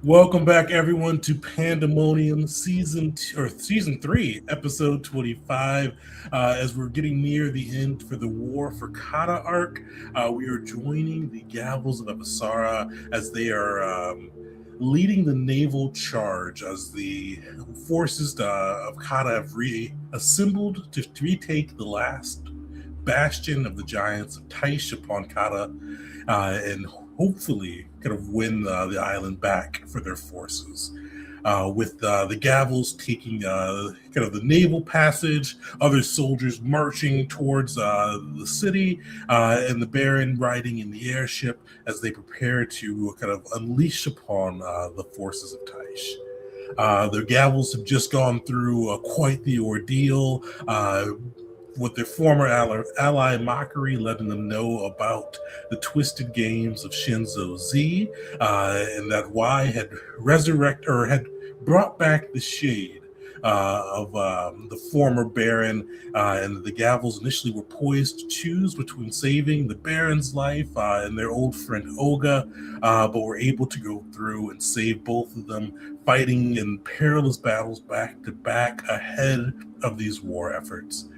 Welcome back, everyone, to Pandemonium season 3, episode 25. As we're getting near the end for the War for Kata arc, we are joining the Gavels of Episara as they are leading the naval charge as the forces of Kata have reassembled to retake the last bastion of the giants of Taish upon Kata, and hopefully kind of win the island back for their forces. With the Gavels taking kind of the naval passage, other soldiers marching towards the city, and the Baron riding in the airship as they prepare to kind of unleash upon the forces of Taish. The Gavels have just gone through quite the ordeal, with their former ally Mockery letting them know about the twisted games of Shinzo Z, and that Y had brought back the shade of the former Baron, and the Gavels initially were poised to choose between saving the Baron's life and their old friend Olga, but were able to go through and save both of them, fighting in perilous battles back to back ahead of these war efforts.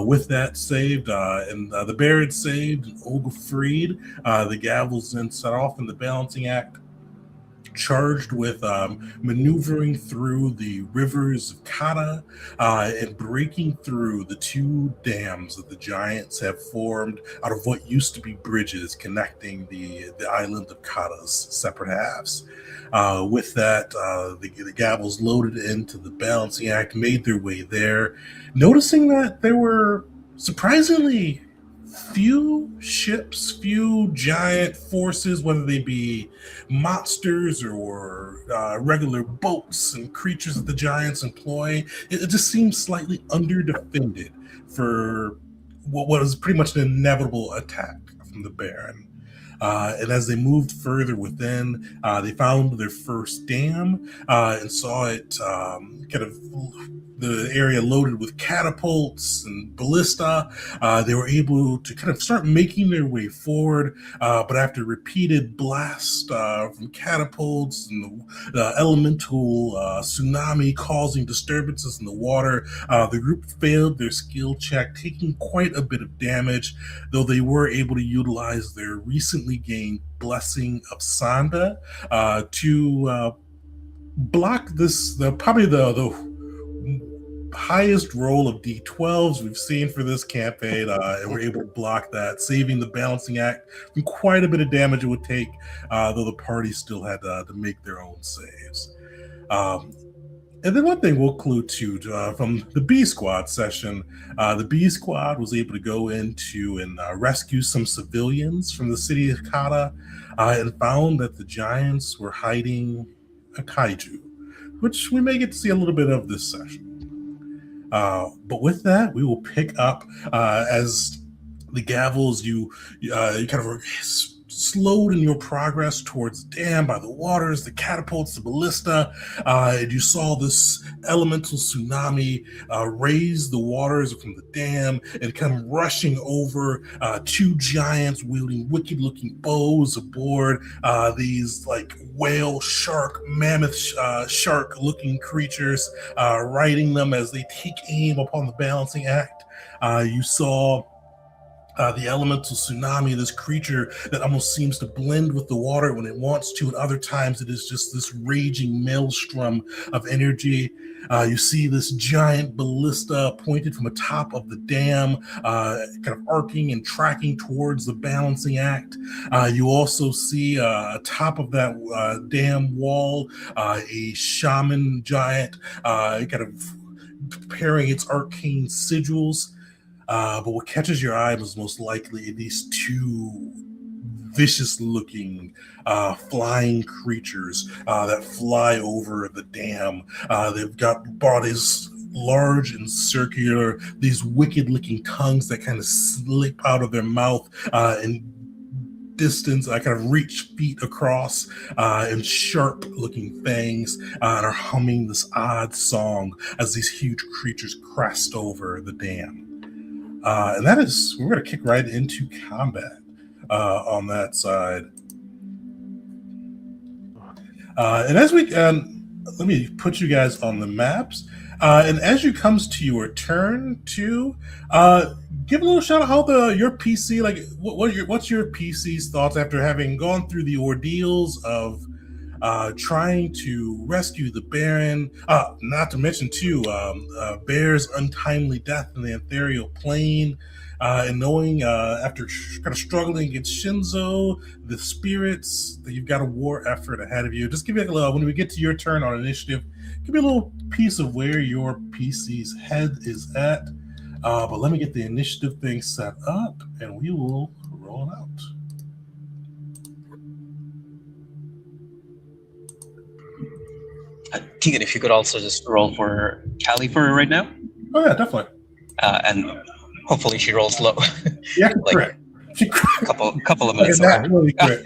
With that saved, and the Baron saved, and Olga freed, the Gavels then set off in the balancing act, charged with maneuvering through the rivers of Kata and breaking through the two dams that the giants have formed out of what used to be bridges connecting the island of Kata's separate halves. With that, the Gavels loaded into the balancing act, made their way there, noticing that there were surprisingly few ships, few giant forces, whether they be monsters or regular boats and creatures that the giants employ. It just seems slightly underdefended for what was pretty much an inevitable attack from the Baron. And as they moved further within, they found their first dam and saw it kind of the area loaded with catapults and ballista. They were able to kind of start making their way forward, but after repeated blasts from catapults and the elemental tsunami causing disturbances in the water, the group failed their skill check, taking quite a bit of damage, though they were able to utilize their recently gained Blessing of Sanda to block this, probably the highest roll of D12s we've seen for this campaign, and we're able to block that, saving the balancing act from quite a bit of damage it would take, though the party still had to make their own saves. And then one thing we'll clue to from the B Squad session, the B Squad was able to go into and rescue some civilians from the city of Kata, and found that the giants were hiding a kaiju, which we may get to see a little bit of this session. But with that, we will pick up as the Gavels, you kind of slowed in your progress towards the dam by the waters, the catapults, the ballista, and you saw this elemental tsunami raise the waters from the dam and come rushing over two giants wielding wicked-looking bows aboard these like whale, shark, mammoth shark-looking creatures, riding them as they take aim upon the balancing act. You saw the elemental tsunami, this creature that almost seems to blend with the water when it wants to, and other times it is just this raging maelstrom of energy. You see this giant ballista pointed from the top of the dam, kind of arcing and tracking towards the balancing act. You also see atop of that dam wall a shaman giant kind of preparing its arcane sigils. But what catches your eye was most likely these two vicious-looking flying creatures that fly over the dam. They've got bodies large and circular, these wicked-looking tongues that kind of slip out of their mouth and distance, I kind of reach feet across, and sharp looking fangs, and are humming this odd song as these huge creatures crest over the dam. And that is, we're going to kick right into combat on that side. And as we let me put you guys on the maps. And as you comes to your turn to give a little shout out how your PC what's your PC's thoughts after having gone through the ordeals of trying to rescue the Baron, not to mention too Bear's untimely death in the ethereal plane, and knowing after kind of struggling against Shinzo, the spirits that you've got a war effort ahead of you. Just give me a little when we get to your turn on initiative. Give me a little piece of where your PC's head is at. But let me get the initiative thing set up, and we will roll it out. Keegan, if you could also just roll for Callie for right now. Oh yeah, definitely. And hopefully she rolls low. Yeah, like correct. couple of minutes. Really quick.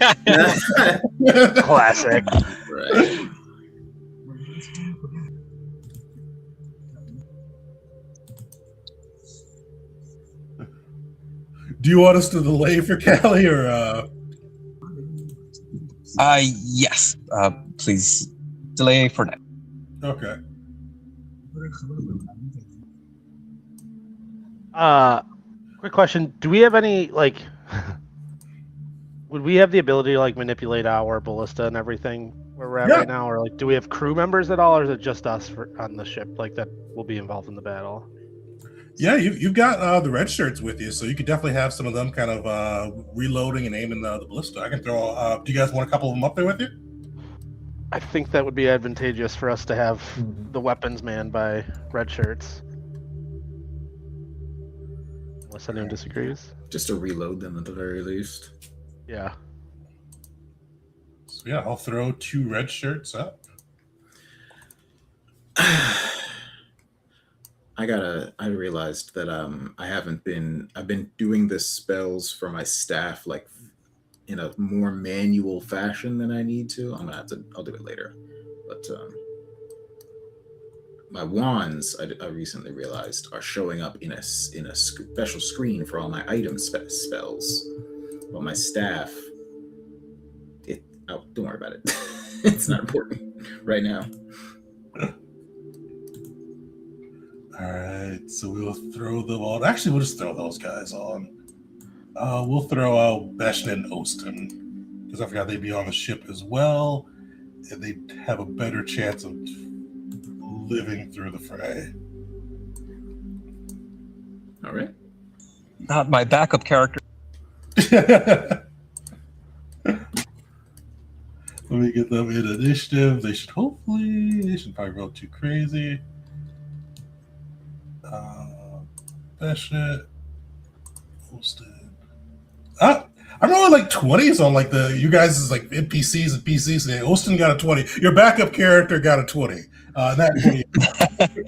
Classic. Right. Do you want us to delay for Callie or? Yes. Please delay for now. Okay. Quick question: do we have any like? Would we have the ability to like manipulate our ballista and everything where we're at right now, or like, do we have crew members at all, or is it just us on the ship like that will be involved in the battle? Yeah, you've got the red shirts with you, so you could definitely have some of them kind of reloading and aiming the ballista. I can throw. Do you guys want a couple of them up there with you? I think that would be advantageous for us to have the weapons manned by red shirts. Unless anyone disagrees. Just to reload them at the very least. Yeah. So yeah, I'll throw 2 red shirts up. I realized that I've been doing the spells for my staff like in a more manual fashion than I need to. I'll do it later. But my wands, I recently realized, are showing up in a special screen for all my item spells. But my staff, don't worry about it. It's not important right now. All right, so we'll throw them on. Actually, we'll just throw those guys on. We'll throw out Beshna and Ostin, because I forgot they'd be on the ship as well, and they'd have a better chance of living through the fray. All right. Not my backup character. Let me get them in initiative. They should probably roll too crazy. Beshna, Ostin. I'm rolling like 20s on like you guys is like NPCs and PCs. And Austin got a 20. Your backup character got a 20. That 20.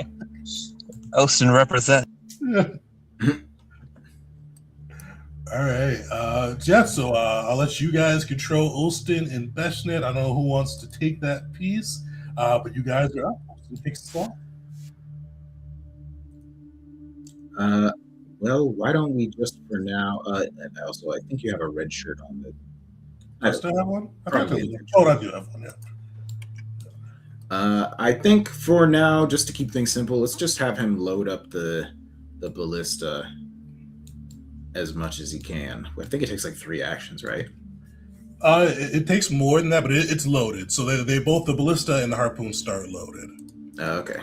Austin represent. All right, Jeff. So I'll let you guys control Austin and Beshnet. I don't know who wants to take that piece, but you guys are up. Austin takes the spot. Well, why don't we just for now? And also, I think you have a red shirt on the. I still have one. I do have one. Yeah. I think for now, just to keep things simple, let's just have him load up the ballista as much as he can. I think it takes like 3 actions, right? It takes more than that, but it's loaded. So they both the ballista and the harpoon start loaded. Okay.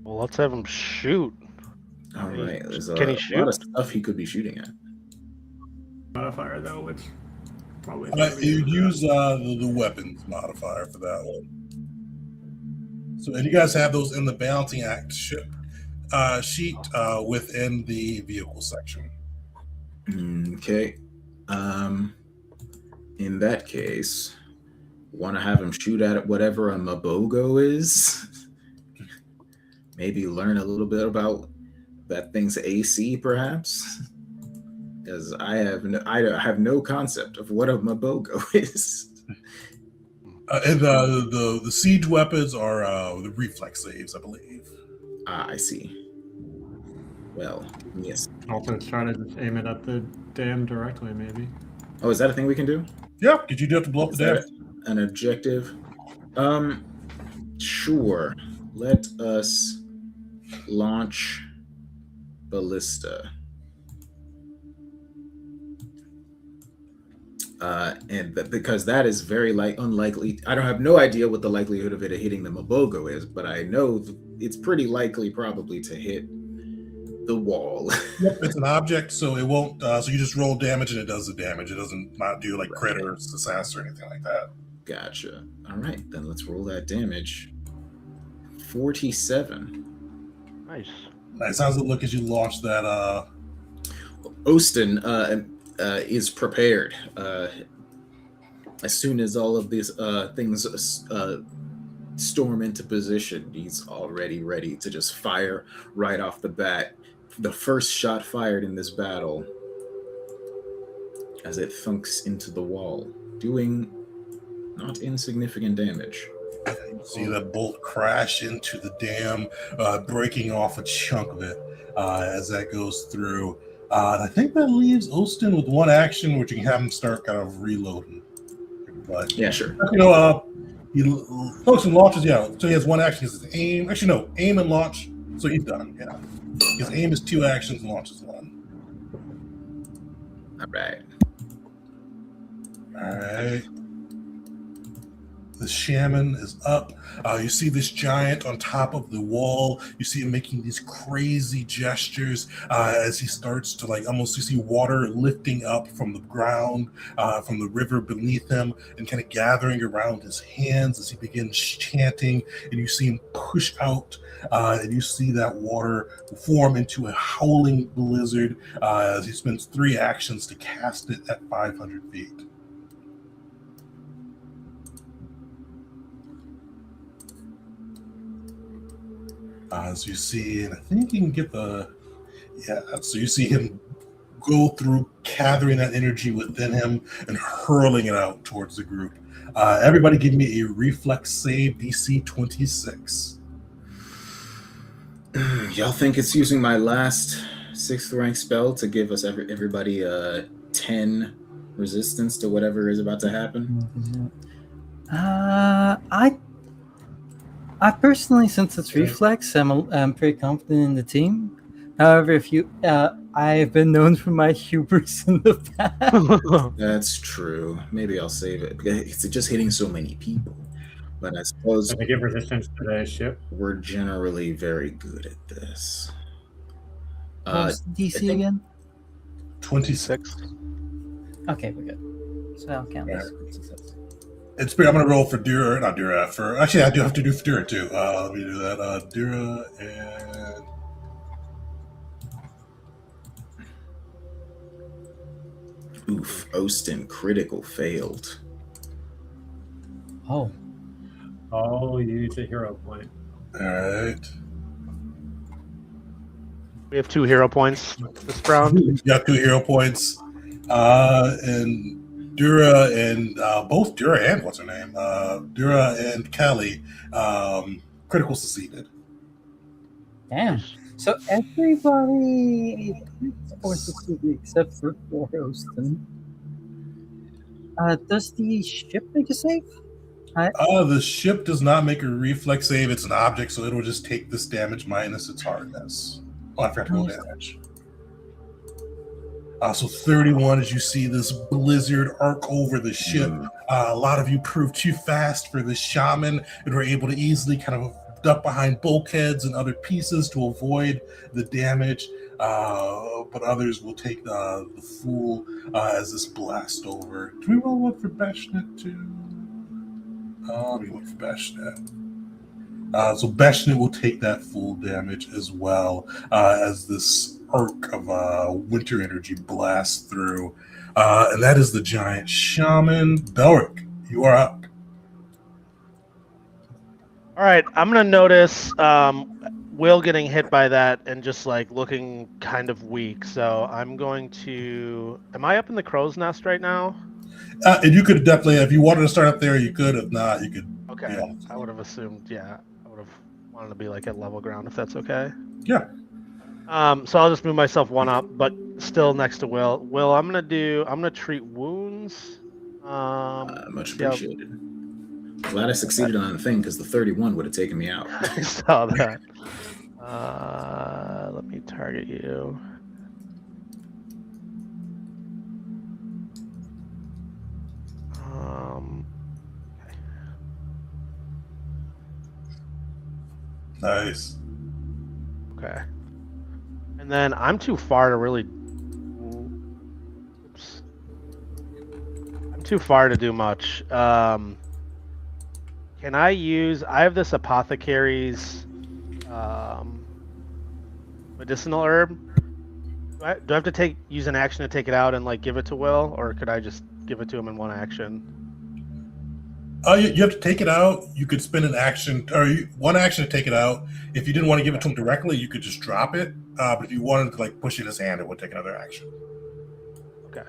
Well, let's have him shoot. All right. There's a Can he shoot? lot of stuff he could be shooting at. Modifier though, which probably You use the weapons modifier for that one. So, and you guys have those in the balancing act sheet within the vehicle section. Okay. In that case, want to have him shoot at whatever a Mabogo is. Maybe learn a little bit about that thing's AC, perhaps, because I have no concept of what a Mabogo is. And the siege weapons are the reflex saves, I believe. I see. Well, yes. also try to just aim it at the dam directly, maybe. Oh, is that a thing we can do? Yeah, because you do have to blow up the dam. an objective. Sure. Let us launch ballista. Because that is very unlikely. I don't have no idea what the likelihood of it hitting the Mabogo is, but I know it's pretty likely probably to hit the wall. Yep, it's an object, so it won't. So you just roll damage and it does the damage. It doesn't not do like crit or success or anything like that. Gotcha. All right, then let's roll that damage. 47. Nice. Nice. How's it look as you launch that? Ostin is prepared. As soon as all of these things storm into position, he's already ready to just fire right off the bat. The first shot fired in this battle as it thunks into the wall, doing not insignificant damage. You see that bolt crash into the dam, breaking off a chunk of it as that goes through. And I think that leaves Ostin with one action, which you can have him start kind of reloading. But, Yeah, sure. Ostin launches, so he has one action. His aim. Actually, no, aim and launch. So he's done. Yeah. His aim is 2 actions and launches 1. All right. All right. The shaman is up. You see this giant on top of the wall. You see him making these crazy gestures as he starts to almost you see water lifting up from the ground, from the river beneath him, and kind of gathering around his hands as he begins chanting. And you see him push out, and you see that water form into a howling blizzard as he spends 3 actions to cast it at 500 feet. So you see, and I think you can get so you see him go through gathering that energy within him and hurling it out towards the group. Everybody give me a reflex save, DC 26. Y'all think it's using my last 6th rank spell to give us everybody 10 resistance to whatever is about to happen? I personally, since it's reflex, I'm pretty confident in the team. However, if you, I have been known for my hubris in the past. That's true. Maybe I'll save it because it's just hitting so many people. But I suppose They give resistance to the ship. we're generally very good at this. What's the DC think- again? 26. Okay, we're good. So I'll count this. It's I'm gonna roll for Dura, not Dura. Actually, I do have to do for Dura too. Let me do that. Dura and Oof, Ostin critical failed. Oh, Oh, you use a hero point. all right. We have 2 hero points this round. You got 2 hero points, and Dura and both Dura and what's her name, Dura and Kelly, critical succeeded. damn. So everybody succeeded except for Ostin. Does the ship make a save? The ship does not make a reflex save. It's an object, so it'll just take this damage minus its hardness. Oh, I forgot to roll damage. So 31 as you see this blizzard arc over the ship. A lot of you proved too fast for the shaman and were able to easily kind of duck behind bulkheads and other pieces to avoid the damage. But others will take the fool as this blast over. Do we roll one for Beshnet too? Let me look for Beshnet. So Beshnet will take that full damage as well as this arc of winter energy blasts through. And that is the giant shaman. Belric, you are up. All right, I'm gonna notice Will getting hit by that and just looking kind of weak. So I'm going to. Am I up in the crow's nest right now? And you could definitely, if you wanted to start up there, you could. If not, you could. Okay. Yeah. I would have assumed. Yeah, I would have wanted to be at level ground if that's okay. Yeah. So I'll just move myself 1 up, but still next to Will. Will, I'm gonna treat wounds. Much appreciated. Glad I succeeded on the thing because the 31 would have taken me out. I saw that. Let me target you. Nice. Okay. And then I'm too far to really. Oops. I'm too far to do much. Can I use? I have this apothecary's medicinal herb. Do I have to use an action to take it out and like give it to Will, or could I just give it to him in one action? You have to take it out. You could spend an action, or one action to take it out. If you didn't want to give it to him directly, you could just drop it. But if you wanted to like push it in his hand, it would take another action. Okay.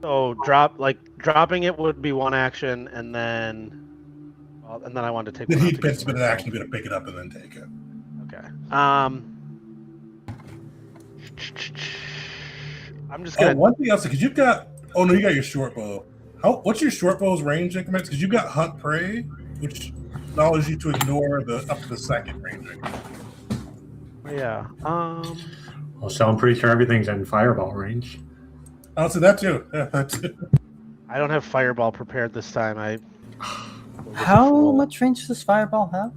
So dropping it would be one action, and then I wanted to take. Then one out he'd to give spend an myself. action to be able to pick it up and then take it. Okay. I'm just gonna. One thing else, because you've got. Oh no, you got your short bow. What's your short bow's range increments? Because you've got hunt prey, which allows you to ignore up to the second range increment. Yeah. Well, so I'm pretty sure everything's in fireball range. I'll say that too. Yeah, that too. I don't have fireball prepared this time. How much range does Fireball have?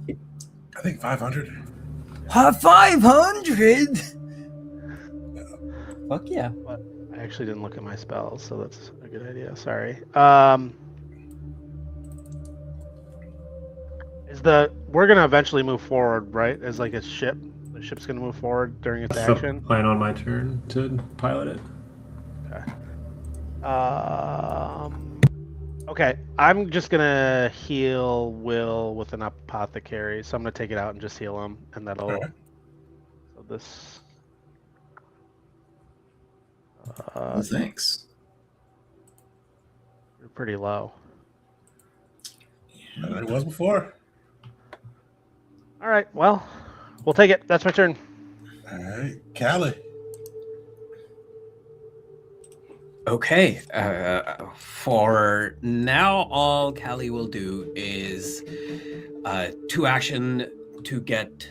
I think 500. 500? Fuck yeah. I actually didn't look at my spells, so that's a good idea. Sorry. We're gonna eventually move forward, right? As like a ship. The ship's gonna move forward during its That's action. the plan on my turn to pilot it. Okay. Okay. I'm just gonna heal Will with an apothecary, so I'm gonna take it out and just heal him, and that'll. Okay. So this. Well, thanks. You're pretty low. It was before. All right. Well, we'll take it. That's my turn. All right, Callie. Okay. For now, all Callie will do is 2 action to get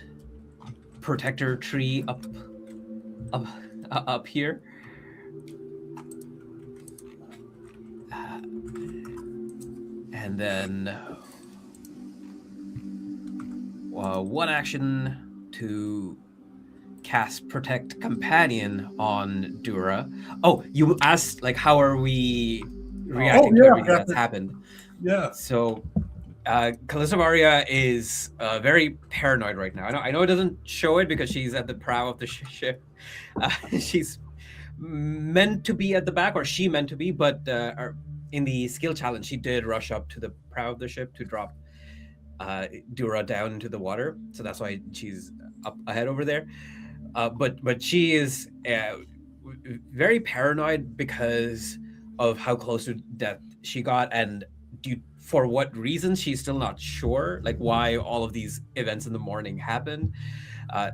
Protector Tree up here. And then 1 action to cast Protect Companion on Dura. Oh, you asked like how are we reacting to everything that's happened? Yeah. So Calista Maria is very paranoid right now. I know it doesn't show it because she's at the prow of the ship. She's meant to be at the back, or she meant to be, but in the skill challenge, she did rush up to the prow of the ship to drop Dura down into the water. So that's why she's up ahead over there. But she is very paranoid because of how close to death she got, and for what reasons she's still not sure, like why all of these events in the morning happened.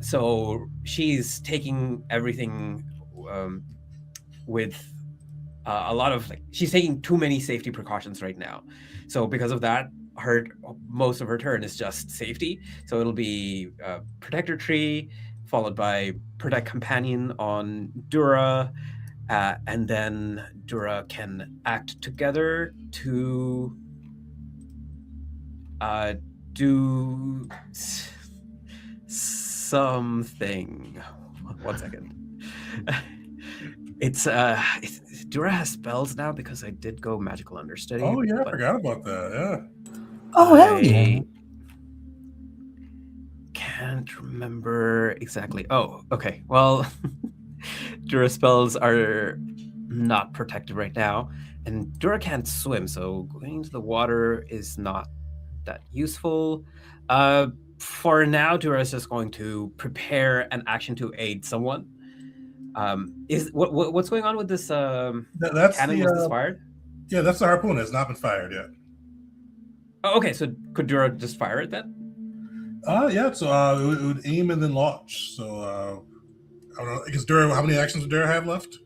So she's taking everything with a lot of she's taking too many safety precautions right now. So because of that, most of her turn is just safety. So it'll be Protector Tree, followed by Protect Companion on Dura, and then Dura can act together to do something. 1 second. It's Dura has spells now because I did go magical understudy. Oh yeah, I forgot about that. Yeah. Oh, hell yeah. Can't remember exactly. Oh, okay. Well, Dura spells are not protected right now, and Dura can't swim, so going into the water is not that useful. For now, Dura is just going to prepare an action to aid someone. What's going on with this? That's cannon was this fired? Yeah, that's the harpoon. It has not been fired yet. Oh, okay, so could Dura just fire it then? Yeah. So it would aim and then launch. So I don't know. I guess Dura. How many actions does Dura have left?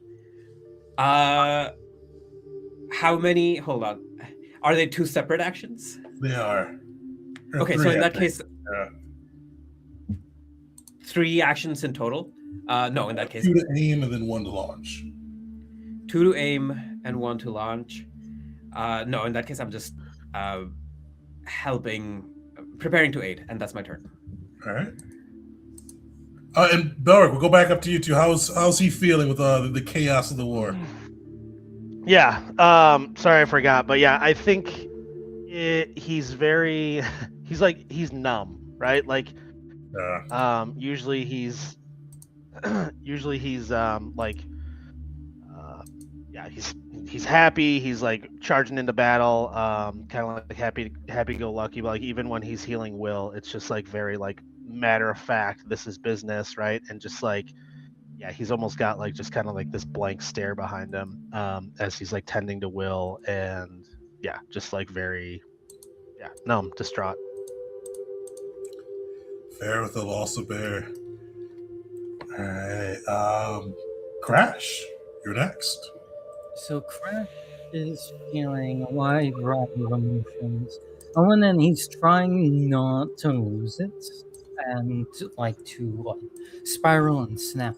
How many? Hold on. Are they two separate actions? They are. Or Okay, so three, in I that think. case, Yeah. 3 actions in total. No, in that case, 2 to aim and then 1 to launch. 2 to aim and 1 to launch. No, in that case, I'm just preparing to aid, and that's my turn. All right. And Belric, we'll go back up to you two. How's he feeling with the chaos of the war? Yeah. Sorry, I forgot, but yeah, I think he's very. He's numb, right? Like, usually he's like, yeah, he's happy. He's like charging into battle, kind of like happy go lucky. But like even when he's healing Will, it's just like very like matter of fact. This is business, right? And just like, yeah, he's almost got like just kind of like this blank stare behind him, as he's like tending to Will, and yeah, just like very, yeah, numb, distraught. Fair with the loss of Bear. All right. Crash, you're next. So Crash is feeling a wide variety of emotions. On one end, he's trying not to lose it and to spiral and snap.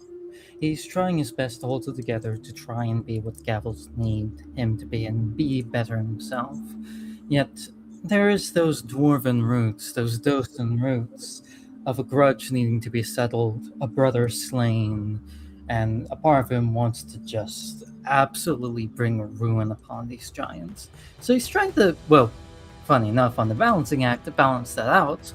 He's trying his best to hold it together to try and be what the Gavels need him to be and be better himself. Yet there is those dwarven roots, those Dothan roots of a grudge needing to be settled, a brother slain, and a part of him wants to just absolutely bring ruin upon these giants. So he's trying to, well, funny enough, on the balancing act to balance that out.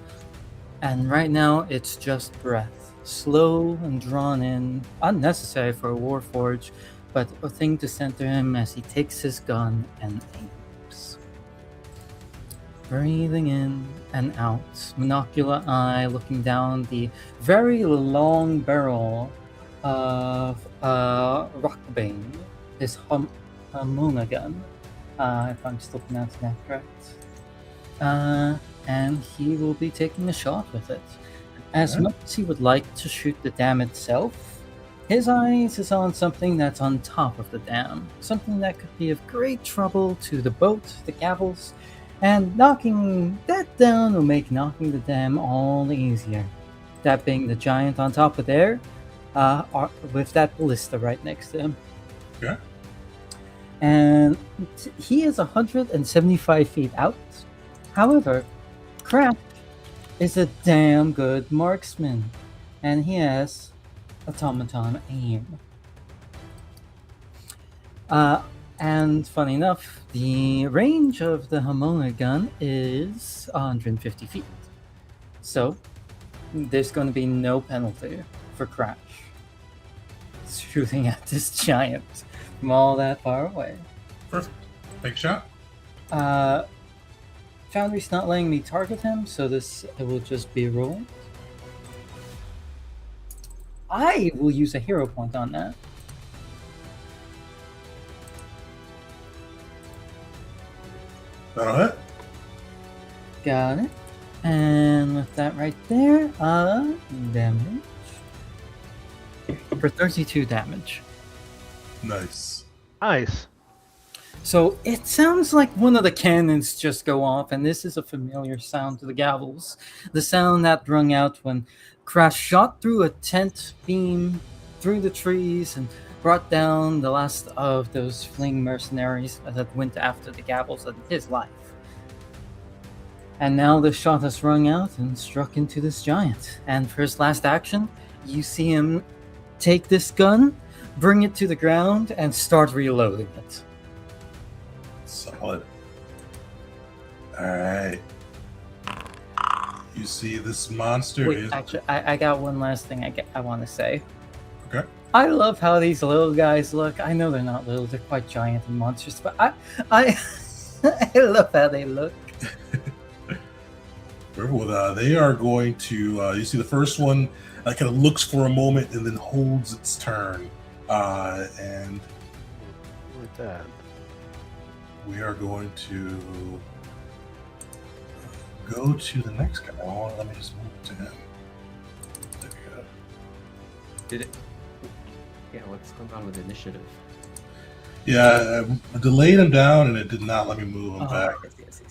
And right now, it's just breath. Slow and drawn in, unnecessary for a Warforged, but a thing to center him as he takes his gun and aims. Breathing in and out, monocular eye looking down the very long barrel of Rockbane, his Hamona gun, if I'm still pronouncing that correct. And he will be taking a shot with it. As much as he would like to shoot the dam itself, his eyes is on something that's on top of the dam, something that could be of great trouble to the boat, the Gavels, and knocking that down will make knocking the dam all the easier. That being the giant on top of there, with that ballista right next to him. Yeah. And he is 175 feet out. However, Crash is a damn good marksman, and he has automaton aim. And funny enough, the range of the Hamona gun is 150 feet. So, there's going to be no penalty for Crash shooting at this giant from all that far away. Perfect. Big shot. Foundry's not letting me target him, so it will just be rolled. I will use a hero point on that. That'll hit. Got it. And with that right there, damage. For 32 damage. Nice. Nice. So it sounds like one of the cannons just go off, and this is a familiar sound to the Gavels. The sound that rung out when Crash shot through a tent beam through the trees and brought down the last of those fleeing mercenaries that went after the Gavels and his life. And now the shot has rung out and struck into this giant. And for his last action, you see him take this gun, bring it to the ground, and start reloading it. Solid. Alright. You see this monster Wait, is... actually, I got one last thing I want to say. Okay. I love how these little guys look. I know they're not little; they're quite giant and monstrous. But I I love how they look. Well, they are going to... you see the first one kind of looks for a moment and then holds its turn. And Like that. we are going to go to the next guy. Let me just move to him. There we go. Did it? Yeah, what's going on with initiative? Yeah, I delayed him down, and it did not let me move him back. Yes.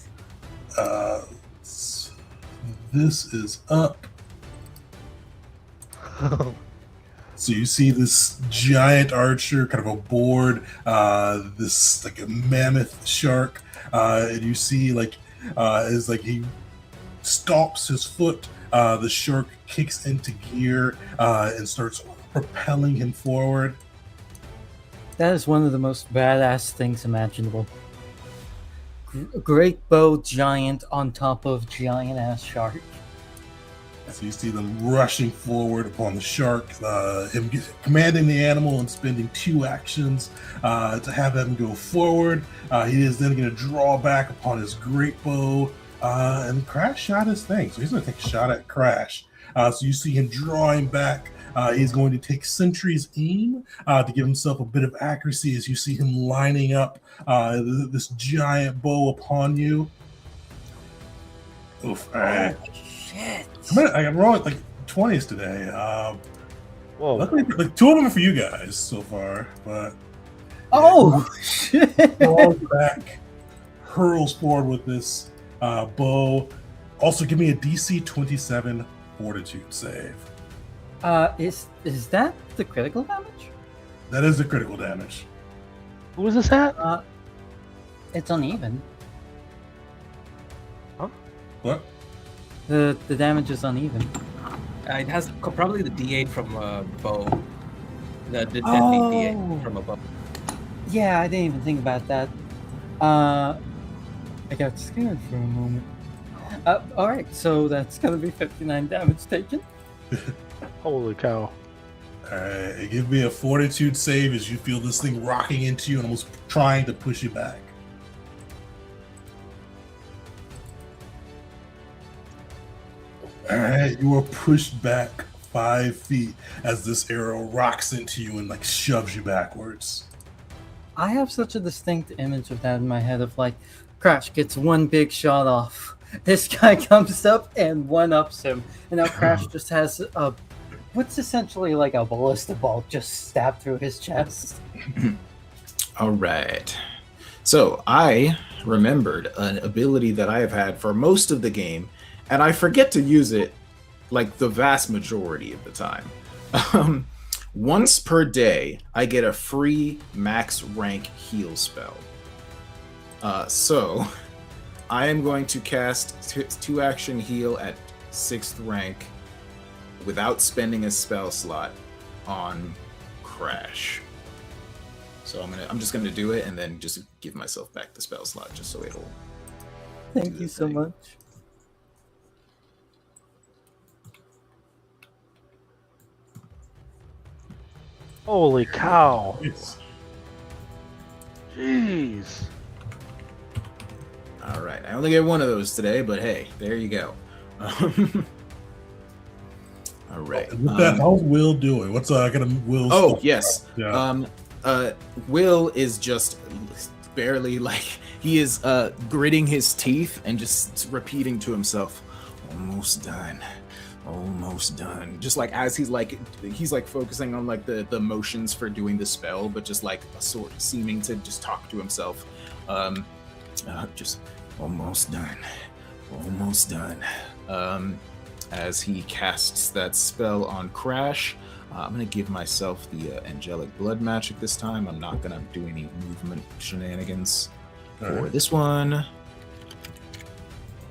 This is up. So you see this giant archer, kind of a board, this like a mammoth shark, and you see as like he stomps his foot, the shark kicks into gear and starts propelling him forward. That is one of the most badass things imaginable. Great bow giant on top of giant ass shark. So you see them rushing forward upon the shark, him commanding the animal and spending 2 actions to have them go forward. He is then going to draw back upon his great bow, and Crash shot his thing. So he's going to take a shot at Crash. So you see him drawing back. He's going to take Sentry's aim to give himself a bit of accuracy as you see him lining up this giant bow upon you. Oof. All right. Shit. I'm rolling like 20s today. Whoa. Luckily, like 2 of them are for you guys so far, but Oh shit. falls back, hurls forward with this bow. Also, give me a DC 27 Fortitude save. Is that the critical damage? That is the critical damage. Who is this at? It's uneven. What? The damage is uneven. It has probably the D8 from bow. The deadly Oh. D8 from a bow. Yeah, I didn't even think about that. I got scared for a moment. Alright, so that's gonna be 59 damage taken. Holy cow. All right, give me a Fortitude save as you feel this thing rocking into you and almost trying to push you back. All right, you are pushed back 5 feet as this arrow rocks into you and like shoves you backwards. I have such a distinct image of that in my head of like, Crash gets one big shot off. This guy comes up and one-ups him. And now Crash just has what's essentially like a ballista bolt just stabbed through his chest. All right. So I remembered an ability that I have had for most of the game, and I forget to use it like the vast majority of the time. Once per day, I get a free max rank heal spell. So I am going to cast 2 action heal at 6th rank without spending a spell slot on Crash. So I'm just gonna do it and then just give myself back the spell slot just so it'll. Thank you so much. Holy cow. It's Jeez. All right, I only get 1 of those today, but hey, there you go. All right. with that, how's Will doing? What's gonna Will? Oh yes. Yeah. Will is just barely like he is gritting his teeth and just repeating to himself, "Almost done, almost done." Just like as he's like focusing on like the motions for doing the spell, but just like a sort of seeming to just talk to himself. Just almost done, almost done. As he casts that spell on Crash. I'm going to give myself the Angelic Blood Magic this time. I'm not going to do any movement shenanigans for this one.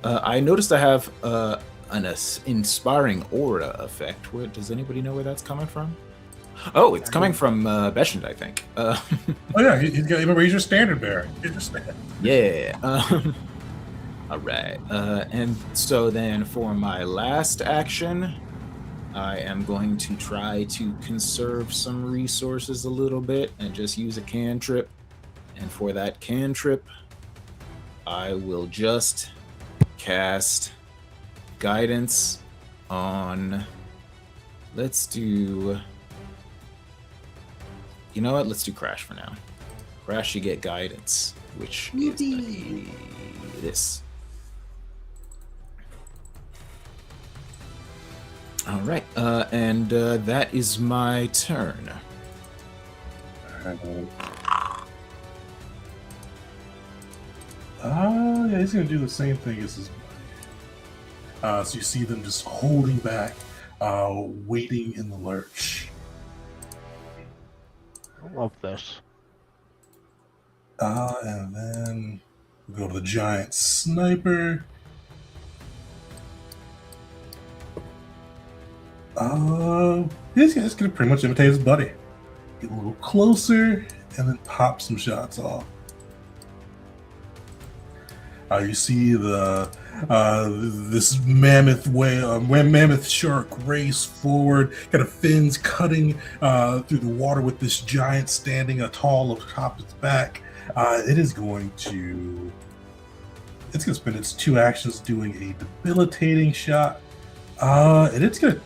I noticed I have an Inspiring Aura effect. Does anybody know where that's coming from? Oh, it's coming from Beshend, I think. Oh yeah, remember he's your standard bearer. He's your standard. Yeah. All right. And so then for my last action, I am going to try to conserve some resources a little bit and just use a cantrip. And for that cantrip, I will just cast Guidance on... Let's do... You know what? Let's do Crash for now. Crash, you get Guidance, which is this. All right, and that is my turn. yeah, he's gonna do the same thing as his buddy. So you see them just holding back, waiting in the lurch. I love this. And then we go to the giant sniper. He's gonna pretty much imitate his buddy. Get a little closer and then pop some shots off. You see the this mammoth shark race forward, kind of fins cutting through the water with this giant standing tall atop its back. It's going to spend its 2 actions doing a debilitating shot, and it's gonna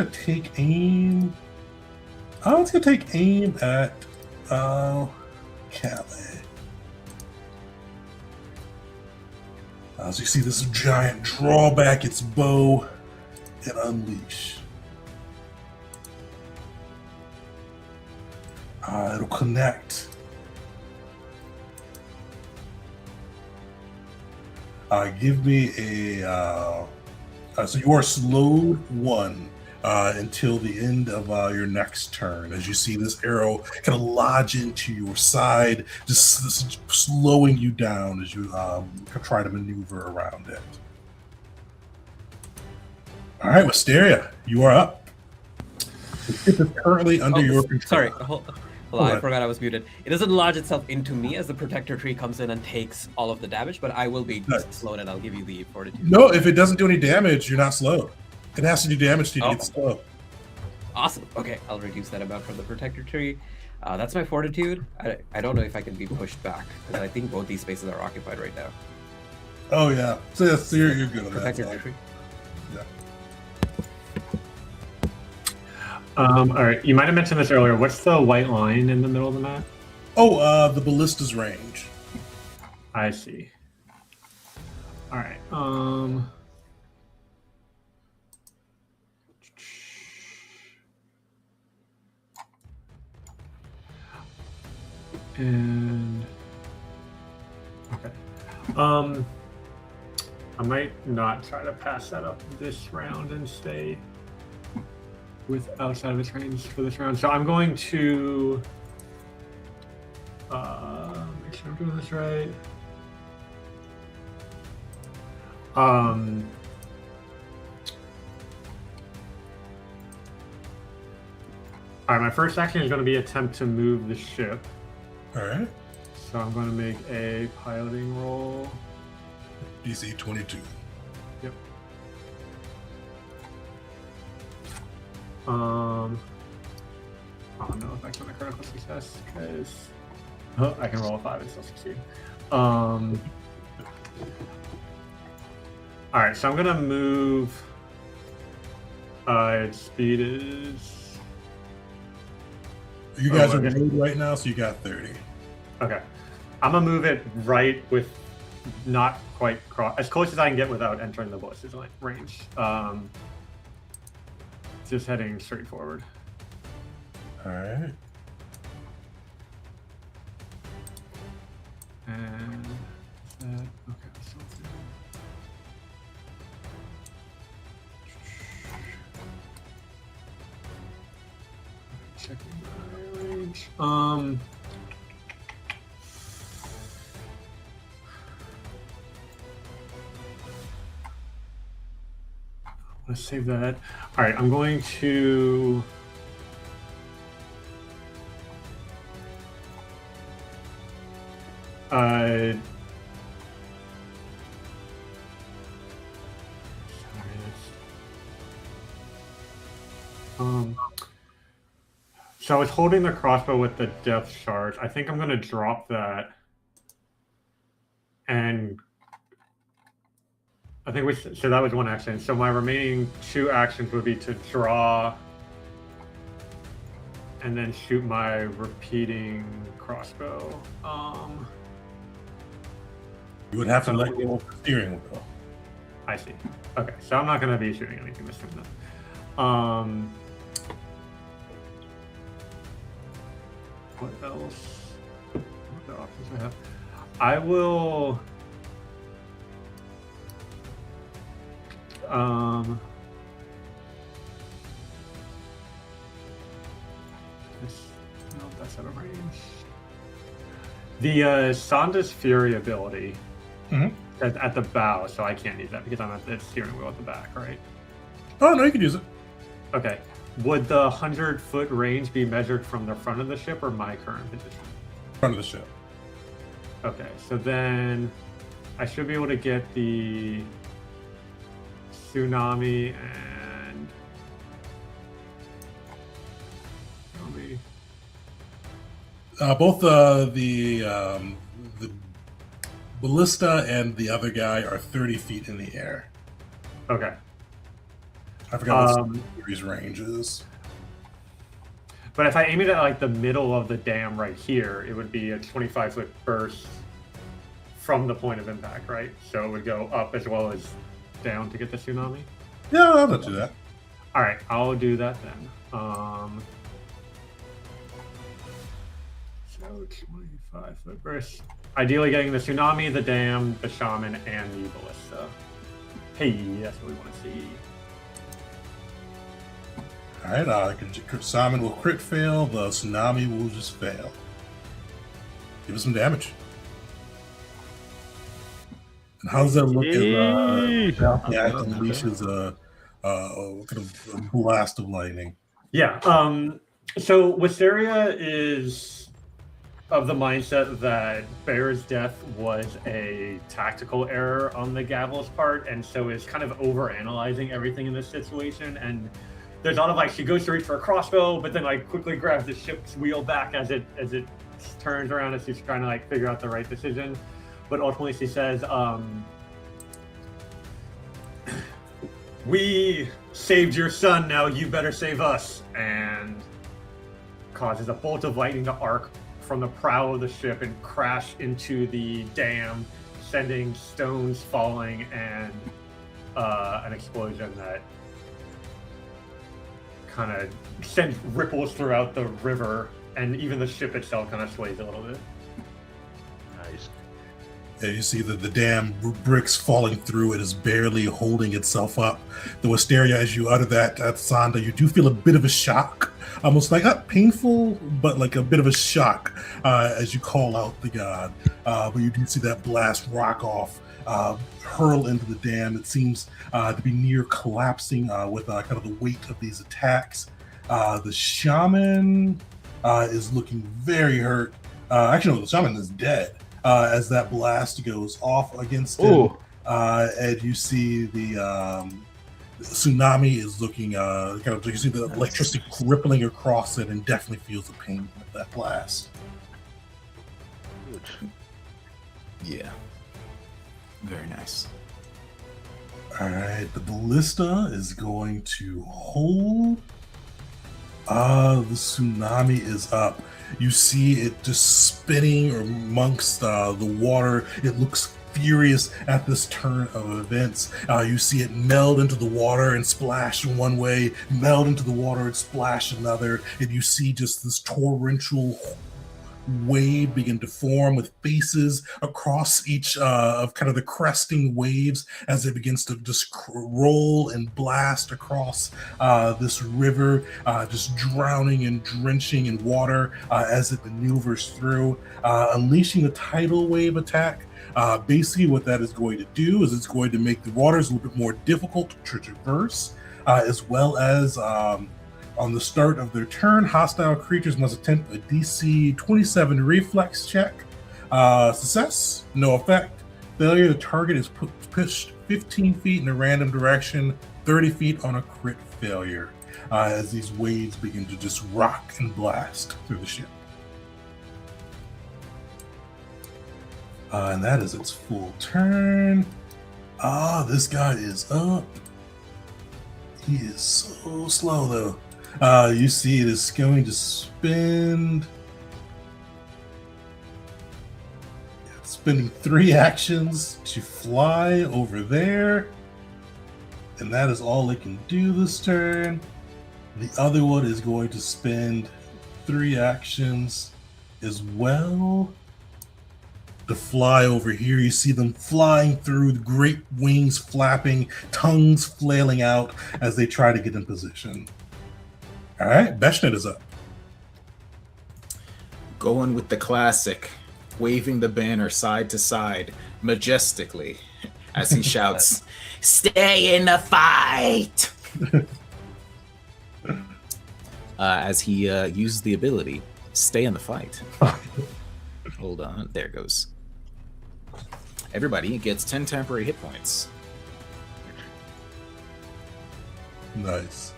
take aim. Oh, it's gonna take aim at Calais. So you see this giant draw back its bow and unleash. It'll connect. Give me a. So you are slowed 1 until the end of your next turn, as you see this arrow kind of lodge into your side, just slowing you down as you try to maneuver around it. All right, Wisteria, you are up. It is currently under your control. Sorry, hold on, I forgot I was muted. It doesn't lodge itself into me as the protector tree comes in and takes all of the damage, but I will be slowed and I'll give you the fortitude. No, if it doesn't do any damage, you're not slowed. It has to do damage to you to get slow. Awesome. Okay, I'll reduce that amount from the protector tree. That's my fortitude. I don't know if I can be pushed back, because I think both these spaces are occupied right now. Oh, yeah. So you're good on that. Protector tree. Yeah. All right, you might have mentioned this earlier. What's the white line in the middle of the map? Oh, the ballista's range. I see. All right. And okay. I might not try to pass that up this round and stay with outside of its range for this round. So I'm going to make sure I'm doing this right. All right, my first action is going to be attempt to move the ship. All right. So I'm going to make a piloting roll. DC 22. Yep. Oh no, if I can a critical success, because I can roll a 5 and still succeed. All right, so I'm gonna move. Its speed is. You guys are road right now, so you got 30. Okay, I'm gonna move it right with not quite as close as I can get without entering the ballista's range. Just heading straight forward. All right. And that, okay, so checking my range. Let's save that. All right, I'm going to. So I was holding the crossbow with the depth charge. I think I'm going to drop that. And I think so that was one action. So my remaining 2 actions would be to draw and then shoot my repeating crossbow. You would have to let go of the steering wheel. I see. Okay, so I'm not going to be shooting anything this time then. What else? What other options I have? I will. No, that's out of range. The Sanda's Fury ability at the bow, so I can't use that because I'm at the steering wheel at the back, right? Oh, no, you can use it. Okay. Would the 100-foot range be measured from the front of the ship or my current position? Front of the ship. Okay, so then I should be able to get the tsunami and Both the ballista and the other guy are 30 feet in the air. Okay. I forgot what Fury's range is. But if I aim it at like the middle of the dam right here, it would be a 25-foot burst from the point of impact, right? So it would go up as well as down to get the tsunami. Yeah, I'll do that. All right, I'll do that then. So 25-foot burst. Ideally getting the tsunami, the dam, the shaman, and the ballista. Hey, that's what we want to see. Alright, Simon will crit fail, the tsunami will just fail. Give us some damage. And how does that look as unleashes a kind of a blast of lightning? Yeah, so Wisteria is of the mindset that Bear's death was a tactical error on the Gavel's part, and so is kind of over-analyzing everything in this situation, and there's a lot of like she goes to reach for a crossbow, but then like quickly grabs the ship's wheel back as it turns around as she's trying to like figure out the right decision. But ultimately she says, "We saved your son, now you better save us," and causes a bolt of lightning to arc from the prow of the ship and crash into the dam, sending stones falling and an explosion that kind of sends ripples throughout the river, and even the ship itself kind of sways a little bit. Nice. Yeah, you see that the dam bricks falling through. It is barely holding itself up. The Wisteria, as you utter that at Sanda, you do feel a bit of a shock, almost like not painful, but like a bit of a shock as you call out the god. But you do see that blast rock off, hurl into the dam. It seems to be near collapsing with kind of the weight of these attacks. The shaman is looking very hurt. Actually, no, the shaman is dead. As that blast goes off against him, and you see the tsunami is looking kind of, you see the electricity rippling across it, and definitely feels the pain of that blast. Yeah. Very nice. All right, the ballista is going to hold. The tsunami is up. You see it just spinning amongst the water. It looks furious at this turn of events. You see it meld into the water and splash in one way, meld into the water and splash another, and you see just this torrential wave begin to form with faces across each of kind of the cresting waves as it begins to just roll and blast across this river, just drowning and drenching in water as it maneuvers through, unleashing a tidal wave attack. Basically what that is going to do is it's going to make the waters a little bit more difficult to traverse, as well as on the start of their turn, hostile creatures must attempt a DC 27 reflex check. Success, no effect. Failure, the target is pushed 15 feet in a random direction, 30 feet on a crit failure, as these waves begin to just rock and blast through the ship. And that is its full turn. This guy is up. He is so slow, though. You see it is going to spend... It's spending 3 actions to fly over there. And that is all it can do this turn. The other one is going to spend 3 actions as well. to fly over here. You see them flying through, great wings flapping, tongues flailing out as they try to get in position. All right, Beshnet is up. Going with the classic, waving the banner side to side, majestically, as he shouts, "Stay in the fight!" As he uses the ability, "Stay in the fight." Hold on, there it goes. Everybody gets 10 temporary hit points. Nice.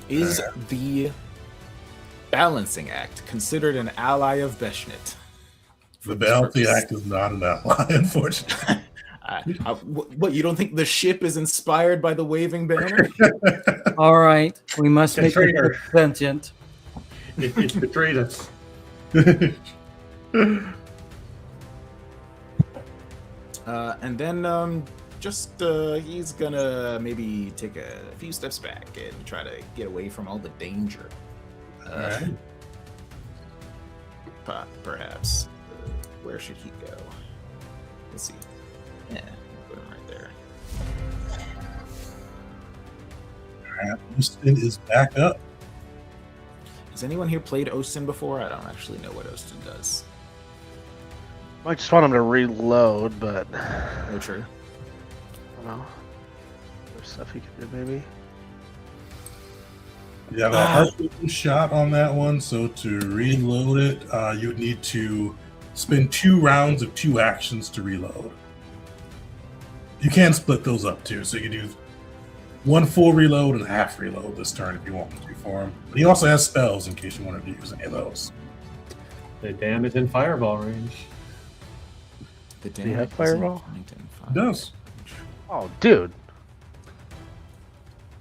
Is the Balancing Act considered an ally of Beshnet? The Balancing Act is not an ally, unfortunately. What, you don't think the ship is inspired by the waving banner? All right, we must make Traitor. it sentient. It's betrayed us. And then he's gonna maybe take a few steps back and try to get away from all the danger. Alright. Perhaps. Where should he go? Let's see. Yeah, put him right there. Alright, Houston is back up. Has anyone here played Ostin before? I don't actually know what Ostin does. I just want him to reload, but Oh, true. I don't know. There's stuff he could do, maybe. You have a harpoon shot on that one, so to reload it, you would need to spend 2 rounds of 2 actions to reload. You can split those up too, so you can do 1 full reload and half reload this turn if you want to for him. But he also has spells in case you wanted to use any of those. The dam is in fireball range. The Do you have Fireball? It does. Oh, dude.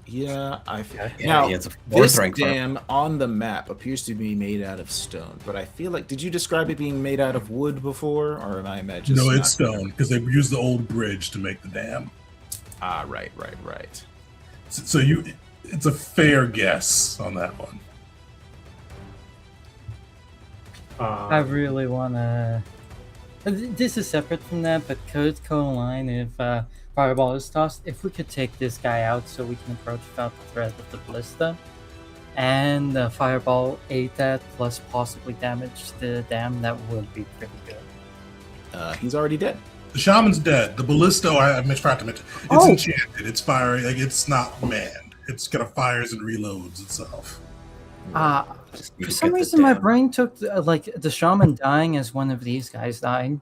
Yeah, Yeah, now he has a this fourth rank dam on the map appears to be made out of stone, but I feel like, did you describe it being made out of wood before, or am I imagining? No, it's stone because they used the old bridge to make the dam. Ah, right. So it's a fair guess on that one. I really want to. This is separate from that, but could co-align if Fireball is tossed. If we could take this guy out so we can approach without the threat of the Ballista, and Fireball ate that, plus possibly damage the dam, that would be pretty good. He's already dead. The shaman's dead. The ballista, I forgot to mention, it's enchanted. It's fiery. Like, it's not manned. It's kind of fires and reloads itself. For some reason, my brain took the shaman dying as one of these guys dying.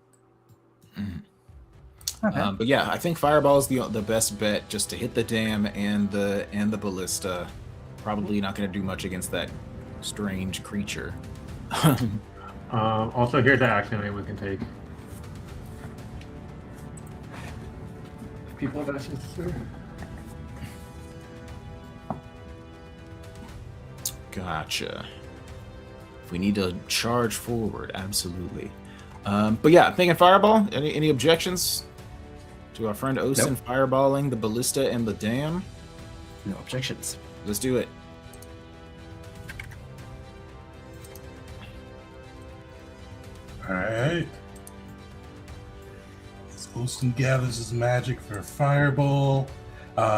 Okay. But yeah, I think Fireball is the best bet just to hit the dam and the ballista. Probably not going to do much against that strange creature. Also, here's the action anyone can take. People have actions to do. Gotcha. If we need to charge forward, absolutely. But yeah, thinking Fireball. Any objections to our friend Osin Nope. fireballing the ballista and the dam? No objections. Let's do it. Alright. As Osin gathers his magic for a fireball,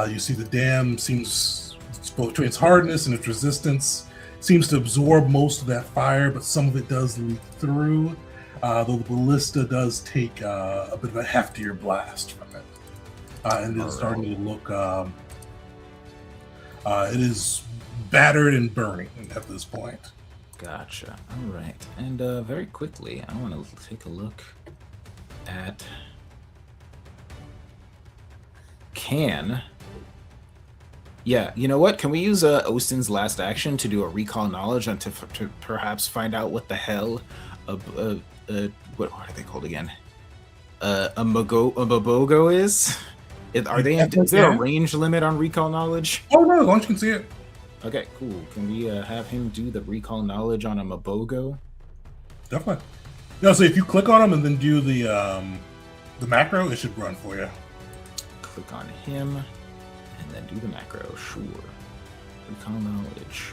you see the dam seems, between its hardness and its resistance, seems to absorb most of that fire, but some of it does leak through, though the ballista does take a bit of a heftier blast from it. And it's starting to look, it is battered and burning at this point. Gotcha. All right. And very quickly, I want to take a look at Yeah, you know what? Can we use Ostin's last action to do a recall knowledge and to perhaps find out what the hell what are they called again? A Mabogo is? Is there a range limit on recall knowledge? Oh no, as long as you can see it. Okay, cool. Can we have him do the recall knowledge on a Mabogo? Definitely. No, so if you click on him and then do the macro, it should run for you. Click on him and then do the macro. Sure. Recall knowledge.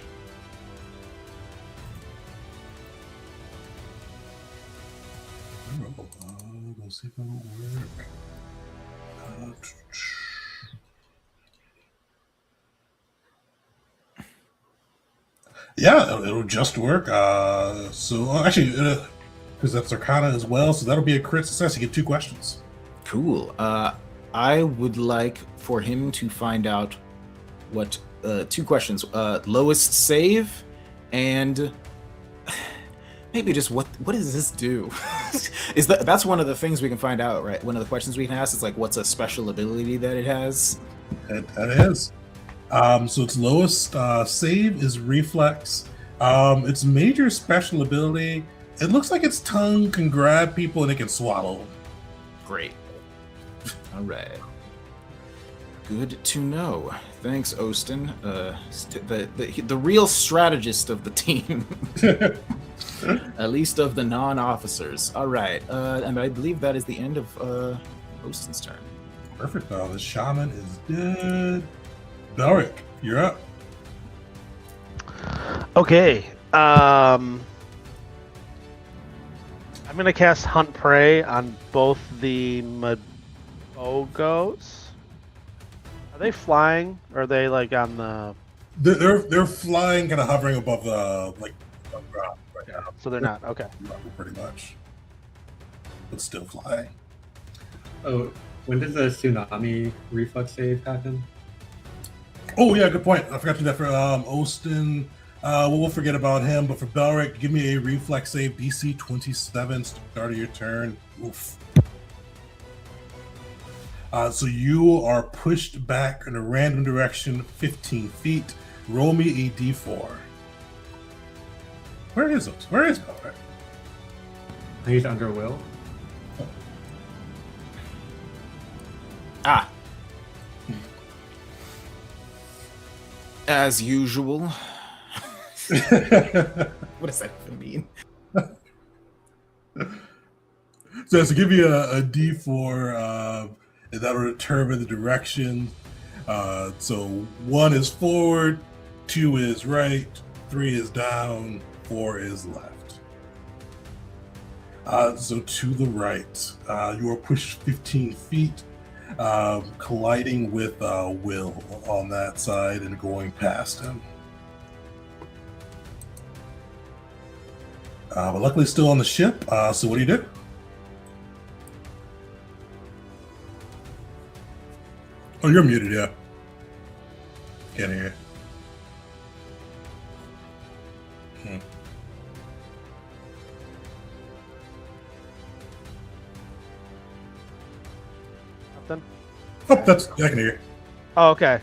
Let's see if it'll work. Yeah, it'll just work. Actually, because that's Arcana as well, so that'll be a crit success. You get 2 questions. Cool. I would like for him to find out what 2 questions. Lowest save, and maybe just what does this do? That's one of the things we can find out, right? One of the questions we can ask is like, what's a special ability that it has? That is. So its lowest save is reflex. Its major special ability, it looks like its tongue can grab people and it can swallow them. Great. All right. Good to know. Thanks, Ostin. The real strategist of the team. At least of the non-officers. All right. And I believe that is the end of Ostin's turn. Perfect. The shaman is dead. Belric, you're up. Okay. I'm gonna cast Hunt Prey on both the Magogos. Are they flying? Or are they like on the? They're flying, kind of hovering above the ground right now. So they're not. Okay. Pretty much, but still flying. Oh, when does the tsunami reflex save happen? Oh yeah, good point. I forgot to do that for Ostin. We'll forget about him, but for Belric, give me a reflex save, DC 27, start of your turn. Oof. So you are pushed back in a random direction, 15 feet. Roll me a d4. Where is it? Where is Belric? He's under will. Ah. As usual. What does that even mean? So to give you a d4, that'll determine the direction. So 1 is forward, 2 is right, 3 is down, 4 is left. So to the right, you are pushed 15 feet, colliding with Will on that side and going past him. But luckily still on the ship, so what do you do? Oh, you're muted, yeah. Can't hear you. Nothing? Oh, I can hear you. Oh, okay.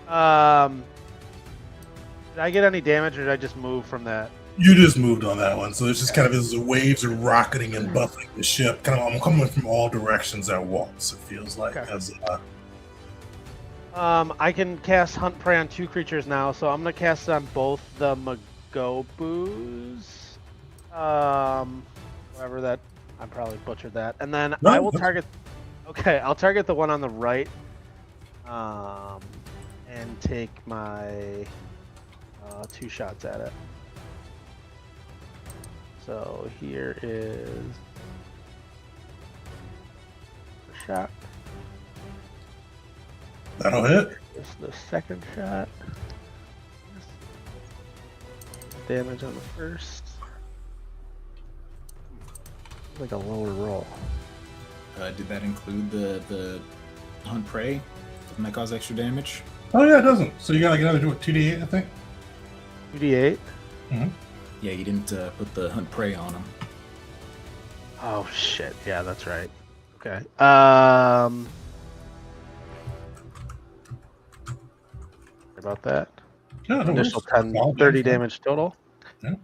Did I get any damage, or did I just move from that? You just moved on that one, so it's just kind of as the waves are rocketing and buffeting the ship. Kind of, I'm coming from all directions at once. It feels like. Okay. As I can cast Hunt Prey on 2 creatures now, so I'm gonna cast it on both the Magobus. Whatever that, I probably butchered that. And then No, I will that's- target. Okay, I'll target the one on the right. And take my 2 shots at it. So here is a shot. that'll hit. This is the second shot. Damage on the first. Like a lower roll. Did that include the Hunt Prey? Doesn't that cause extra damage? Oh yeah, it doesn't. So you got like another 2d8, I think. 2d8. Yeah, you didn't put the Hunt Prey on him. Oh shit! Yeah, that's right. Okay. About that. Yeah, no Initial worries. 10, 30 damage total. Yeah.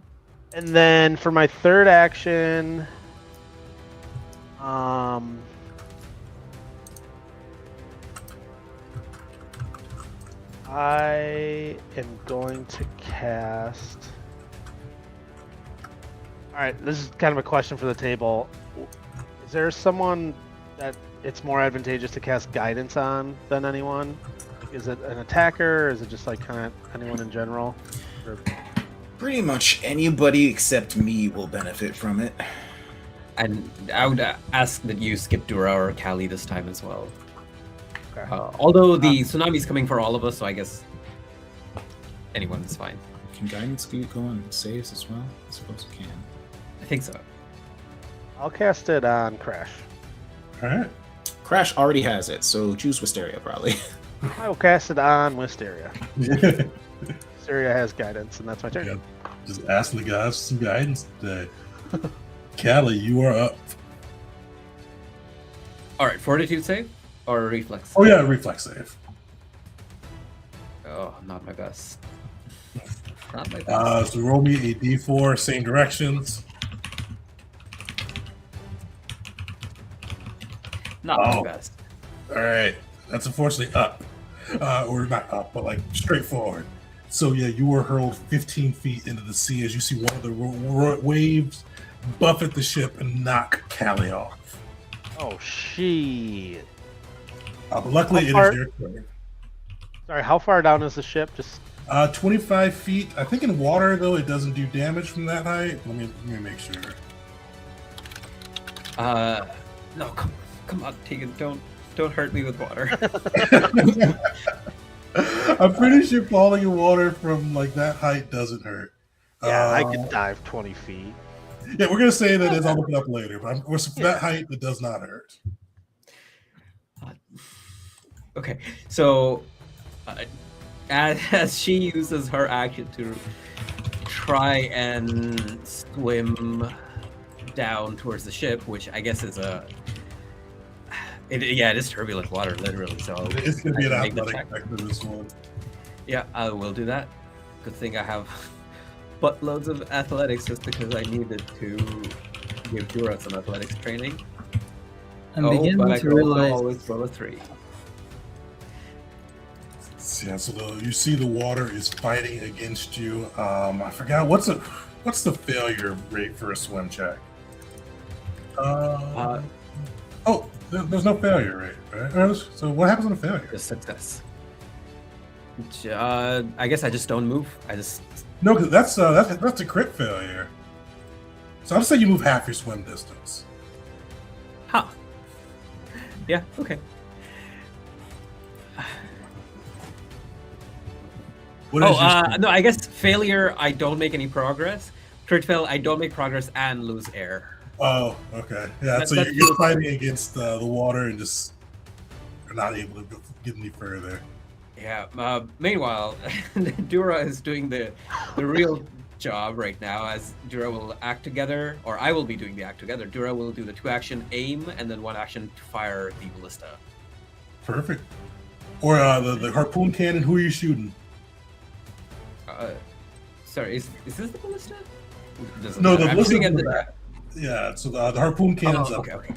And then for my third action, I am going to cast. All right, this is kind of a question for the table. Is there someone that it's more advantageous to cast guidance on than anyone? Is it an attacker, or is it just like kind of anyone in general? Or... Pretty much anybody except me will benefit from it. And I would ask that you skip Dura or Kali this time as well. Okay. Although the tsunami's coming for all of us, so I guess anyone is fine. Can guidance go on saves as well? I suppose it can. I think so. I'll cast it on Crash. All right. Crash already has it, so choose Wisteria probably. I will cast it on Wisteria. Wisteria has guidance, and that's my turn. Yeah, just asking the guys for some guidance today. Callie, you are up. All right, fortitude save or reflex? Oh yeah, reflex save. Oh, not my best. Not my best. So roll me a d4, same directions. Not my best. All right, that's unfortunately up, or not up, but like straight forward. So yeah, you were hurled 15 feet into the sea as you see one of the waves buffet the ship and knock Callie off. Oh shit! But luckily, it How is your turn. Sorry, how far down is the ship? Just 25 feet. I think in water though it doesn't do damage from that height. Let me make sure. No, come on, Tegan, don't hurt me with water. I'm pretty sure falling in water from like that height doesn't hurt. yeah, I could dive 20 feet. Yeah, we're gonna say that I'll look it up later, but that height it does not hurt. Okay, so as she uses her action to try and swim down towards the ship, which I guess is it is turbulent water, literally. So It's gonna be an I can make the athletic check. check for this one. Yeah, I will do that. Good thing I have buttloads of athletics just because I needed to give Dura some athletics training. I'm beginning I to can also realize. always roll a 3. Yeah, so you see the water is fighting against you. I forgot what's the failure rate for a swim check. There's no failure rate, right? So what happens on a failure? Just success. I guess I just don't move. No, because that's a crit failure. So I'll say you move half your swim distance. Huh. Yeah, okay. What is your No, I guess failure, I don't make any progress. Crit fail, I don't make progress and lose air. Oh, okay. Yeah, so That's you're fighting against the water and just are not able to get any further. Yeah. Meanwhile, Dura is doing the real job right now, as Dura will act together, or I will be doing the act together. Dura will do the 2-action aim and then 1-action to fire the ballista. Perfect. Or the harpoon cannon. Who are you shooting? Sorry, is this the ballista? Doesn't No, matter. the I'm ballista. shooting at the- Yeah. So the harpoon cannon's up. Okay.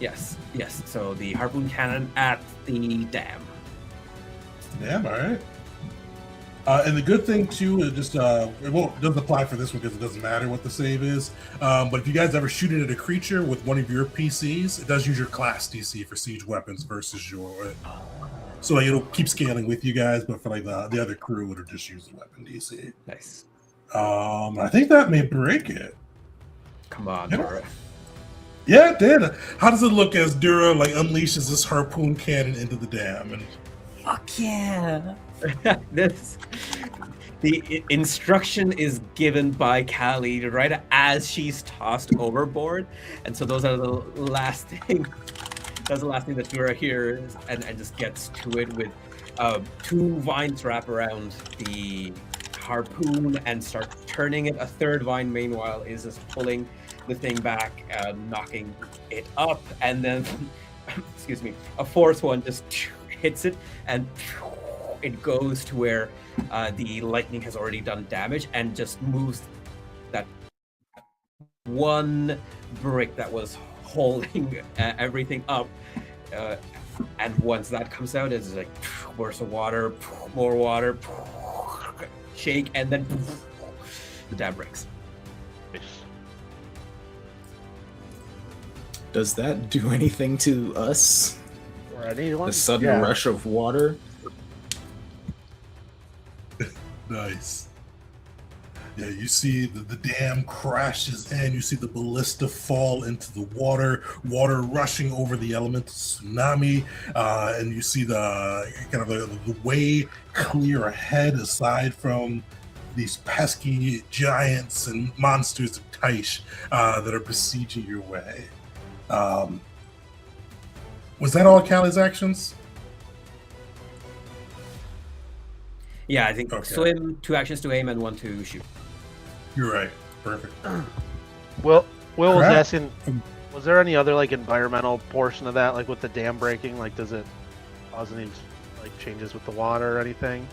Yes. So the harpoon cannon at the dam. Damn, all right. And the good thing too is just it doesn't apply for this one because it doesn't matter what the save is. But if you guys ever shoot it at a creature with one of your PCs, it does use your class DC for siege weapons versus your. So like, it'll keep scaling with you guys, but for like the other crew, it'll just use the weapon DC. Nice. I think that may break it. Come on, Yeah. Dura. Yeah, it did. How does it look as Dura like unleashes this harpoon cannon into the dam? And Fuck yeah! The instruction is given by Callie right as she's tossed overboard, and so those are the last thing. That's the last thing that Dura hears, and just gets to it with 2 vines wrap around the harpoon and start turning it. A 3rd vine, meanwhile, is just pulling the thing back, knocking it up, and then, excuse me, a 4th one just hits it, and it goes to where the lightning has already done damage and just moves that one brick that was holding everything up. And once that comes out, it's like burst of water, more water, shake, and then the dam breaks. Does that do anything to us? Or anyone? The sudden rush of water? nice. Yeah, you see the dam crashes in. You see the ballista fall into the water rushing over the elemental tsunami, and you see the kind of the way clear ahead, aside from these pesky giants and monsters of Taish that are besieging your way. Was that all Callie's actions? Yeah, I think Okay. swim, 2 actions to aim, and 1 to shoot. You're right. Perfect. Will was Crap. asking, was there any other like environmental portion of that, like with the dam breaking? Like, does it cause any like changes with the water or anything?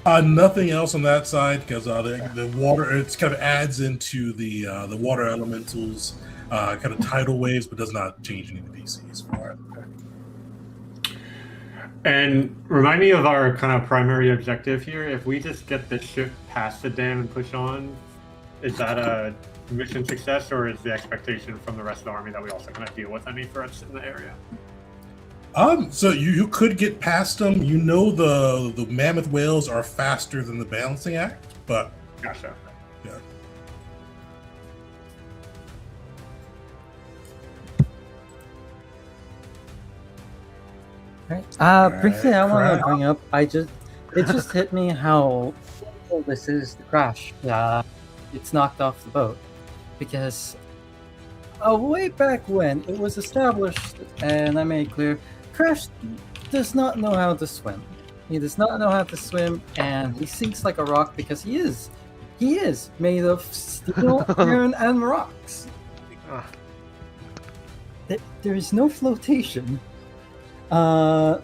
Nothing else on that side because the water it kind of adds into the water elementals kind of tidal waves, but does not change any of the DCs for it. And remind me of our kind of primary objective here. If we just get this ship past the dam and push on, is that a mission success, or is the expectation from the rest of the army that we also kind of deal with any threats in the area? So you could get past them. You know the mammoth whales are faster than the balancing act, but Gotcha. yeah. Right. Briefly, I want Crap. to bring up. It just hit me how awful this is to crash. It's knocked off the boat because way back when it was established, and I made clear, Crash does not know how to swim. He does not know how to swim, and he sinks like a rock because he is made of steel, iron, and rocks. There is no flotation. And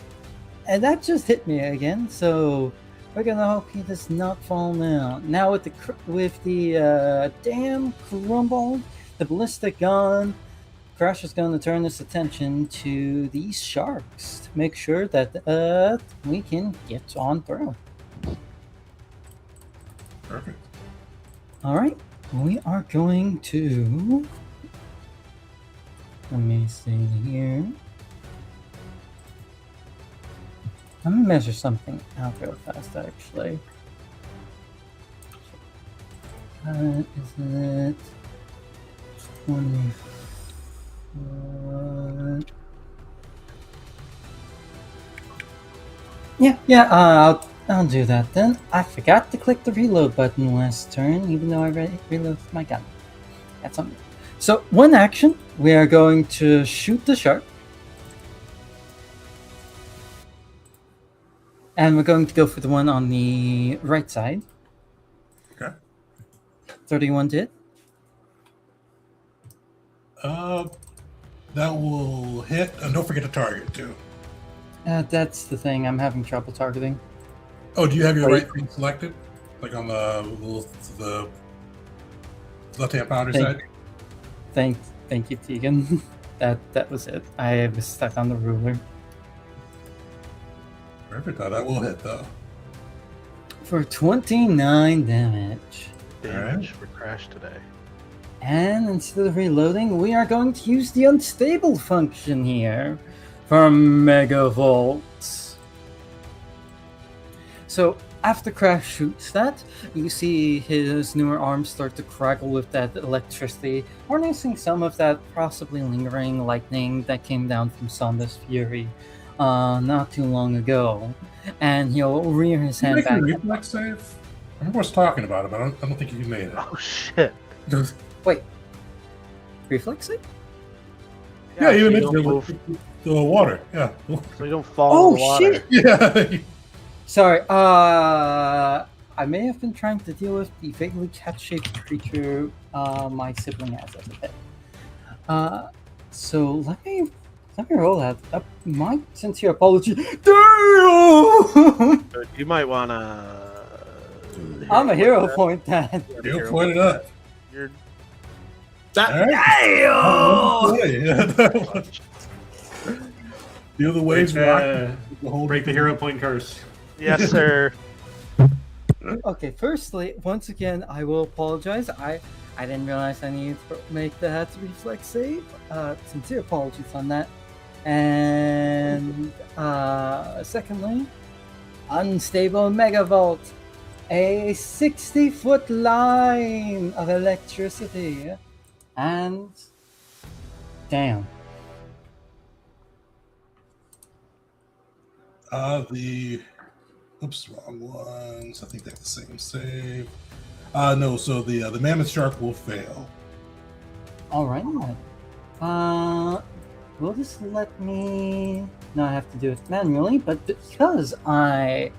that just hit me again. So we're gonna hope he does not fall down. Now with the dam crumbled, the ballista gone, Crash is gonna turn his attention to these sharks to make sure that we can get on through. Perfect. All right, we are going to. Let me see here. I'm gonna measure something out real fast, actually. Is it 24? Yeah. I'll do that then. I forgot to click the reload button last turn, even though I already reloaded my gun. That's something. So, one action, we are going to shoot the shark. And we're going to go for the one on the right side. Okay. 31 to hit. That will hit, and don't forget to target too. That's the thing. I'm having trouble targeting. Oh, do you have your Wait. right thing selected, like on the left-hand powder Thank- side? Thank you, Tegan. that was it. I was stuck on the ruler. Perfect. That will hit though. For 29 damage. Damage for Crash today. And instead of reloading, we are going to use the unstable function here for Megavolts. So after Crash shoots that, you see his newer arms start to crackle with that electricity, harnessing some of that possibly lingering lightning that came down from Sonda's Fury not too long ago. And he'll rear his hand Make a back. reflex save. I remember us talking about it, but I don't think you made it. Oh shit! Wait. Reflex save? Yeah, so even you if don't move, the water. Yeah. so you don't fall in the water. Shit! Yeah. Sorry, I may have been trying to deal with the vaguely cat-shaped creature my sibling has as a pet. So let me roll that. My sincere apology. Damn! So you might wanna. I'm a hero point that. You point it up. You're All right. Damn! Feel the waves rock. Break the hero point curse. yes, sir. Okay, firstly, once again, I will apologize. I didn't realize I needed to make that reflex save. Sincere apologies on that. And secondly, unstable megavolt. a 60-foot line of electricity. And damn. Oops, wrong ones. I think they're the same save. No, so the mammoth shark will fail. All right. Will this let me? No, I have to do it manually. But because I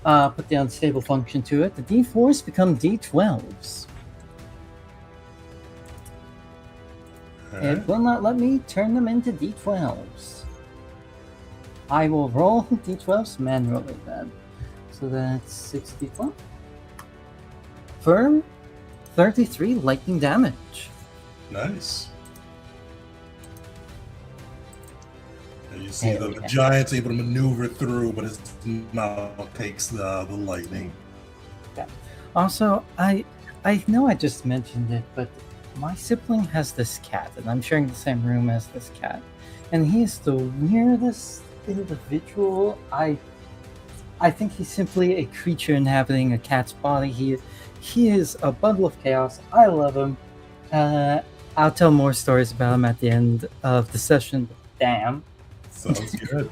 put the unstable function to it, the D4s become D12s. It will not let me turn them into D12s. I will roll D12s manually then. So that's 64. For 33 lightning damage. Nice. And you see the giant's able to maneuver through, but his mouth takes the lightning. Yeah. Also, I know I just mentioned it, but my sibling has this cat, and I'm sharing the same room as this cat. And he is the weirdest individual. I think he's simply a creature inhabiting a cat's body. He is a bundle of chaos. I love him. I'll tell more stories about him at the end of the session. Damn. Sounds good.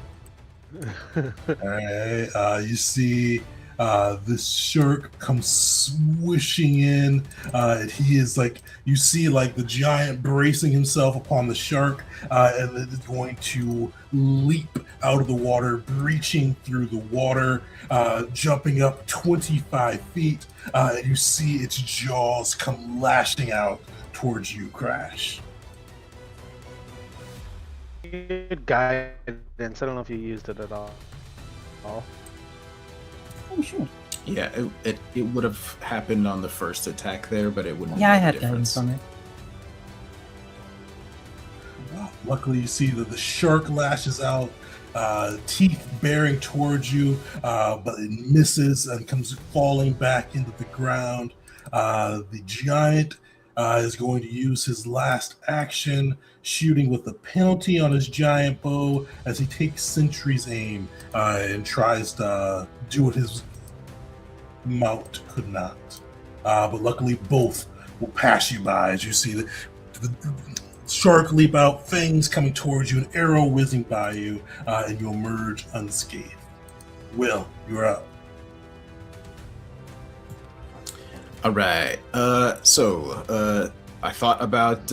All right. You see this shark comes swishing in. He is like, you see like the giant bracing himself upon the shark, and it is going to leap out of the water, breaching through the water, jumping up 25 feet. And you see its jaws come lashing out towards you, Crash. Good guidance. I don't know if you used it at all. Oh, sure. Yeah, it would have happened on the first attack there, but it wouldn't. Yeah, I make a had difference. guidance on it. Well, luckily, you see that the shark lashes out, teeth bearing towards you, but it misses and comes falling back into the ground. The giant is going to use his last action, shooting with the penalty on his giant bow as he takes Sentry's aim and tries to do what his mount could not. But luckily, both will pass you by as you see the shark leap out, fangs coming towards you, an arrow whizzing by you, and you emerge unscathed. Will, you're up. All right. So I thought about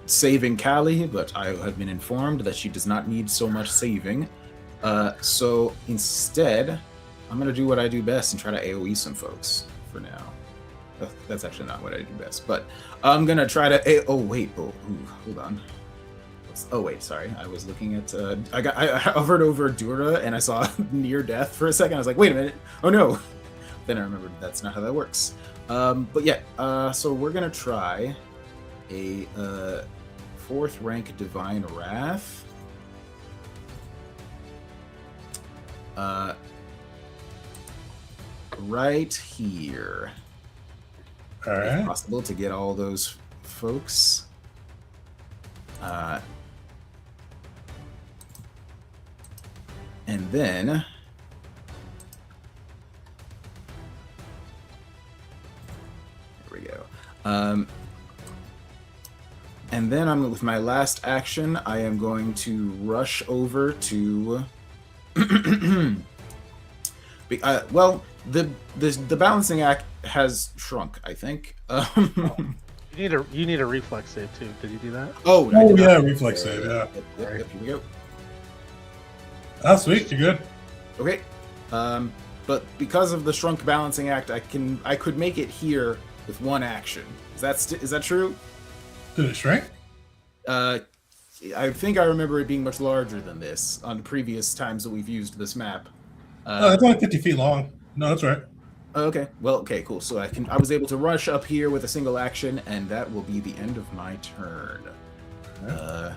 saving Callie, but I have been informed that she does not need so much saving. So instead, I'm going to do what I do best and try to AoE some folks for now. That's actually not what I do best, but I'm going to try to... hold on. Oh, wait, sorry. I was looking at... I hovered over Dura, and I saw near death for a second. I was like, wait a minute. Oh, no. Then I remembered that's not how that works. But yeah, so we're going to try a 4th rank Divine Wrath. Right here. All right. If possible to get all those folks. And then there we go. And then with my last action, I am going to rush over to well, the balancing act has shrunk, I think. You need a reflex save too. Did you do that? Oh yeah, reflex save, yeah. Yep, here we go. Ah, sweet, you're good. Okay. But because of the shrunk balancing act, I could make it here with one action. Is that true? Did it shrink? I think I remember it being much larger than this on the previous times that we've used this map. It's only 50 feet long. No, that's right. Okay. Well, okay, cool. So I was able to rush up here with a single action, and that will be the end of my turn. Okay.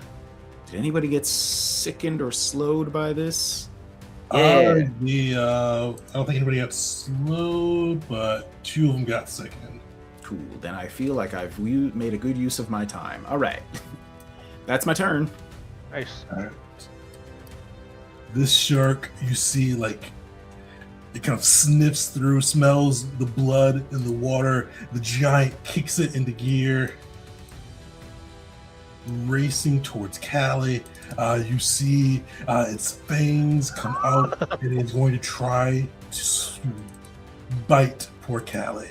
Did anybody get sickened or slowed by this? I don't think anybody got slowed, but 2 of them got sickened. Cool. Then I feel like I've made a good use of my time. All right. That's my turn. Nice. All right. This shark, you see, like, It kind of sniffs through, smells the blood in the water. The giant kicks it into gear, racing towards Callie. You see its fangs come out, and it's going to try to bite poor Callie.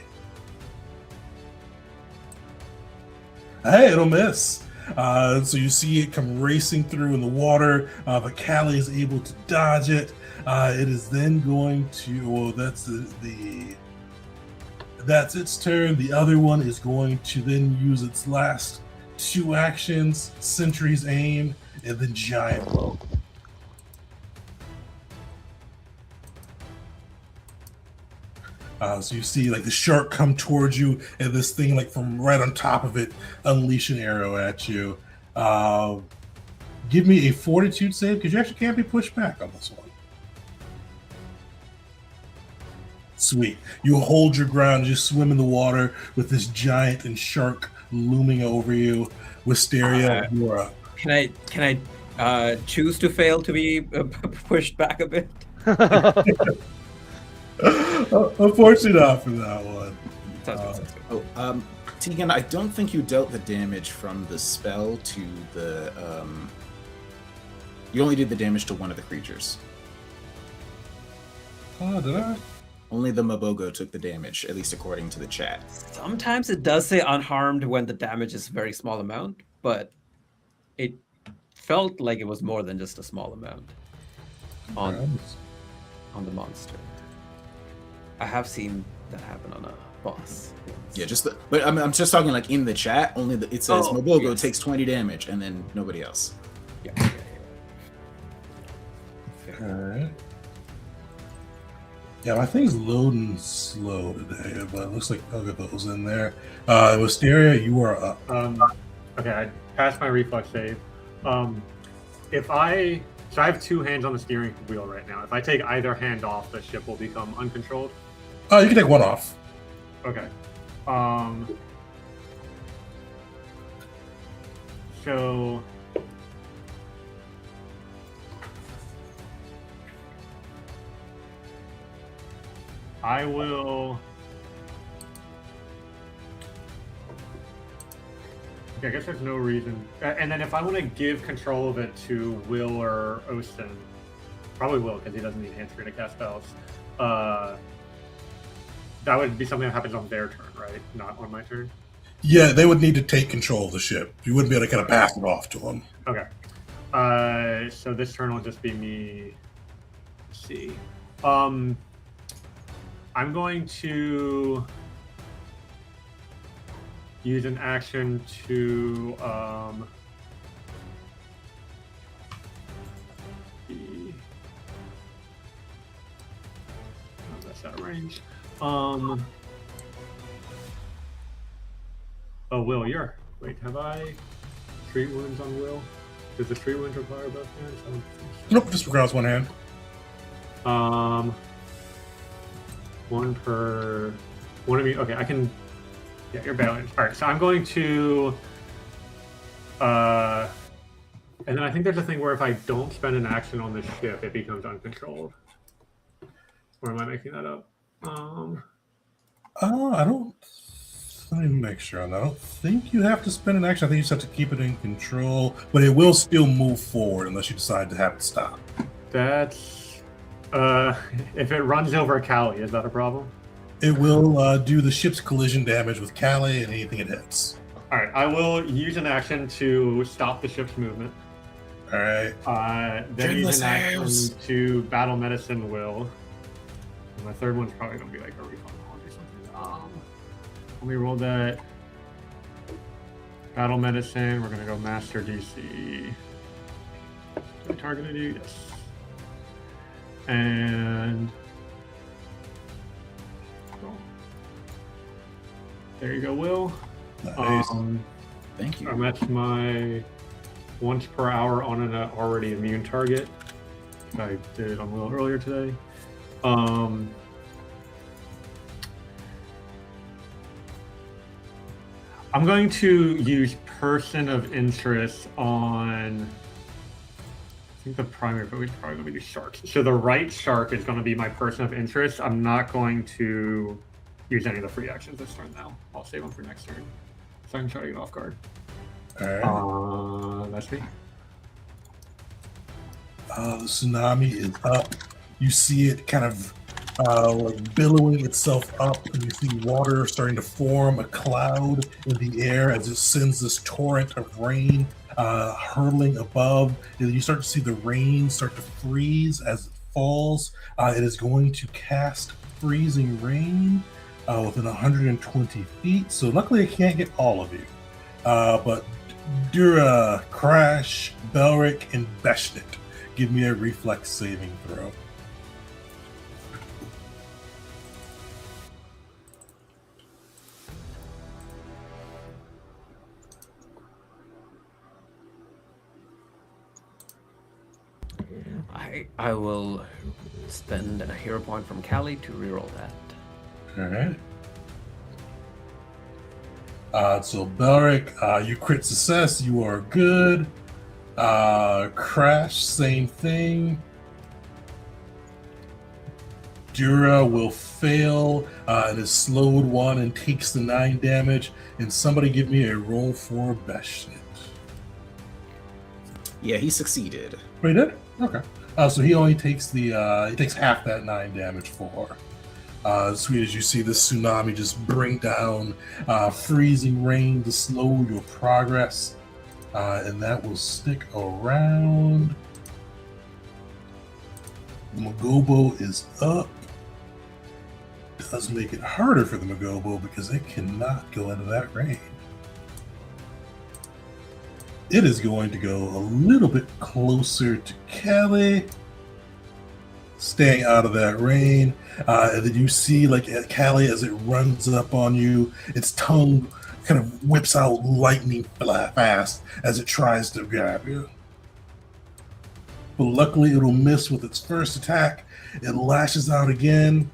Hey, it'll miss. So you see it come racing through in the water, but Callie is able to dodge it. It is then going to. Well, that's that's its turn. The other one is going to then use its last 2 actions: Sentry's Aim, and then Giant Blow. So you see like the shark come towards you, and this thing like from right on top of it unleash an arrow at you. Give me a Fortitude save, because you actually can't be pushed back on this one. Sweet. You hold your ground, you swim in the water with this giant and shark looming over you. Wisteria, you're up. Can I choose to fail to be pushed back a bit? Unfortunately not for that one. Sounds good. Tegan, I don't think you dealt the damage from the spell to the. You only did the damage to one of the creatures. Oh, did I? Only the Mabogo took the damage, at least according to the chat. Sometimes it does say unharmed when the damage is a very small amount, but it felt like it was more than just a small amount on the monster. I have seen that happen on a boss. Yeah, but I'm just talking like in the chat. Only it says Mabogo yes. takes 20 damage, and then nobody else. Yeah. All right. Yeah, my thing's loading slow today, but it looks like I'll get those in there. Wisteria, you are up. Okay, I passed my reflex save. So I have 2 hands on the steering wheel right now. If I take either hand off, the ship will become uncontrolled. Oh, you can take one off. Okay. So I will. Okay, I guess there's no reason. And then if I want to give control of it to Will or Osten, probably Will because he doesn't need hands free to cast spells. That would be something that happens on their turn, right? Not on my turn. Yeah, they would need to take control of the ship. You wouldn't be able to kind of pass it off to them. Okay. So this turn will just be me. Let's see. I'm going to use an action to that's out of range. Oh, Will, wait, have I treat wounds on Will? Does the treat wounds require both hands? I don't think so. Nope, just requires one hand. One per one of you. Okay, I can. Yeah, you're balanced. All right, so I'm going to. And then I think there's a thing where if I don't spend an action on the ship, it becomes uncontrolled. Or am I making that up? I don't. Let me make sure on that. I don't think you have to spend an action. I think you just have to keep it in control, but it will still move forward unless you decide to have it stop. That's. If it runs over Callie, is that a problem? It will do the ship's collision damage with Callie and anything it hits. All right, I will use an action to stop the ship's movement. All right. Then use an action to battle medicine Will. And my third one's probably gonna be like a refund or something. Let me roll that. Battle medicine. We're gonna go master DC. Do I targeted you? Yes. And there you go, Will. Nice. Thank you. That's my once per hour on an already immune target. I did it on Will earlier today. I'm going to use Person of Interest on I think the primary focus is probably going to be the sharks. So the right shark is going to be my person of interest. I'm not going to use any of the free actions this turn now. I'll save them for next turn. So I can try to get off guard. All right. That's me. The tsunami is up. You see it kind of like billowing itself up, and you see water starting to form a cloud in the air as it sends this torrent of rain hurtling above. And you start to see the rain start to freeze as it falls. It is going to cast freezing rain within 120 feet. So luckily, I can't get all of you. But Dura, Crash, Belric, and Beshnit, give me a reflex saving throw. I will spend a hero point from Callie to reroll that. All right. So Belric, you crit success. You are good. Crash, same thing. Dura will fail and is slowed 1 and takes the 9 damage. And somebody give me a roll for Beshnit. Yeah, he succeeded. Oh, he did? Okay. So he only takes he takes half that 9 damage for. Sweet as you see this tsunami just bring down freezing rain to slow your progress. And that will stick around. Magobo is up. Does make it harder for the Magobo because it cannot go into that rain. It is going to go a little bit closer to Kelly, staying out of that rain. And then you see, like, Callie, as it runs up on you, its tongue kind of whips out lightning fast as it tries to grab you. But luckily, it'll miss with its first attack. It lashes out again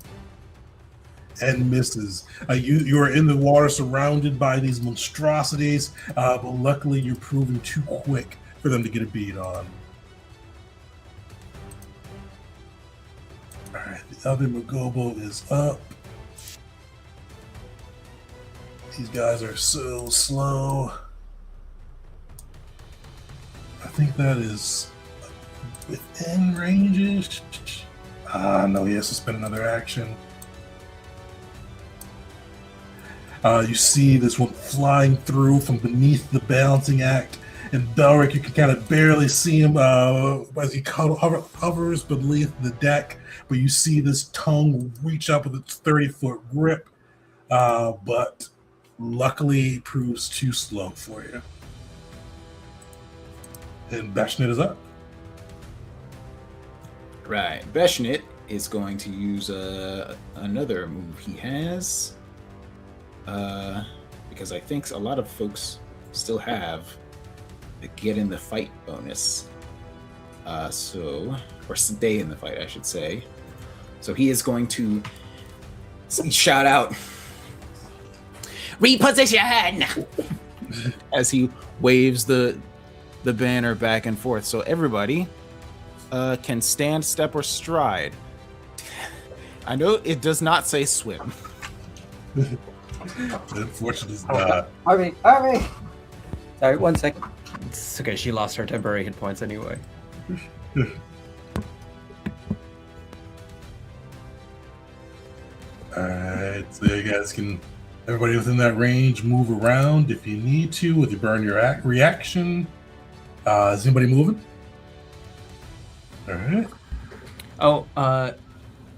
and misses. You are in the water surrounded by these monstrosities, but luckily, you're proving too quick for them to get a beat on. All right, the other Magobo is up. These guys are so slow. I think that is within range-ish. No, he has to spend another action. You see this one flying through from beneath the balancing act, and Belric, you can kind of barely see him as he hovers beneath the deck, but you see this tongue reach up with its 30-foot grip, but luckily it proves too slow for you. And Beshnit is up. Right. Beshnit is going to use another move he has. Because I think a lot of folks still have the get in the fight bonus. Or stay in the fight, I should say. So he is going to shout out, "Reposition!" as he waves the banner back and forth. So everybody can stand, step, or stride. I know it does not say swim. Unfortunately, it's not. Harvey! Sorry, 1 second. It's okay, she lost her temporary hit points anyway. Alright, so you guys can, everybody within that range, move around if you need to with your burn your reaction. Is anybody moving? Alright.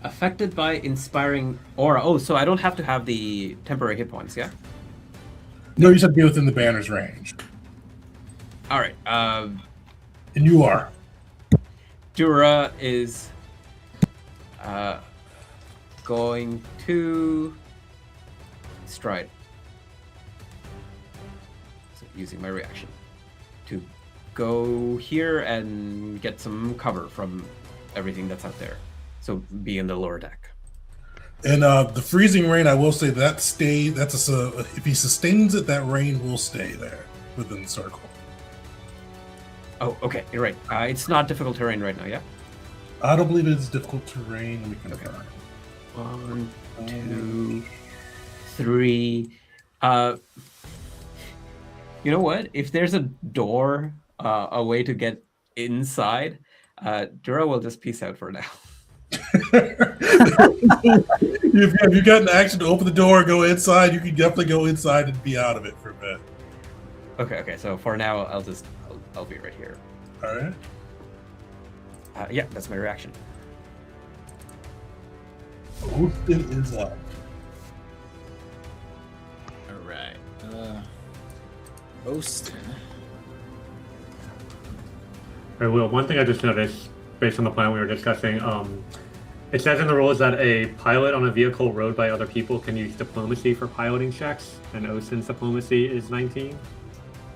Affected by inspiring aura. Oh, so I don't have to have the temporary hit points, yeah? No, you just have to be within the banner's range. All right. And you are. Dura is going to stride. So using my reaction to go here and get some cover from everything that's out there. So be in the lower deck. And the freezing rain, I will say that if he sustains it, that rain will stay there within the circle. Oh, okay, you're right. It's not difficult terrain right now, yeah? I don't believe it's difficult terrain. We can Okay. try. 1, 2, 3. You know what? If there's a door, a way to get inside, Dura will just peace out for now. If you got an action to open the door, go inside. You can definitely go inside and be out of it for a bit. Okay. So for now, I'll be right here. All right. Yeah, that's my reaction. Oathston is up. All right. Oathston. All right, Will, one thing I just noticed, based on the plan we were discussing, it says in the rules that a pilot on a vehicle rowed by other people can use diplomacy for piloting checks, and Oathston's diplomacy is 19.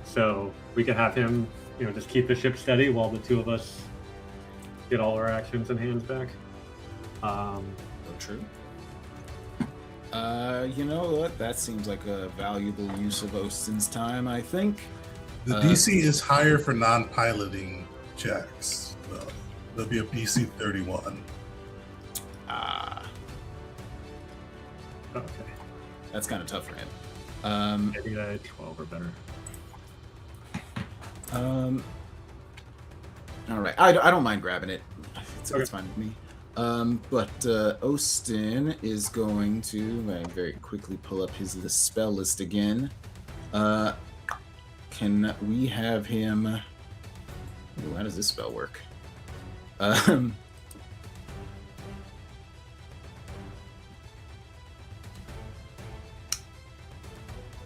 So we could have him, just keep the ship steady while the two of us get all our actions and hands back. True. You know what? That seems like a valuable use of Oathston's time, I think. The DC is higher for non-piloting checks. Though. There'll be a DC 31. Okay. That's kind of tough for him. Maybe 12 or better. All right. I don't mind grabbing it. It's Okay. fine with me. But Oathston is going to very quickly pull up his spell list again. Can we have him? Ooh, how does this spell work?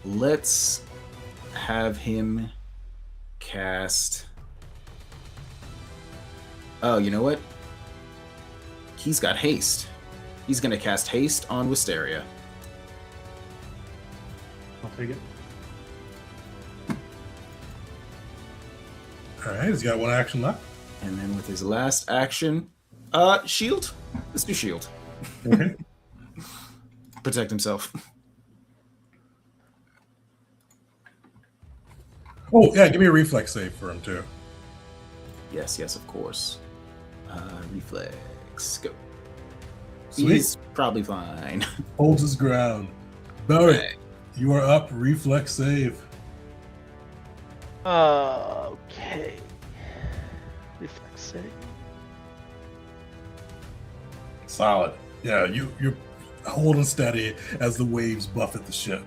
Let's have him cast. Oh, you know what? He's got haste. He's going to cast haste on Wisteria. I'll take it. All right, he's got one action left. And then with his last action, shield. Let's do shield. Okay. Protect himself. Oh, yeah, give me a reflex save for him, too. Yes, of course. Reflex, go. Sweet. He's probably fine. Holds his ground. Barry, Okay. you are up. Reflex save. Okay. Reflex save. Solid. Yeah, you're holding steady as the waves buffet the ship.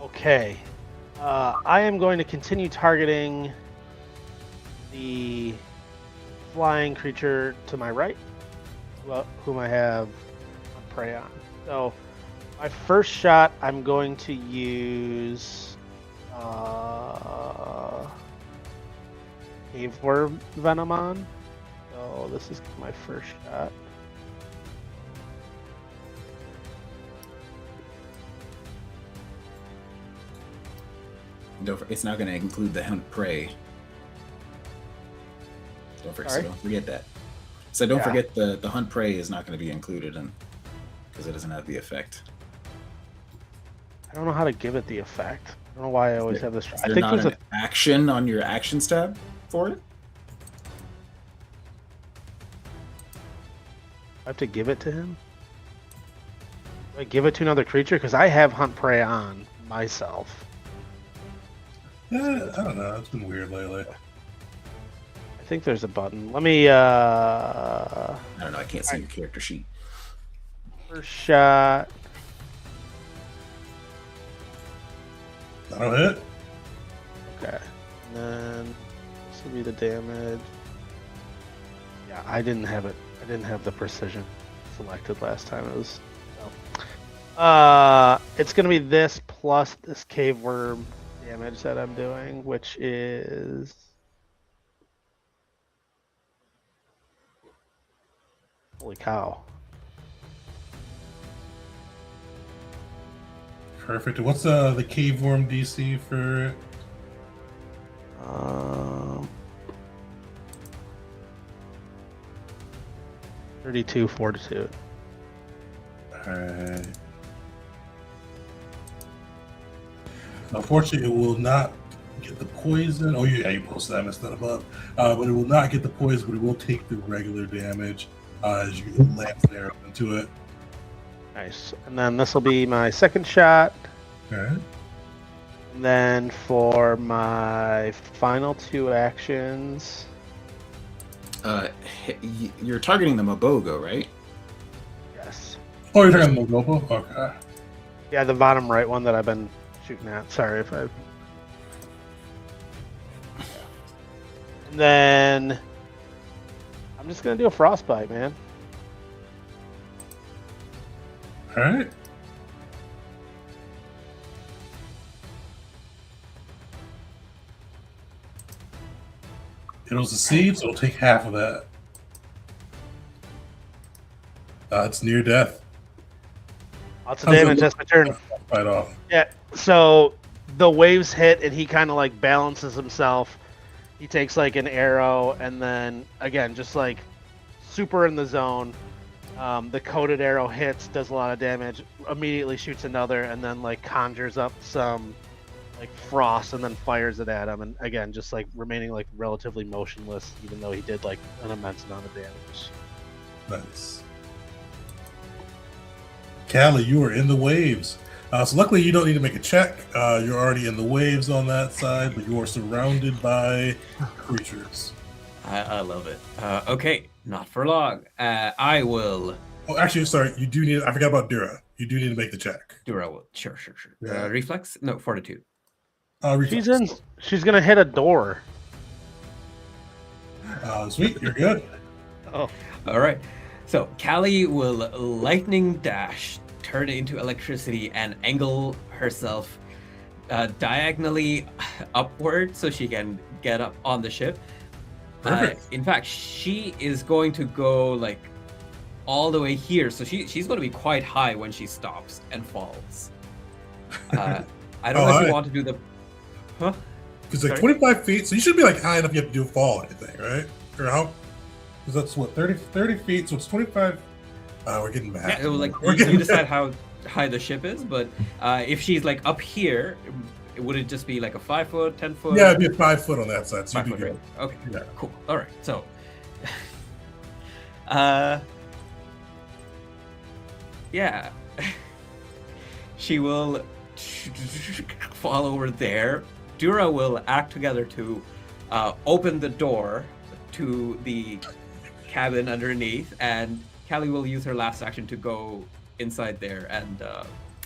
Okay. I am going to continue targeting the flying creature to my right, whom I have prey on. So, my first shot, I'm going to use Caveworm Venom on. So, this is my first shot. It's not going to include the hunt prey. Don't forget that. So don't forget the hunt prey is not going to be included because it doesn't have the effect. I don't know how to give it the effect. I don't know why I always have this. Is I there think not there's an action on your actions tab for it? I have to give it to him. Do I give it to another creature? Because I have hunt prey on myself. Yeah, I don't know. It's been weird lately. I think there's a button. Let me. I don't know. I can't see your character sheet. First shot. That'll hit. Okay. And then this will be the damage. Yeah, I didn't have it. I didn't have the precision selected last time. It was. No. It's gonna be this plus this cave worm damage that I'm doing, which is. Holy cow. Perfect. What's the cave worm DC for it? 32 fortitude. Alright. Unfortunately, it will not get the poison. Oh yeah, you posted that. I messed that above. But it will not get the poison, but it will take the regular damage as you lance an arrow into it. Nice. And then this will be my second shot. Okay. And then for my final 2 actions. You're targeting the Mabogo, right? Yes. Oh, you're talking Mogopo? Okay. Yeah, the bottom right one that I've been shooting at. Sorry if I. And then I'm just gonna do a frostbite, man. All right. It'll succeed, so it'll take half of that. It's near death. Lots of damage. That's my turn. Fight off. Yeah. So the waves hit, and he kind of like balances himself. He takes like an arrow, and then again, just like super in the zone. The coated arrow hits, does a lot of damage. Immediately shoots another, and then like conjures up some like frost, and then fires it at him. And again, just like remaining like relatively motionless, even though he did like an immense amount of damage. Nice. Callie, you are in the waves. So luckily you don't need to make a check. You're already in the waves on that side, but you are surrounded by creatures. I love it. Okay, not for long. I will. Oh, actually, sorry. You do need. I forgot about Dura. You do need to make the check. Dura will. Sure. Yeah. Reflex? No, fortitude. Reflex. She's gonna hit a door. Sweet, you're good. Oh. All right. So Callie will lightning dash, turn it into electricity, and angle herself diagonally upward so she can get up on the ship. In fact, she is going to go like all the way here, so she's going to be quite high when she stops and falls. I don't know if you want to do the. Huh? Because like 25 feet, so you should be like high enough you have to do a fall or anything, right? Or how? Because that's what 30 feet, so it's 25. We're getting back. Yeah, it was like you decide how high the ship is, but if she's like up here, would it just be like a 5 foot, 10 foot? Yeah, it'd be a 5 foot on that side. So 5 foot, right? Okay, yeah. Cool. All right, so yeah, she will fall over there. Dura will act together to open the door to the cabin underneath, and Callie will use her last action to go inside there and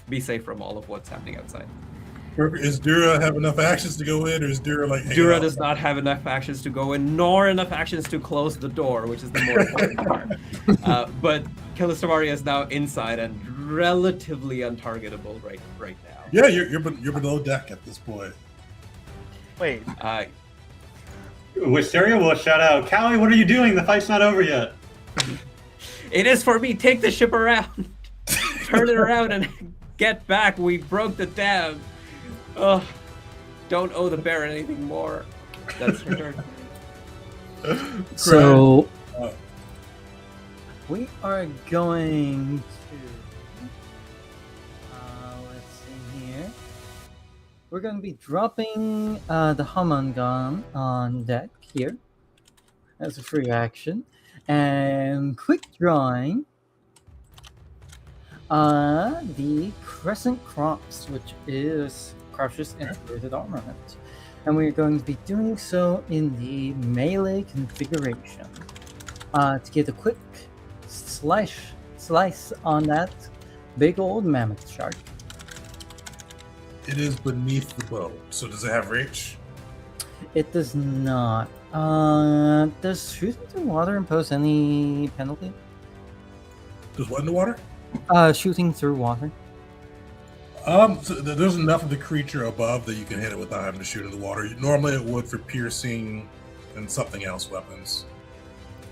be safe from all of what's happening outside. Is Dura have enough actions to go in, or is Dura like Dura does not have enough actions to go in, nor enough actions to close the door, which is the more important part. But Kilistamaria is now inside and relatively untargetable right now. Yeah, you're below deck at this point. Wait. Wisteria will shout out, Callie, what are you doing? The fight's not over yet. It is for me. Take the ship around. Turn it around and get back. We broke the dam. Oh, don't owe the Baron anything more. That's her turn. So we are going to let's see here. We're going to be dropping the Hamangan on deck here as a free action, and quick drawing the Crescent Cross, which is Crush's integrated armament, and we're going to be doing so in the melee configuration to get a quick slice on that big old mammoth shark. It is beneath the boat, so does it have reach? It does not. Does shooting through water impose any penalty? Does what in the water? Shooting through water. So there's enough of the creature above that you can hit it without having to shoot in the water. Normally it would for piercing and something else weapons.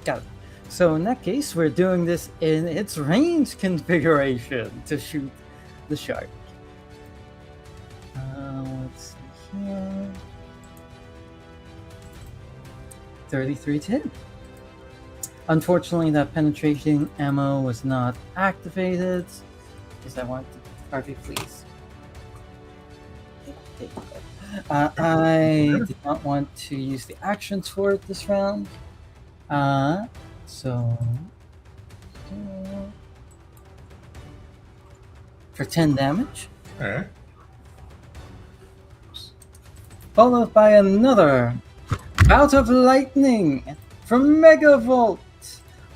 Got it. So in that case, we're doing this in its range configuration to shoot the shark. Let's see here. 33 to hit. Unfortunately, that penetration ammo was not activated. Because I want to RV, please. Take that. I did not want to use the actions for it this round. So for 10 damage, All right. followed by another bout of lightning from Megavolt.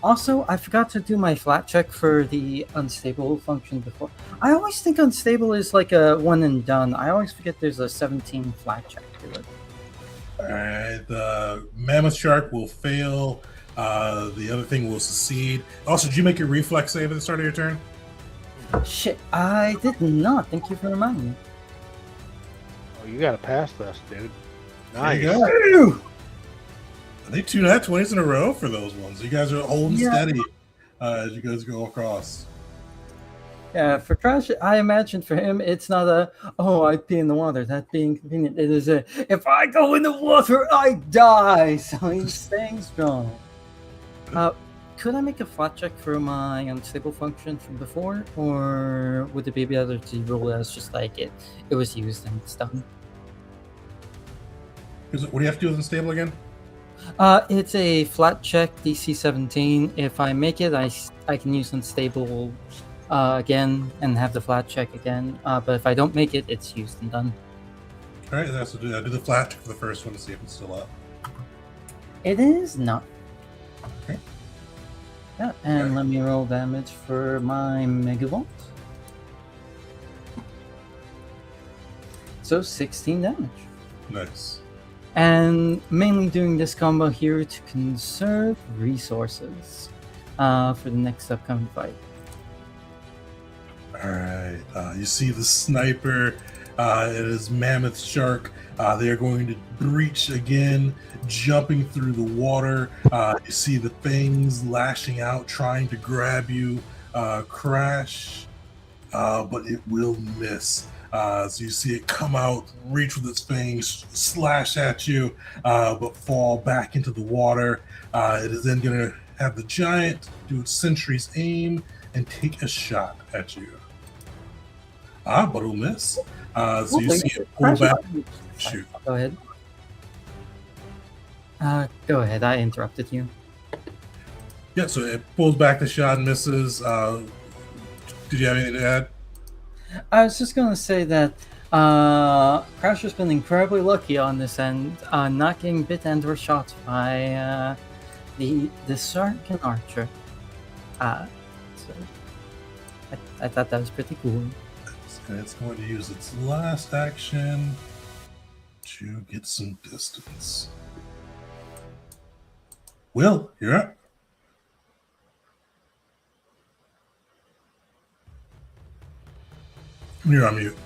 Also, I forgot to do my flat check for the unstable function before. I always think unstable is like a one and done. I always forget there's a 17 flat check to it. All right. The mammoth shark will fail. The other thing will succeed. Also, did you make your reflex save at the start of your turn? Shit, I did not. Thank you for reminding me. Oh, you gotta pass this, dude. There you Nice. go. I think 2 nat 20s in a row for those ones. You guys are holding steady as you guys go across. Yeah, for Trash, I imagine for him, it's not a, oh, I pee in the water, that being convenient. It is a, if I go in the water, I die. So he's staying strong. Could I make a flat check for my unstable function from before? Or would it be better to roll as just like it was used and it's done? What do you have to do with unstable again? It's a flat check, DC 17. If I make it, I can use unstable again and have the flat check again. But if I don't make it, it's used and done. All right, so do the flat check for the first one to see if it's still up. It is not. Okay. Yeah, and let me roll damage for my Megavolt. So 16 damage. Nice. And mainly doing this combo here to conserve resources for the next upcoming fight. All right. You see the sniper and his mammoth shark. They are going to breach again, jumping through the water. You see the fangs lashing out, trying to grab you. Crash, but it will miss. So you see it come out, reach with its fangs, slash at you, but fall back into the water. It is then going to have the giant do its sentry's aim and take a shot at you. But it'll miss. So you see it pull back. Shoot. Go ahead. Go ahead. I interrupted you. Yeah, so it pulls back the shot and misses. Did you have anything to add? I was just going to say that Crasher's been incredibly lucky on this end, not getting bit and or shot by the Sarkin Archer. So I thought that was pretty cool. And it's going to use its last action to get some distance. Will, you're up. You're on mute.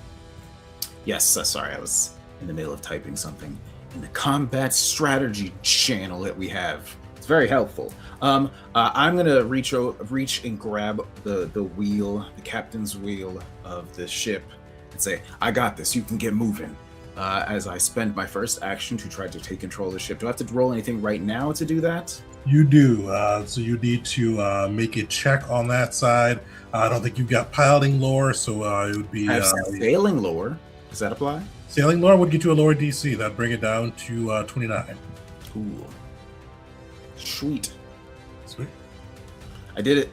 Yes, sorry, I was in the middle of typing something in the combat strategy channel that we have. It's very helpful. I'm gonna reach and grab the wheel, the captain's wheel of the ship, and say, "I got this. You can get moving." As I spend my first action to try to take control of the ship. Do I have to roll anything right now to do that? You do. So you need to make a check on that side. I don't think you've got piloting lore, so it would be I have sailing lore. Does that apply? Sailing lore would get you a lower DC. That'd bring it down to 29. Cool. Sweet. Sweet. I did it.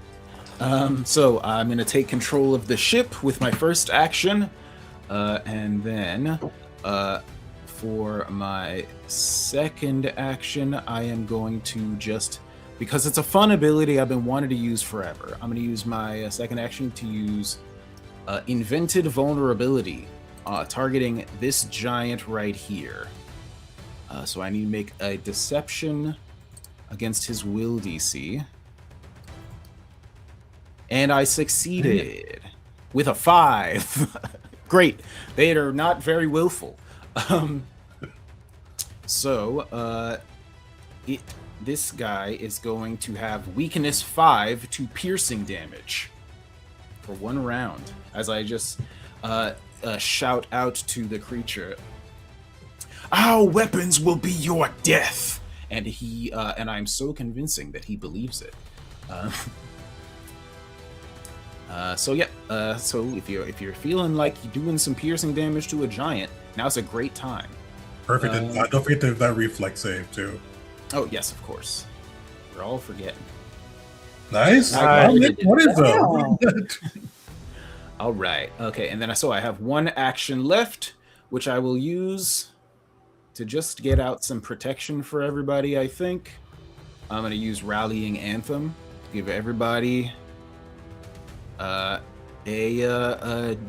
So I'm going to take control of the ship with my first action. And then for my second action, I am going to just, because it's a fun ability I've been wanting to use forever, I'm going to use my second action to use Invented Vulnerability, targeting this giant right here. So I need to make a Deception against his will DC. And I succeeded with a 5. Great. They are not very willful. This guy is going to have weakness 5 to piercing damage for 1 round. As I just shout out to the creature, "Our weapons will be your death," and he and I'm so convincing that he believes it. So if you're feeling like you're doing some piercing damage to a giant, now's a great time. Perfect. And don't forget to have that reflex save too. Oh yes, of course. We're all forgetting. Nice. What is that? All right. Okay, and then I have one action left, which I will use to just get out some protection for everybody. I think I'm going to use Rallying Anthem to give everybody a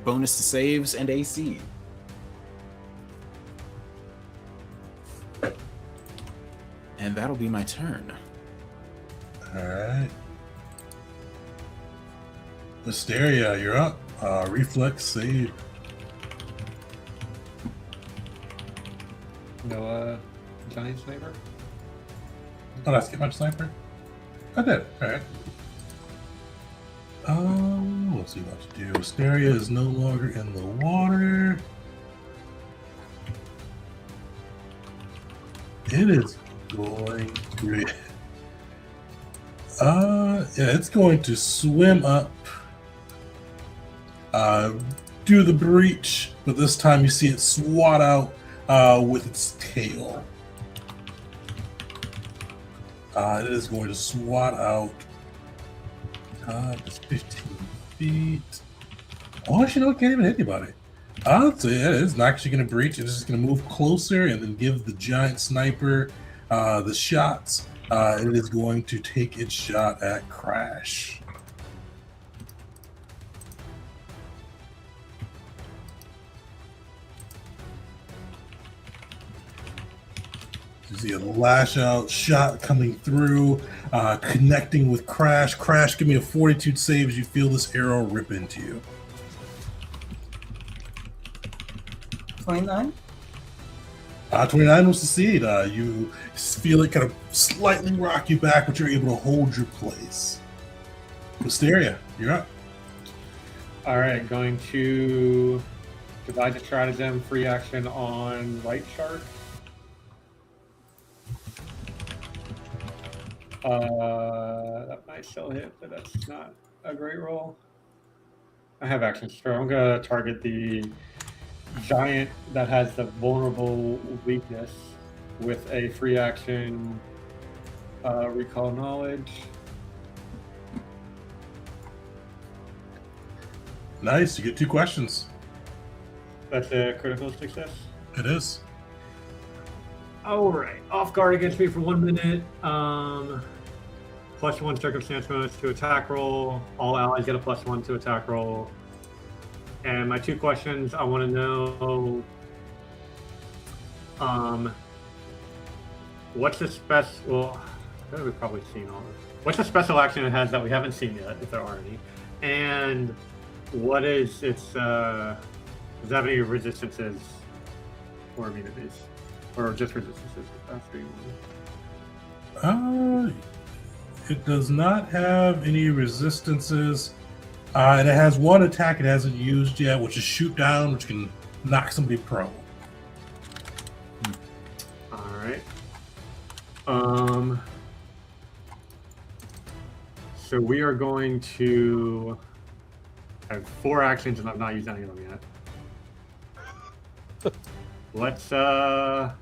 bonus to saves and AC. And that'll be my turn. All right. Mysteria, you're up. Reflex save. No giant sniper? Did I skip my sniper? I did. All right. Let's see what to do. Mysteria is no longer in the water. It is going to... it's going to swim up, do the breach, but this time you see it swat out with its tail. It is going to swat out just 15 feet. Oh, actually, no, it can't even hit anybody. So yeah, it's not actually going to breach. It's just going to move closer and then give the giant sniper the shots. It is going to take its shot at Crash. You see a lash out shot coming through, connecting with Crash. Crash, give me a fortitude save as you feel this arrow rip into you. 29? 29 will succeed. You feel it kind of slightly rock you back, but you're able to hold your place. Mysteria, you're up. All right, going to divide the stratagem, free action on Light Shark. That might still hit, but that's not a great roll. I have action, so I'm going to target the giant that has the vulnerable weakness with a free action recall knowledge. Nice, you get 2 questions. That's a critical success. It is. All right, off guard against me for 1 minute. +1 circumstance bonus to attack roll. All allies get a +1 to attack roll. And my 2 questions, I want to know, what's the well, I think we've probably seen all this. What's the special action it has that we haven't seen yet, if there are any? And what is its, does it have any resistances or immunities? Or just resistances, if that's what you want. It does not have any resistances. And it has 1 attack it hasn't used yet, which is Shoot Down, which can knock somebody prone. All right. So we are going to have 4 actions, and I've not used any of them yet. Let's go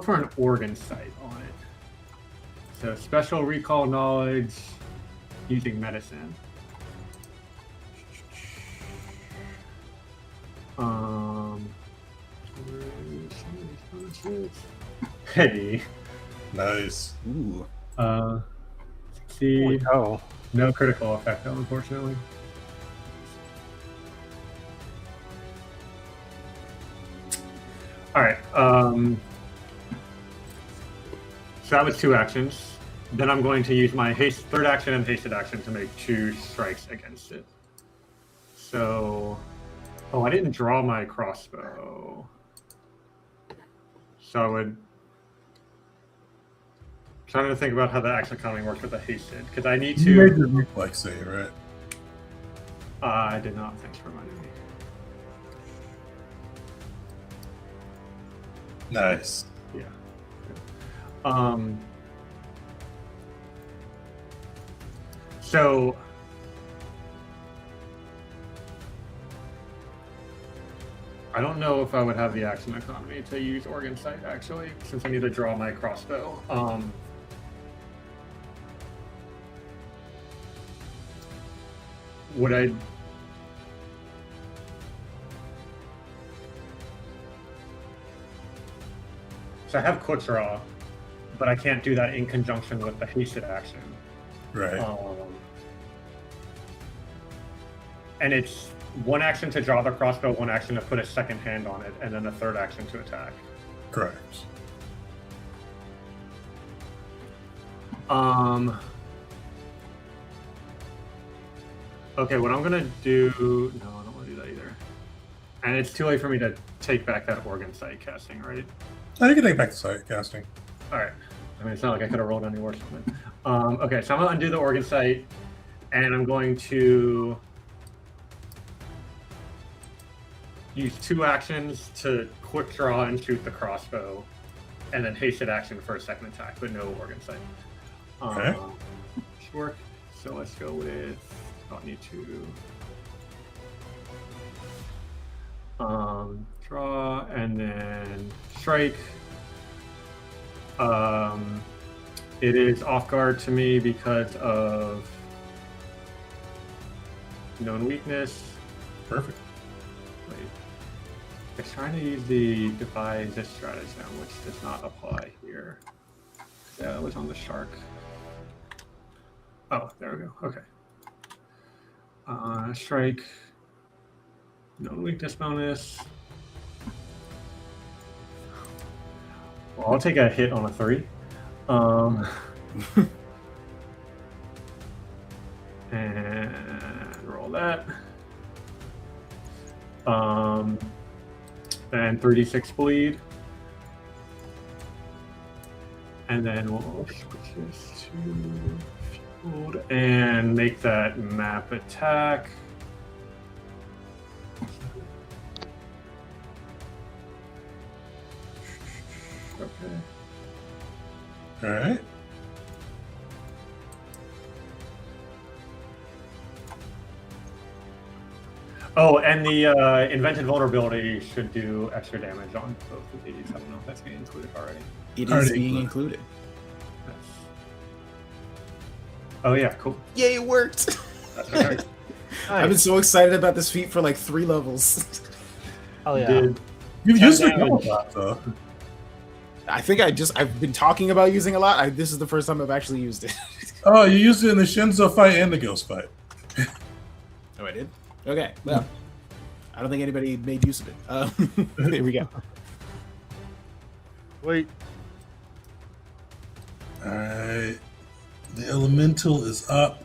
for an organ sight on it. So special recall knowledge using medicine. Hey. Nice. Ooh. Succeed. Oh, No critical effect, though, unfortunately. All right. So that was 2 actions. Then I'm going to use my third action and hasted action to make 2 strikes against it. So, I didn't draw my crossbow. So I would trying to think about how the action economy works with the hasted, because I need to. You made your reflex save, right? I did not. Thanks for reminding me. Nice. Yeah. So I don't know if I would have the action economy to use Organ Sight, actually, since I need to draw my crossbow. Would I... So I have Quick Draw, but I can't do that in conjunction with the hasted action. Right. And it's one action to draw the crossbow, one action to put a second hand on it, and then a third action to attack. Correct. Okay, what I'm gonna do... No, I don't want to do that either. And it's too late for me to take back that Organ Sight casting, right? I can take back the sight casting. Alright. I mean, it's not like I could have rolled any worse on it. Okay, so I'm gonna undo the Organ Sight, and I'm going to use 2 actions to Quick Draw and shoot the crossbow, and then hasted action for a second attack, but no Organ Sight. Okay. Should work. So let's go with... I'll need to draw and then strike. It is off guard to me because of known weakness. Perfect. Wait. I was trying to use the devise this stratagem, which does not apply here. Yeah, it was on the shark. Oh, there we go. Okay. Strike. No weakness bonus. Well, I'll take a hit on a 3. And roll that. And 3d6 bleed. And then we'll switch this to field and make that map attack. Okay. All right. Oh, and the invented vulnerability should do extra damage on both of these. I don't know if that's being included already. It is Already being included. included. Oh yeah, cool. Yay, it worked! That's right. I've been so excited about this feat for like 3 levels. Oh yeah. Did You've 10 used it a damage. lot, though. I think I've been talking about using a lot. This is the first time I've actually used it. Oh, you used it in the Shinzo fight and the Ghost fight. Oh, I did? Okay, well, I don't think anybody made use of it. There we go. Wait. Alright. The elemental is up.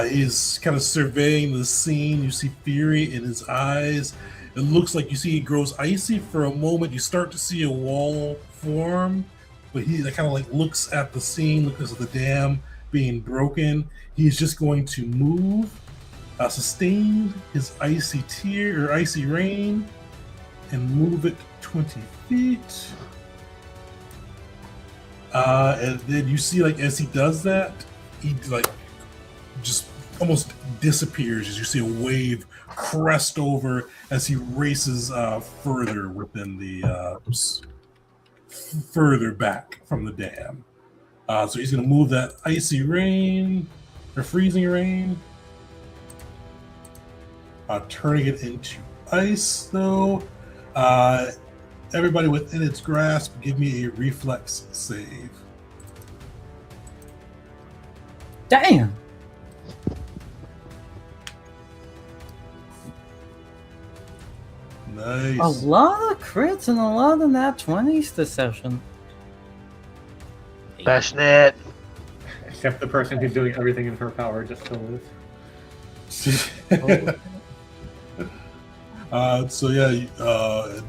He's kind of surveying the scene. You see fury in his eyes. It looks like you see he grows icy for a moment. You start to see a wall form, but he kind of like looks at the scene, looks at the dam being broken. He's just going to move, sustain his icy tear or icy rain, and move it 20 feet. And then you see, like, as he does that, he like just almost disappears as you see a wave crest over as he races further within the further back from the dam. So he's going to move that icy rain or freezing rain, turning it into ice. Though, everybody within its grasp, give me a reflex save. Damn. Nice. A lot of crits and a lot of nat 20s this session. Bashnet. Except the person who's doing everything in her power just to live. So yeah,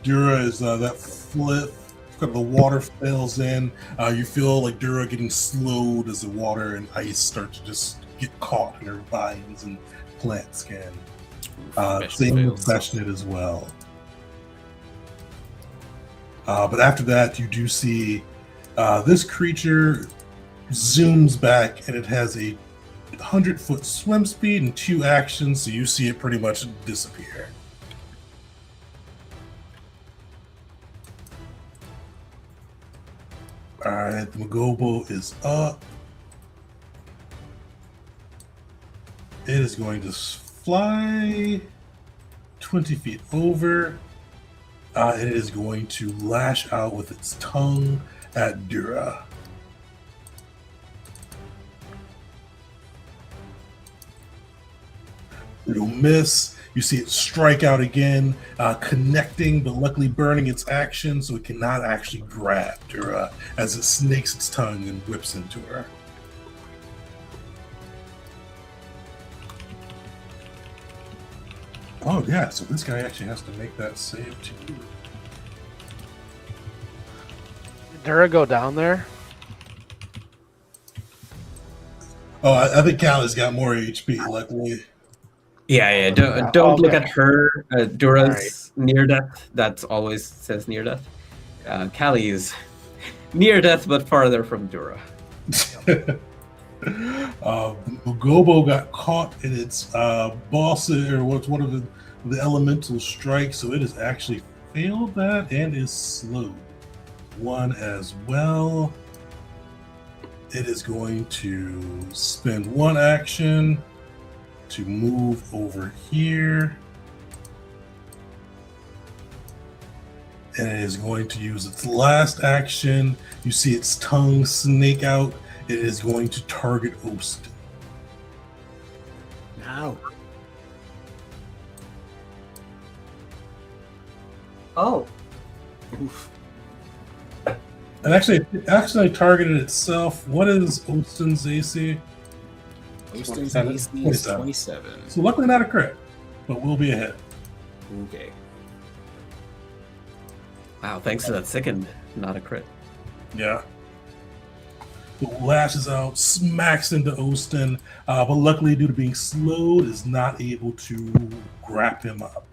Dura is that flip. The water fails in. You feel like Dura getting slowed as the water and ice start to just get caught in her vines and plant skin. Same with Bashnet as well. But after that, you do see this creature zooms back, and it has a 100-foot swim speed and 2 actions, so you see it pretty much disappear. Alright, the Magobo is up. It is going to fly 20 feet over. It is going to lash out with its tongue at Dura. It'll miss. You see it strike out again, connecting, but luckily burning its action, so it cannot actually grab Dura as it snakes its tongue and whips into her. Oh yeah, so this guy actually has to make that save too. Did Dura go down there? Oh, I think Callie's got more HP. Luckily, Yeah. Don't Okay. look at her. Dura's near death. That always says near death. Callie is near death, but farther from Dura. Mugobo got caught in its boss, or what's one of the elemental strikes, so it has actually failed that and is slowed. One as well. It is going to spend one action to move over here. And it is going to use its last action. You see its tongue snake out. It is going to target Ost. Now. Oh, Oof. And actually, it actually targeted itself. What is Ostin's AC? Ostin's 27. AC is 27. So luckily not a crit, but will be a hit. Okay. Wow, thanks to that second, not a crit. Yeah. It lashes out, smacks into Ostin, but luckily, due to being slowed, is not able to grab him up.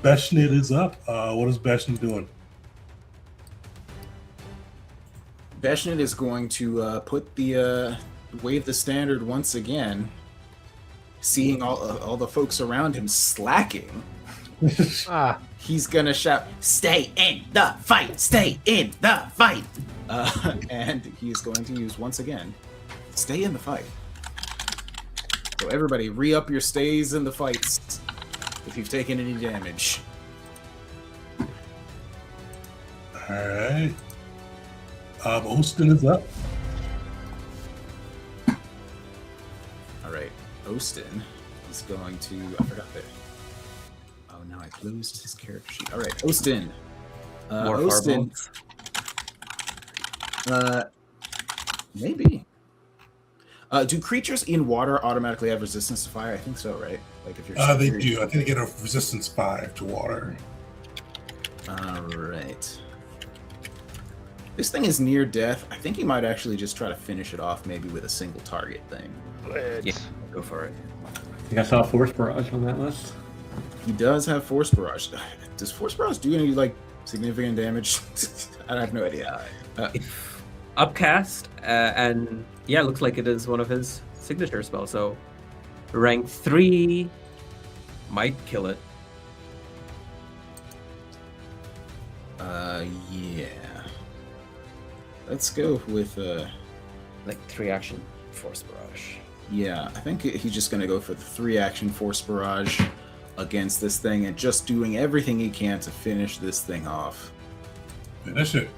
Beshnit is up. What is Beshnit doing? Beshnit is going to put the wave the standard once again, seeing all the folks around him slacking. He's gonna shout, "Stay in the fight! Stay in the fight!" And he's going to use once again, "Stay in the fight." So everybody, re-up your stays in the fights if you've taken any damage. All right. Ostin is up. All right, Ostin is going to. I forgot that. Oh, now I closed his character sheet. All right, Ostin. More Ostin. Maybe. Do creatures in water automatically have resistance to fire? I think so, right? Like if you're. They do. I think they get a resistance 5 to water. All right. This thing is near death. I think he might actually just try to finish it off, maybe with a single target thing. Yeah, go for it. I think I saw Force Barrage on that list. He does have Force Barrage. Does Force Barrage do any like significant damage? I have no idea. Upcast, and yeah, it looks like it is one of his signature spells. So rank 3 might kill it. Yeah. Let's go with Like 3 action Force Barrage. yeah, I think he's just gonna go for the 3-action Force Barrage against this thing and just doing everything he can to finish this thing off. Finish it.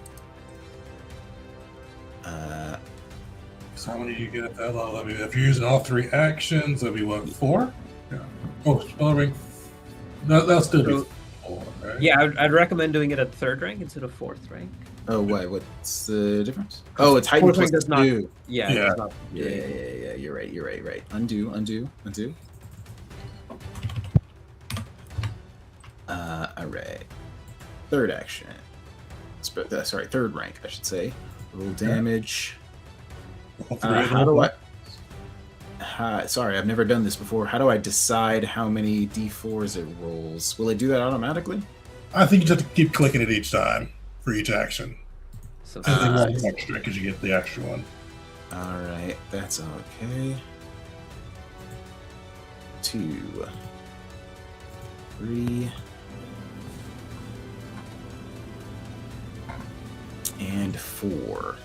So How many do you get at that level? I mean, if you're using all 3 actions, that'd be what, 4? Yeah. Oh, spell rank. That'll still be 4, right? Yeah, I'd recommend doing it at 3rd rank instead of 4th rank. oh wait, what's the difference? Oh, it's heightened 4th rank plus does not. 2. Yeah, Yeah. it does not. Yeah. You're right. Undo. All right. 3rd action. Sorry, 3rd rank, I should say. Roll damage. All 3 of How them. do I? Sorry, I've never done this before. How do I decide how many d4s it rolls? Will it do that automatically? I think you just have to keep clicking it each time for each action. So And then Ah. one extra because you get the extra one. All right, that's okay. 2, 3. and 4.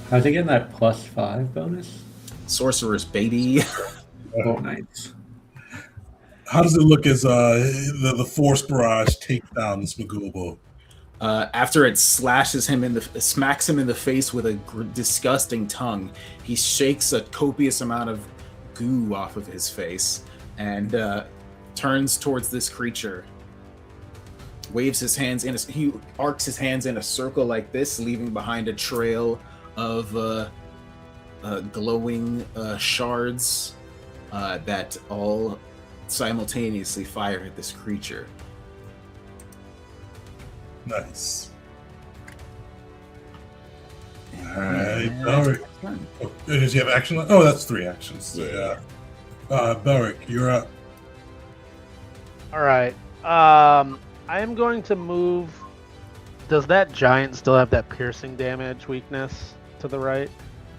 How's he getting that +5 bonus? Sorcerer's baby. Oh, nice. How does it look as the Force Barrage takes down this Magoobo? After it smacks him in the face with a disgusting tongue, he shakes a copious amount of goo off of his face and turns towards this creature. Waves his hands he arcs his hands in a circle like this, leaving behind a trail of glowing shards that all simultaneously fire at this creature. Nice. Alright, Belric. Oh, does he have action? Oh, that's 3 actions. So, yeah. Belric, you're up. All right. I am going to move. Does that giant still have that piercing damage weakness to the right?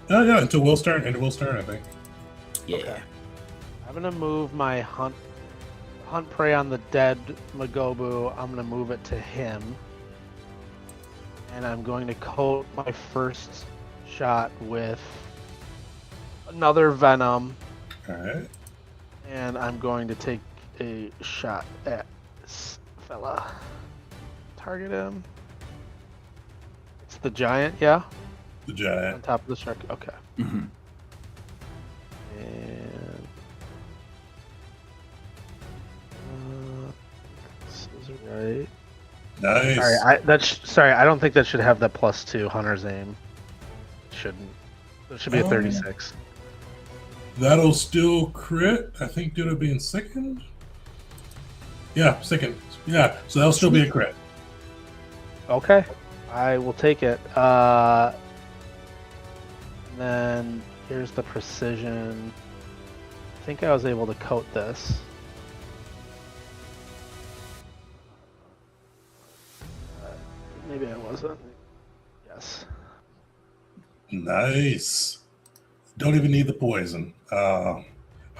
Oh, yeah, until Will's turn. Into Will's turn, I think. Yeah. Okay. I'm gonna move my hunt prey on the dead Magobu. I'm gonna move it to him, and I'm going to coat my first shot with another venom. All right. And I'm going to take a shot at this fella. Target him. It's the giant, yeah? The On giant. top of the shark. Okay. Mm-hmm. And this is right. Nice. Sorry, I don't think that should have the +2 hunter's aim. It shouldn't. It should be a 36. That'll still crit. I think due to being second. Yeah, second. Yeah, so that'll still be a crit. Okay, I will take it. And then here's the precision. I think I was able to coat this. Maybe I wasn't. Yes. Nice. Don't even need the poison. How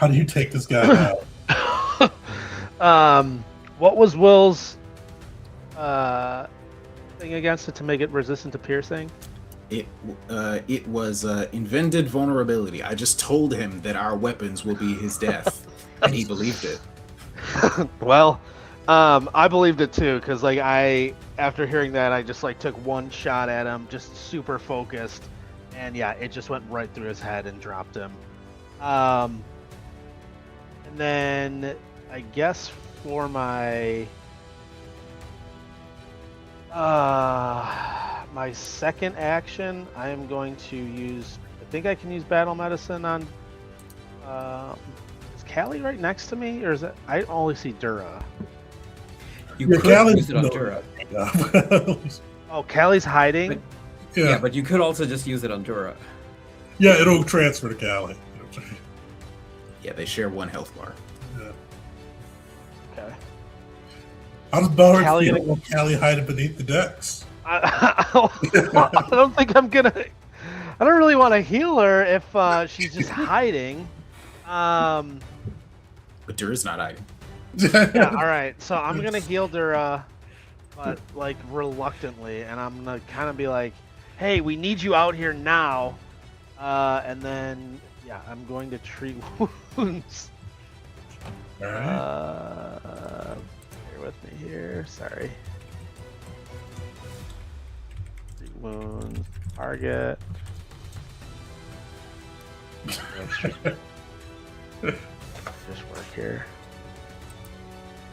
do you take this guy out? What was Will's thing against it to make it resistant to piercing? It was invented vulnerability. I just told him that our weapons will be his death, and he believed it. Well, I believed it too, because after hearing that, I just took one shot at him, just super focused, and yeah, it just went right through his head and dropped him. And then I guess for my my second action, I am going to use. I think I can use battle medicine on. Is Callie right next to me, or is it? I only see Dura. You Yeah, could Callie's use it on no- Dura. Oh, Callie's hiding. But- yeah. Yeah, but you could also just use it on Dura. Yeah, it'll transfer to Callie. Yeah, they share one health bar. Yeah. Okay. How does Belric Callie- feel about Callie hiding beneath the decks? I don't think I'm gonna. I don't really want to heal her if she's just hiding. But Dura's not hiding. Yeah. All right. So I'm gonna heal Dura, but reluctantly, and I'm gonna kind of be like, "Hey, we need you out here now," and then yeah, I'm going to treat wounds. All right. Bear with me here. Sorry. Treat wounds. Target. Just work here.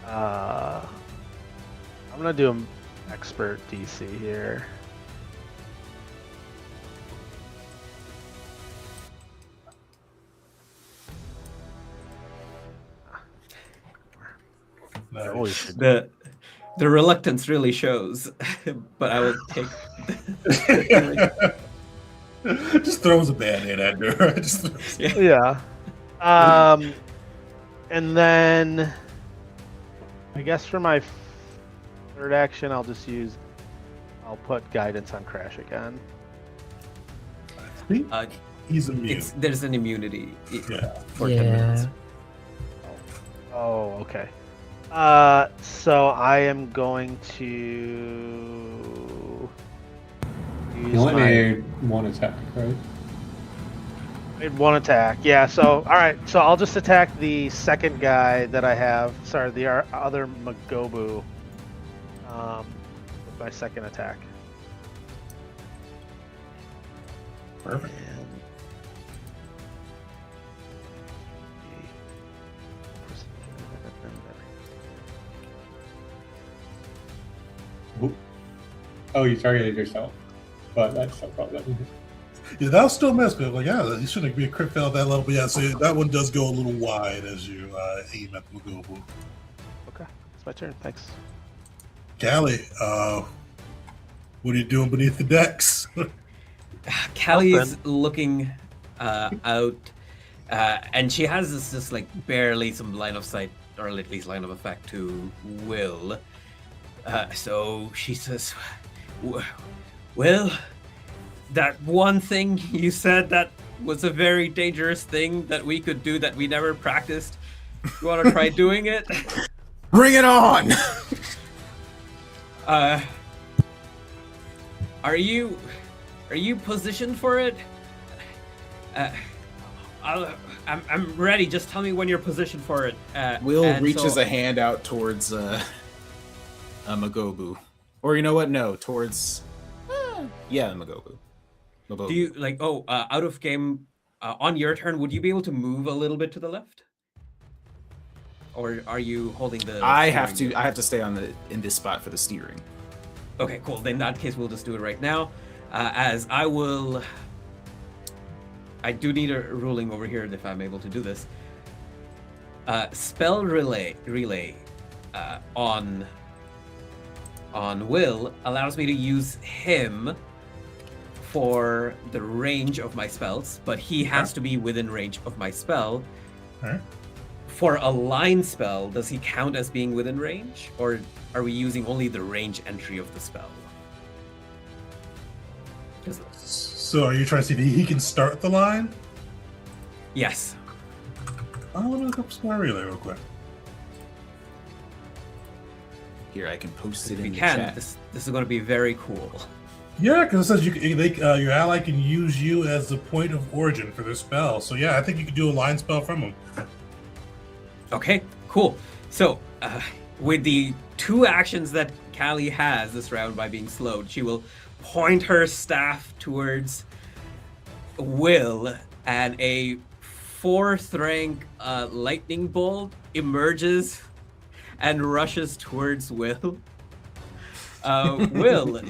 I'm gonna do an expert DC here. Holy Nice. shit. The reluctance really shows, but I will take. Just throws a band-aid at her. Yeah. And then I guess for my third action, I'll put guidance on Crash again. He's immune. There's an immunity Yeah. for 10 minutes. Oh, okay. So I am going to You only made one attack, right? Made one attack. Yeah. So all right. So I'll just attack the second guy that I have. Sorry, the other Magobu. With my second attack. Perfect. Oh, you targeted yourself, but that's no problem. Yeah, that'll still miss, but like, yeah, you shouldn't be a crit fail at that level. But yeah, so that one does go a little wide as you aim at the Magobu. Okay, it's my turn. Thanks. Callie, what are you doing beneath the decks? Callie's looking out, and she has this just like barely some line of sight, or at least line of effect to Will. So she says, "Will, that one thing you said that was a very dangerous thing that we could do that we never practiced. You want to try doing it?" Bring it on! Are you positioned for it? I'm ready. Just tell me when you're positioned for it. Will reaches a hand out towards a Magobu, or you know what? No, towards Magobu. Do you like? Out of game. On your turn, would you be able to move a little bit to the left? Or are you holding the? I have to stay in this spot for the steering. Okay, cool. Then in that case, we'll just do it right now. As I will. I do need a ruling over here if I'm able to do this. Spell relay on Will allows me to use him for the range of my spells, but he has to be within range of my spell. Okay. For a line spell, does he count as being within range, or are we using only the range entry of the spell? So are you trying to see if he can start the line? Yes. I want to look up Spell Relay real quick. Here, I can post it If in we the can, chat. this is going to be very cool. Yeah, because it says your ally can use you as the point of origin for their spell. So yeah, I think you could do a line spell from him. Okay, cool. So, with the two actions that Callie has this round by being slowed, she will point her staff towards Will, and a 4th rank lightning bolt emerges and rushes towards Will. Will,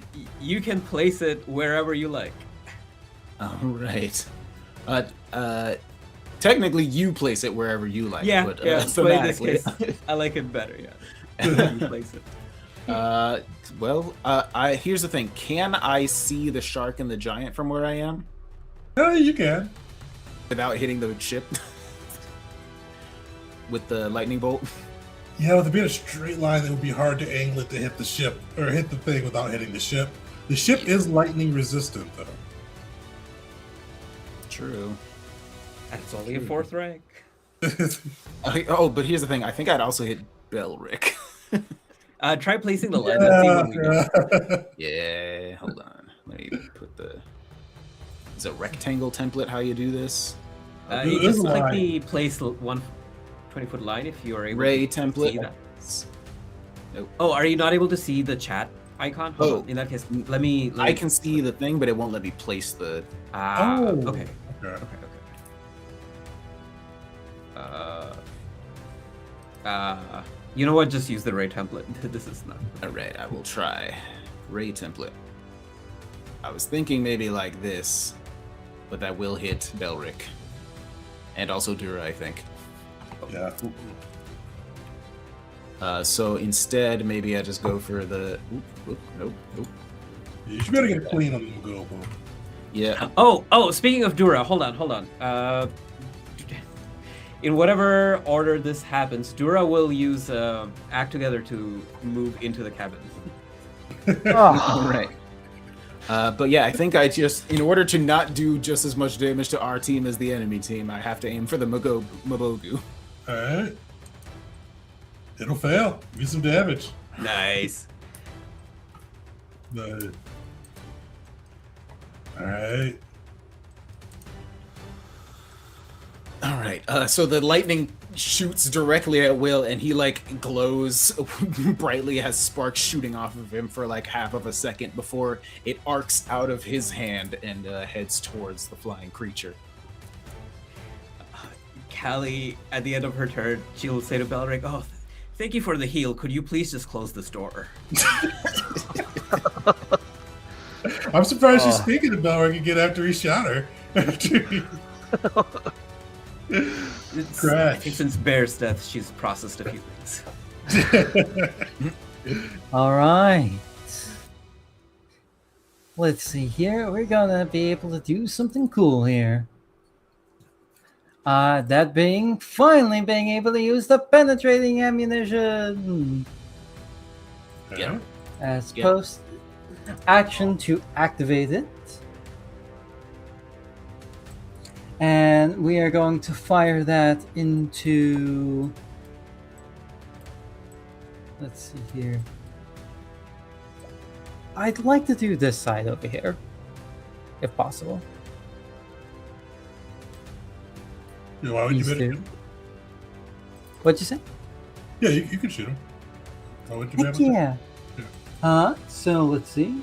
you can place it wherever you like. All right. Technically, you place it wherever you like. Yeah, but, but in this thematically. case, I like it better. Yeah, you place it. Here's the thing. Can I see the shark and the giant from where I am You can. without hitting the ship with the lightning bolt? Yeah, with it being a straight line, it would be hard to angle it to hit the ship or hit the thing without hitting the ship. The ship is lightning resistant, though. True. And it's only a 4th rank. But here's the thing. I think I'd also hit Belric. Try placing the lens and see what we get. Yeah, hold on. Let me put the... Is it rectangle template how you do this? You just click the place 20-foot line if you are able Ray to template. see that. Nope. Oh, are you not able to see the chat icon? Hold on. In that case, let me I can see the thing, but it won't let me place the... Okay. Okay. You know what? Just use the Ray template. This is not. Alright, I will try. Ray template. I was thinking maybe like this, but that will hit Belric. And also Dura, I think. Yeah. So instead, maybe I just go for the... Nope. You should better get clean on the Magobu. Yeah. Oh, speaking of Dura, hold on. In whatever order this happens, Dura will use Act Together to move into the cabin. All right. But yeah, I think in order to not do just as much damage to our team as the enemy team, I have to aim for the Mabogu. Alright. It'll fail. Give me some damage. Nice. Nice. All right. All right. So the lightning shoots directly at Will, and he like glows brightly, has sparks shooting off of him for like half of a second before it arcs out of his hand and heads towards the flying creature. Callie, at the end of her turn, she'll say to Belric, "Oh, thank you for the heal. Could you please just close this door?" I'm surprised she's speaking to Belric again after he shot her. I think since Bear's death, she's processed a few things. All right. Let's see here. We're gonna be able to do something cool here. That being finally being able to use the penetrating ammunition Yeah. as Yeah. post action to activate it. And we are going to fire that into, let's see here. I'd like to do this side over here, if possible. Why would you These better? two. What'd you say? Yeah, you can shoot him. Why would you be Heck able to? yeah. So let's see.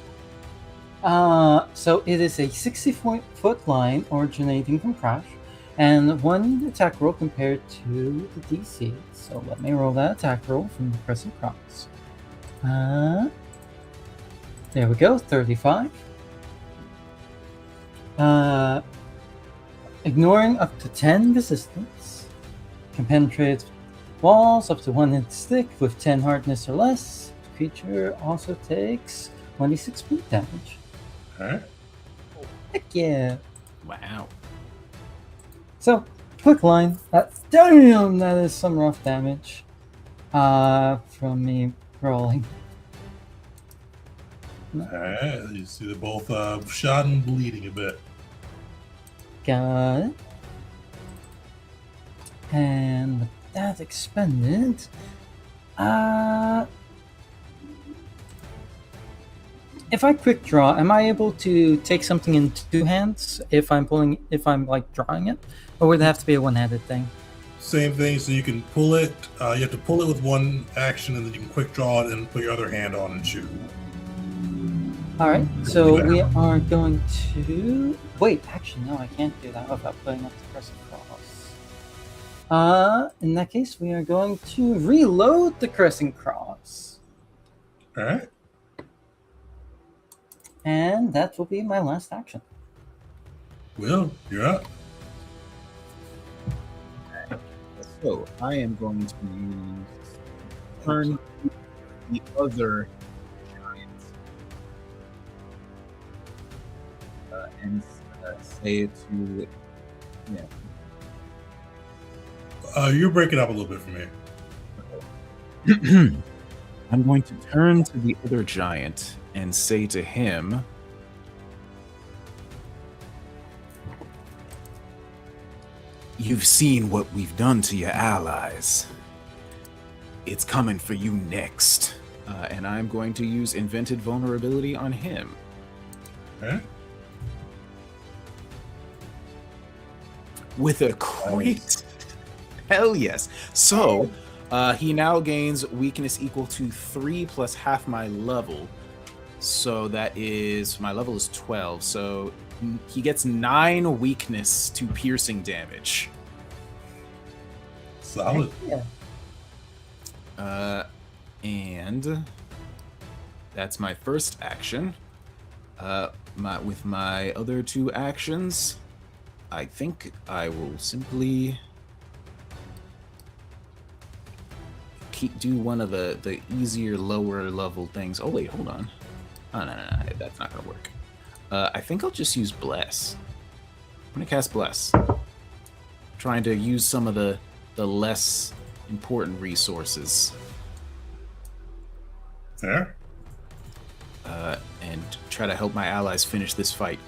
So it is a 60-foot line originating from Crash, and one attack roll compared to the DC. So let me roll that attack roll from the Crescent Cross. There we go, 35. Ignoring up to 10 resistance. Can penetrate walls up to 1 hit stick with 10 hardness or less. The creature also takes 26 point damage. Alright. Heck yeah. Wow. So, quick line. Damn, that is some rough damage. From me rolling. Alright. You see they're both shot and bleeding a bit. Got it. And with that expended, if I quick draw, am I able to take something in two hands if I'm like drawing it, or would it have to be a one-handed thing? Same thing. So you can pull it. You have to pull it with one action, and then you can quick draw it and put your other hand on and shoot. All right, so we are going to wait. Actually, no, I can't do that without putting up the Crescent Cross. In that case, we are going to reload the Crescent Cross, All right. and that will be my last action. Will, you're up. So I am going to use turn to the other giant and say to You're breaking up a little bit for me. I'm going to turn to the other giant and say to him, "You've seen what we've done to your allies. It's coming for you next." And I'm going to use Invented Vulnerability on him. Okay. With a crit. Hell yes. So, he now gains weakness equal to 3 plus half my level. So that is, my level is 12. So he gets 9 weakness to piercing damage. Solid. Yeah. And that's my first action. With my other 2 actions, I think I will simply do one of the easier lower level things. Oh wait, hold on. Oh no, that's not gonna work. I think I'll just use Bless. I'm gonna cast Bless. Trying to use some of the less important resources. There. And try to help my allies finish this fight.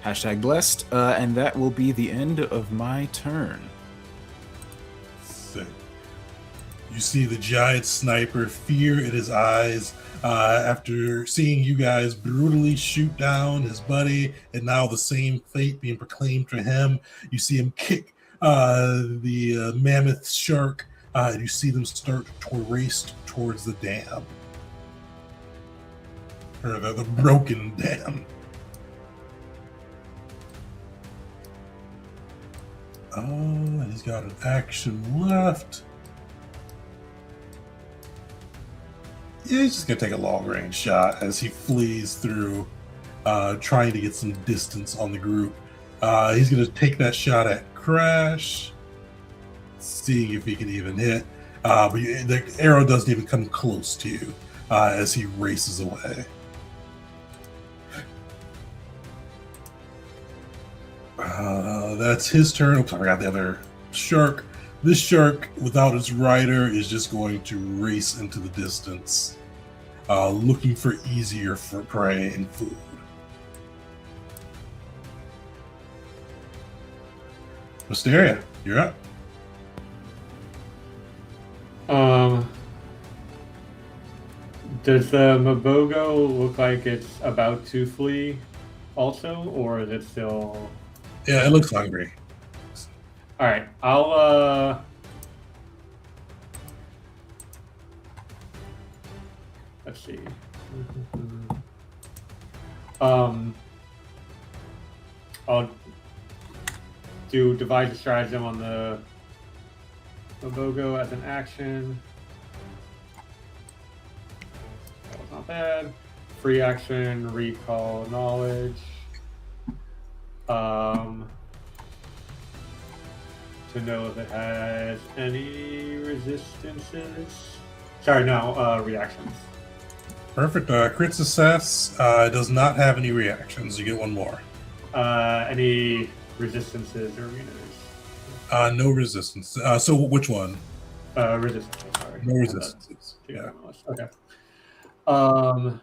Hashtag blessed, and that will be the end of my turn. Sick. You see the giant sniper, fear in his eyes, after seeing you guys brutally shoot down his buddy, and now the same fate being proclaimed for him. You see him kick the mammoth shark, and you see them start to race towards the dam. Or the broken dam. He's got an action left. Yeah, he's just gonna take a long range shot as he flees through, trying to get some distance on the group. He's gonna take that shot at Crash, seeing if he can even hit. But the arrow doesn't even come close to you as he races away. That's his turn. Oops, I forgot the other shark. This shark, without its rider, is just going to race into the distance, looking for easier for prey and food. Wisteria, you're up. Does the Mabogo look like it's about to flee also, or is it still... Yeah, it looks hungry. All right, I'll let's see. I'll do devise a stratagem on the Mabogo as an action. That was not bad. Free action, recall knowledge. To know if it has any resistances. Sorry, no, reactions. Perfect. Crit success. It does not have any reactions. You get one more. Any resistances or immunities? No resistance. So which one? Resistance, sorry. No resistances. Yeah. Okay. All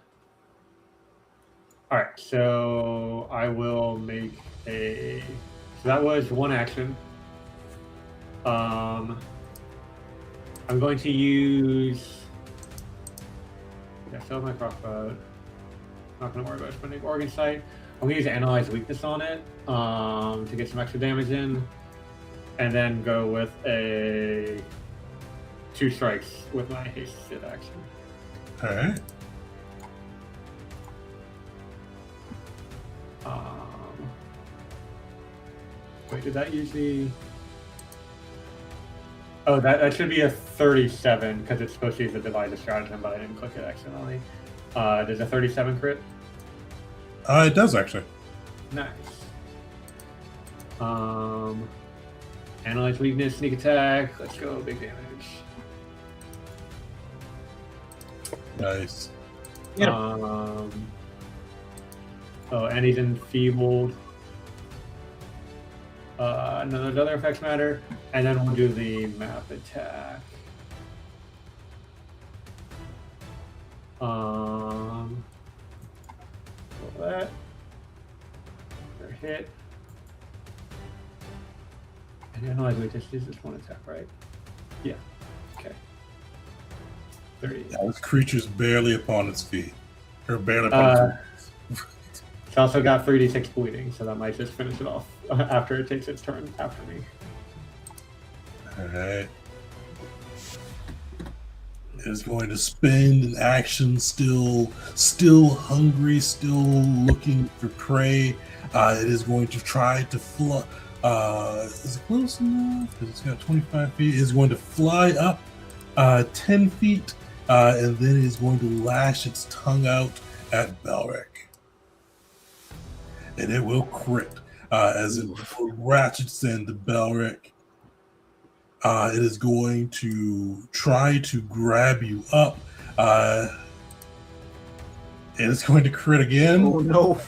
right, so I will make a... So that was one action. I'm going to use... Yeah, still my crossbow. Not going to worry about spending Organ Sight. I'm going to use Analyze Weakness on it to get some extra damage in. And then go with a 2 strikes with my hasted action. All right. Wait, did that usually... Oh, that should be a 37 because it's supposed to use a Devise a Stratagem, but I didn't click it accidentally. Does a 37 crit? It does actually. Nice. Analyze Weakness, Sneak Attack. Let's go, big damage. Nice. Oh, and he's enfeebled. None of those other effects matter. And then we'll do the map attack. Roll that. Or hit. And Analyze Weakness is this one attack, right? Yeah. Okay. 30. Yeah, this creature's barely upon its feet. Or barely upon its feet. It's also got 3d6 bleeding, so that might just finish it off after it takes its turn after me. Alright. It is going to spend an action, still hungry, still looking for prey. It is going to try to fly. Is it close enough? Because it's got 25 feet. It is going to fly up 10 feet, and then it is going to lash its tongue out at Belric. And it will crit as it ratchets into Belric. It is going to try to grab you up. And it's going to crit again. Oh no!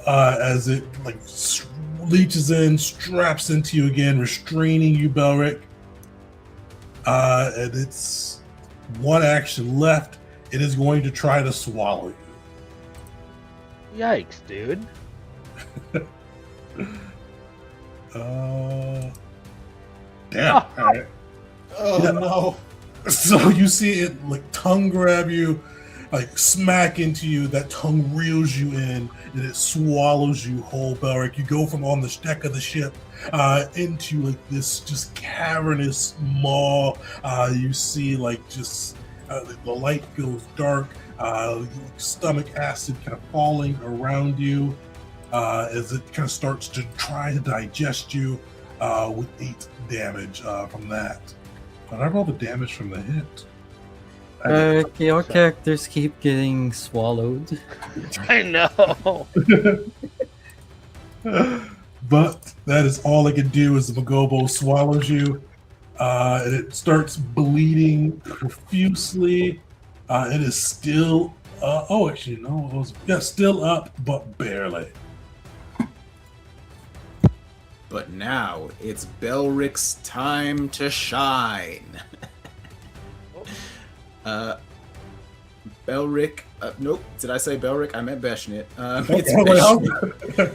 As it leeches in, straps into you again, restraining you, Belric. And it's one action left. It is going to try to swallow you. Yikes, dude. Damn. All right. Oh Yeah. no! So you see it like tongue grab you, like smack into you. That tongue reels you in, and it swallows you whole, Belric. You go from on the deck of the ship into like this just cavernous maw. You see like just the light goes dark. Stomach acid kind of falling around you as it kind of starts to try to digest you with 8 damage from that. But I rolled the damage from the hit. Your characters keep getting swallowed. I know. But that is all I can do as the Magobo swallows you. And it starts bleeding profusely. It is still actually no, it was still up, but barely. But now it's Belric's time to shine. Belric. Nope. Did I say Belric? I meant Beshnit.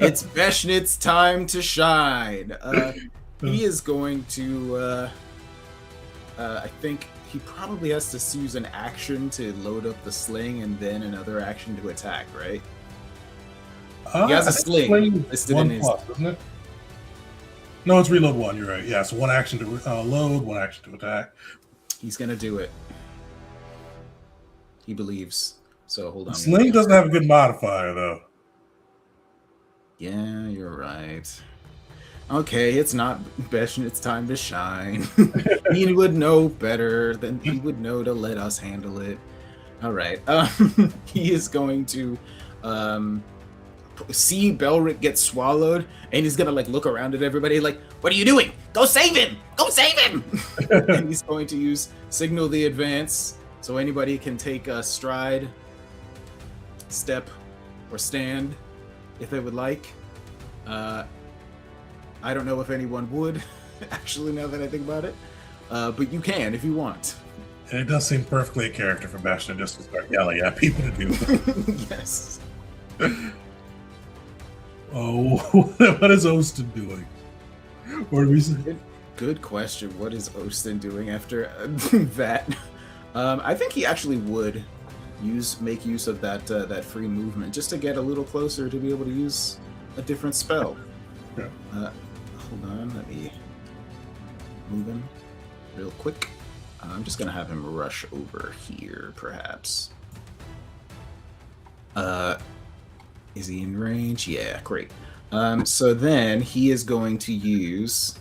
It's Beshnit's time to shine. He is going to. I think he probably has to use an action to load up the sling and then another action to attack, right? He has a sling listed in his. Isn't it? No, it's reload 1. You're right. Yeah, so 1 action to load, 1 action to attack. He's gonna do it. He believes. So hold on. Sling doesn't have a good modifier though. Yeah, you're right. Okay, it's not Beshin, it's time to shine. He would know better than he would know to let us handle it. All right. He is going to see Belric get swallowed, and he's gonna like look around at everybody like, "What are you doing? Go save him! Go save him!" And he's going to use Signal the Advance, so anybody can take a stride, step, or stand if they would like. I don't know if anyone would, actually, now that I think about it. But you can if you want. And it does seem perfectly a character for Bastion just to start yelling at people to do it. Yes. Oh, what is Ostin doing? What are we saying? Good question. What is Ostin doing after that? I think he actually would make use of that free movement just to get a little closer to be able to use a different spell. Yeah. Hold on, let me move him real quick. I'm just gonna have him rush over here, perhaps. Is he in range? Yeah, great. So then he is going to use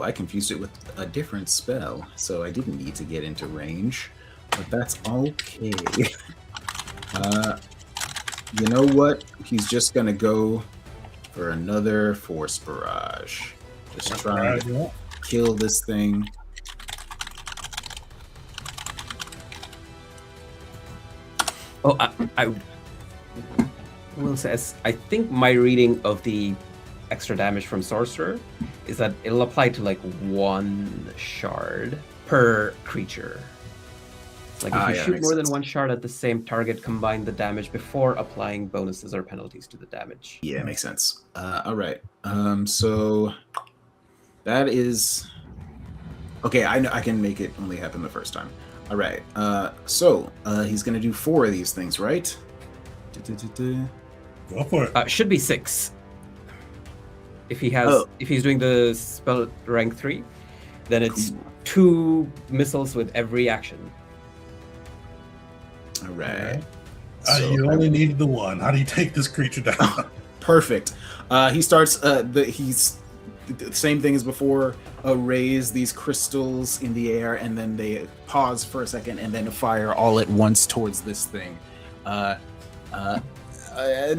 I confused it with a different spell, so I didn't need to get into range, but that's okay. You know what? He's just gonna go for another Force Barrage. Just try to kill this thing. Oh, I will say, I think my reading of the extra damage from Sorcerer is that it'll apply to like 1 shard per creature. Like if you shoot more than 1 shard at the same target, combine the damage before applying bonuses or penalties to the damage. Yeah, makes sense. All right. So that is okay. I know I can make it only happen the first time. All right. So he's gonna do 4 of these things, right? Go for it. Should be 6. If he has, if he's doing the spell rank 3, then it's 2 missiles with every action. All right. You only need the 1. How do you take this creature down? Perfect. He starts. He's the same thing as before. Raise these crystals in the air, and then they pause for a second, and then fire all at once towards this thing. And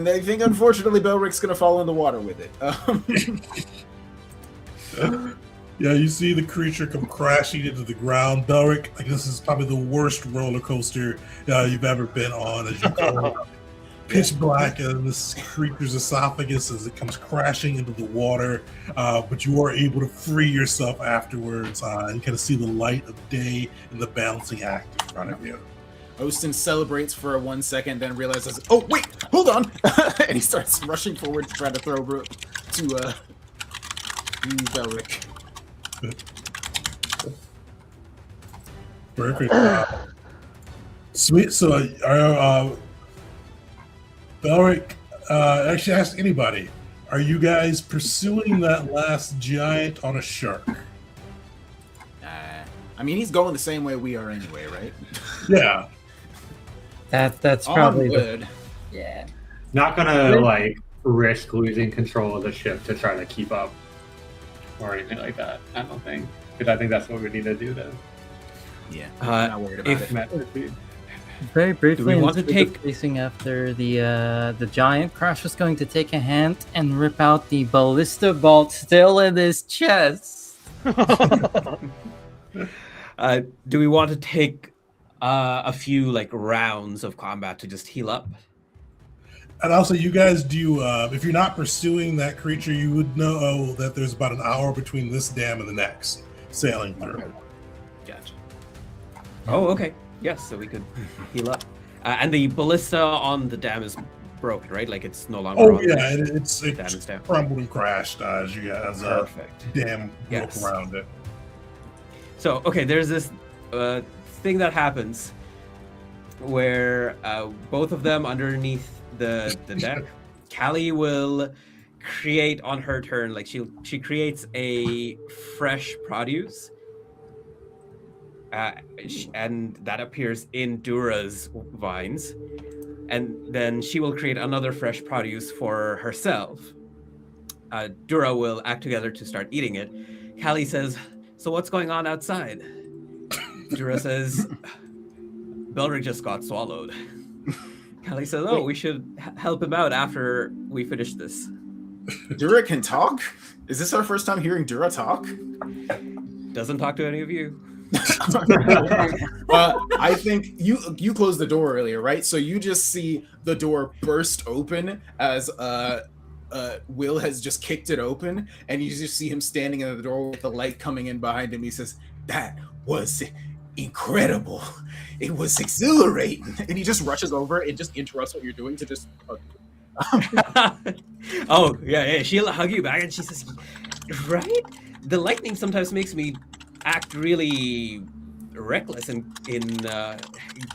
I think, unfortunately, Belric's gonna fall in the water with it. Yeah, you see the creature come crashing into the ground. Belric, like this is probably the worst roller coaster you've ever been on. As you go pitch black in this creature's esophagus as it comes crashing into the water, but you are able to free yourself afterwards. You kind of see the light of day in the balancing act in front of you. Ostin celebrates for 1 second, then realizes, "Oh wait, hold on!" And he starts rushing forward to try to throw You, Belric. Perfect. Sweet. So, Belric, actually, ask anybody. Are you guys pursuing that last giant on a shark? I mean, he's going the same way we are anyway, right? Yeah. That's probably Onward. yeah. Not gonna like risk losing control of the ship to try to keep up or anything like that. I don't think, because I think that's what we need to do to. Yeah, I'm not worried about if- it. Very briefly, Do we want to instead of take- facing after the giant, Crash was going to take a hand and rip out the ballista bolt still in his chest. Do we want to take a few like rounds of combat to just heal up? And also, you guys do, if you're not pursuing that creature, you would know that there's about an hour between this dam and the next sailing through. Gotcha. Oh, okay. Yes, so we could heal up. And the ballista on the dam is broken, right? Like it's no longer. Oh, on yeah, the it's dam is down. crumbled and crashed as you guys Perfect. dam Yes. broke around it. So, okay, there's this thing that happens where both of them underneath the deck, Callie will create on her turn, like she creates a fresh produce, and that appears in Dura's vines, and then she will create another fresh produce for herself. Dura will act together to start eating it. Callie says, "So what's going on outside?" Dura says, "Belric just got swallowed." Callie says, "Oh, we should help him out after we finish this." Dura can talk? Is this our first time hearing Dura talk? Doesn't talk to any of you. I think you closed the door earlier, right? So you just see the door burst open as Will has just kicked it open, and you just see him standing in the door with the light coming in behind him. He says, "That was incredible. It was exhilarating." And he just rushes over and just interrupts what you're doing to just hug you. Oh, yeah, she'll hug you back, and she says, "Right? The lightning sometimes makes me act really reckless in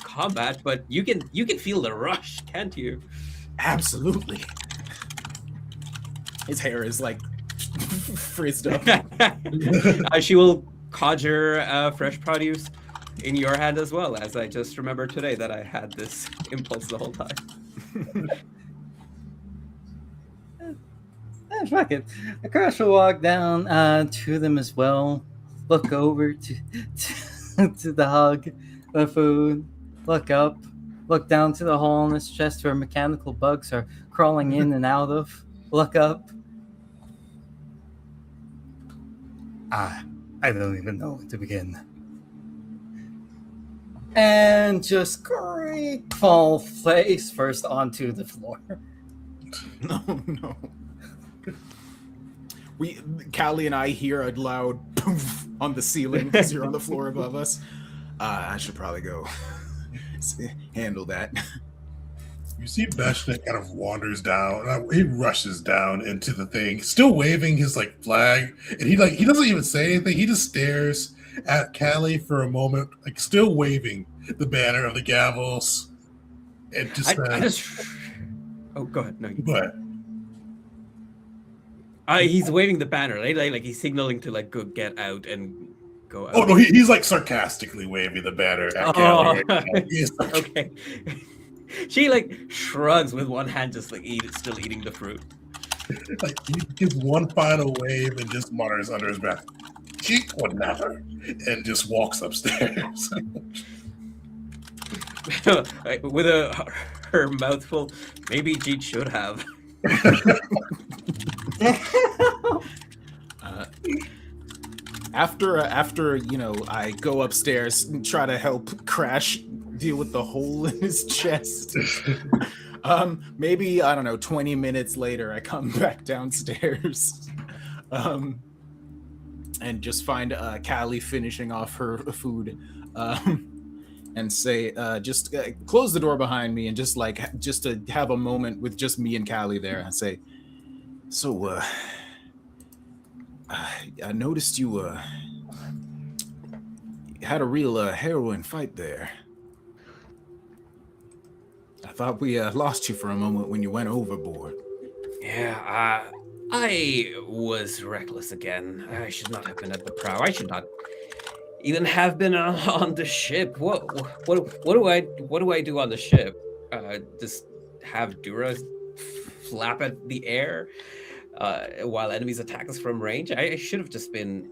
combat, but you can feel the rush, can't you?" Absolutely. His hair is like frizzed up. She will conjure fresh produce in your hand as well, as I just remembered today that I had this impulse the whole time. Fuck it. The Crash will walk down to them as well. Look over to the hug, the food. Look up. Look down to the hole in his chest where mechanical bugs are crawling in and out of. Look up. I don't even know where to begin. And just fall face first onto the floor. No. Callie and I hear a loud poof on the ceiling because you're on the floor above us. I should probably go handle that. You see Beshnik kind of wanders down. He rushes down into the thing, still waving his like flag, and he doesn't even say anything. He just stares at Callie for a moment, like still waving the banner of the Gavels. And just Oh, go ahead. No, but he's waving the banner, right? Like he's signaling to like go get out and go out. oh no, he's like sarcastically waving the banner at Callie. He's like, Okay. She like shrugs with one hand, just like still eating the fruit. like he gives one final wave and just mutters under his breath, "Jeet would never," and just walks upstairs. With her mouth full, maybe Jeet should have. After I go upstairs and try to help Crash deal with the hole in his chest. Maybe, I don't know, 20 minutes later, I come back downstairs and just find Callie finishing off her food and say, just close the door behind me and just to have a moment with just me and Callie there and say, "So, I noticed you had a real heroin fight there. I thought we lost you for a moment when you went overboard. Yeah, I was reckless again. I should not have been at the prow. I should not even have been on the ship. What do I do on the ship? Just have Dura flap at the air while enemies attack us from range? I should have just been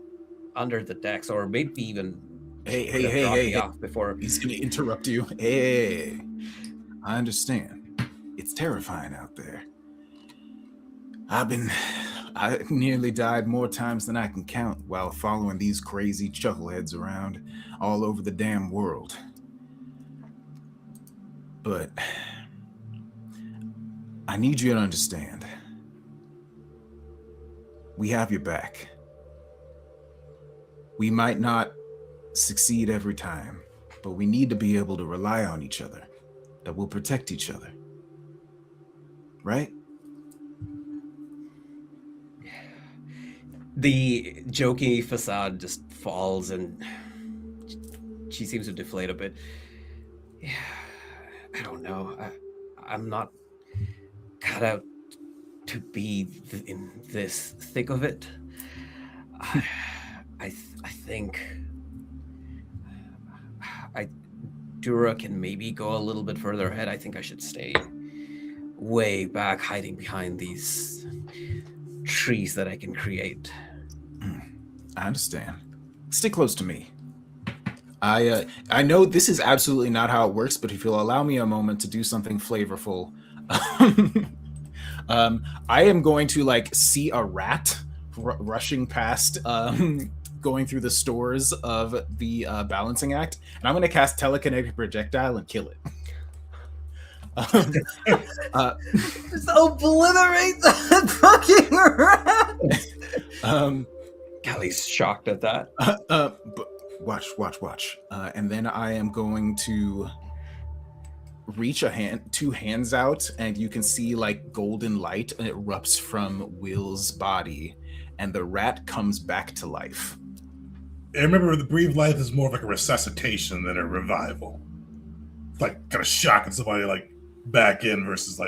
under the decks, or maybe even Hey. off before. He's gonna interrupt you. Hey, I understand. It's terrifying out there. I nearly died more times than I can count while following these crazy chuckleheads around all over the damn world. But I need you to understand. We have your back. We might not succeed every time, but we need to be able to rely on each other, that we'll protect each other. Right? The jokey facade just falls and she seems to deflate a bit. Yeah, I don't know. I'm not cut out to be in this thick of it. I think Dura can maybe go a little bit further ahead. I think I should stay way back, hiding behind these trees that I can create. I understand. Stick close to me. I know this is absolutely not how it works, but if you'll allow me a moment to do something flavorful, I am going to see a rat rushing past, going through the stores of the balancing act, and I'm going to cast telekinetic projectile and kill it. Just obliterate that fucking rat. Callie's shocked at that. But watch. And then I am going to reach two hands out, and you can see golden light erupts from Will's body, and the rat comes back to life. And remember, the breathe life is more of a resuscitation than a revival. It's kind of shocking somebody back in versus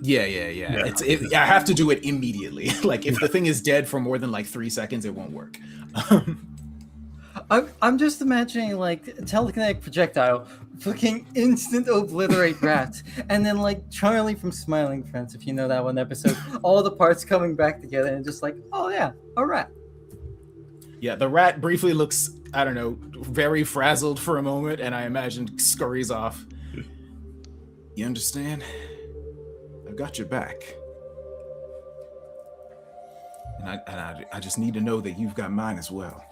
Yeah. I have to do it immediately. If the thing is dead for more than 3 seconds, it won't work. I'm just imagining telekinetic projectile, fucking instant obliterate rats, and then Charlie from Smiling Friends, if you know that one episode, all the parts coming back together and just oh yeah, a rat. Yeah, the rat briefly looks, I don't know, very frazzled for a moment, and I imagine scurries off. You understand? I've got your back. And I just need to know that you've got mine as well.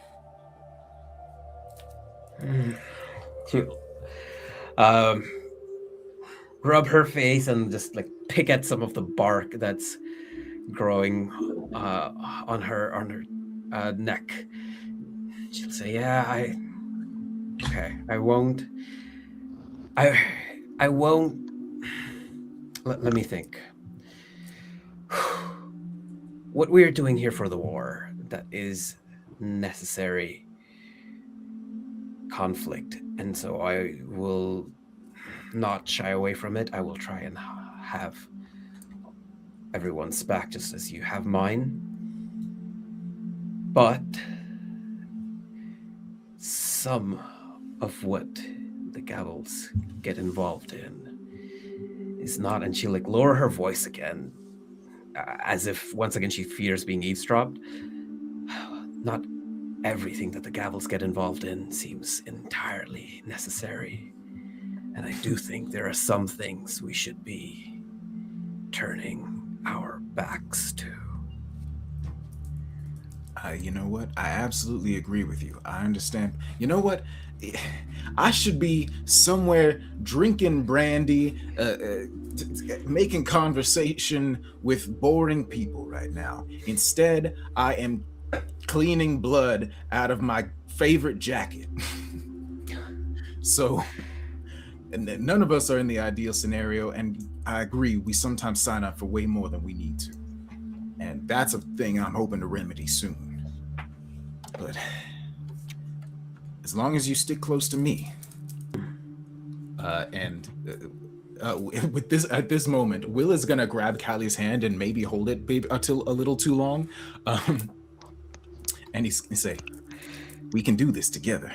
Rub her face and just pick at some of the bark that's growing on her neck. She'll say, "Yeah, I won't. I won't. Let me think. What we are doing here for the war, that is necessary conflict, and so I will not shy away from it. I will try and have everyone's back just as you have mine. But some of what the Gavels get involved in is not," and she'll lower her voice again, as if once again she fears being eavesdropped. "Not everything that the Gavels get involved in seems entirely necessary. And I do think there are some things we should be turning our backs to." You know what? I absolutely agree with you. I understand. You know what? I should be somewhere drinking brandy, making conversation with boring people right now. Instead, I am cleaning blood out of my favorite jacket. So, and none of us are in the ideal scenario, and I agree, we sometimes sign up for way more than we need to. And that's a thing I'm hoping to remedy soon. But as long as you stick close to me, with this at this moment, Will is gonna grab Callie's hand and maybe hold it until a little too long, and he's gonna say, "We can do this together."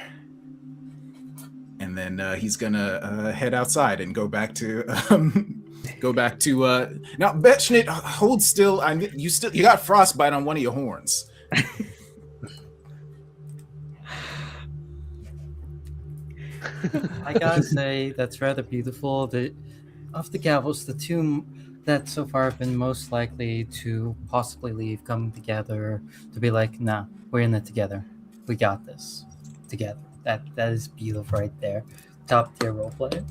And then he's gonna head outside and go back to now. Betchnit, hold still. You got frostbite on one of your horns. I gotta say, that's rather beautiful. Of the Gavels, the two that so far have been most likely to possibly leave come together to be like, nah, we're in it together. We got this together. That is beautiful right there. Top tier roleplay.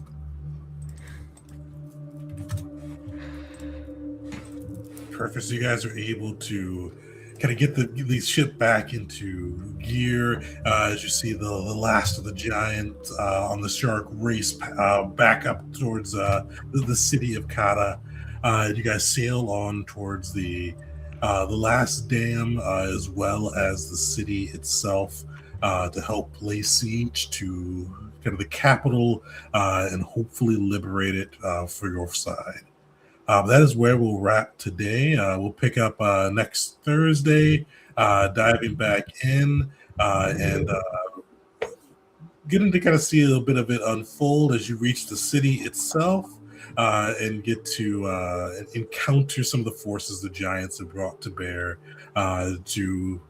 Perfect. So you guys are able to kind of get the ship back into gear as you see the last of the giant on the shark race back up towards the city of Kata. You guys sail on towards the last dam as well as the city itself to help lay siege to kind of the capital and hopefully liberate it for your side. That is where we'll wrap today. We'll pick up next Thursday, diving back in and getting to kind of see a little bit of it unfold as you reach the city itself and get to encounter some of the forces the giants have brought to bear to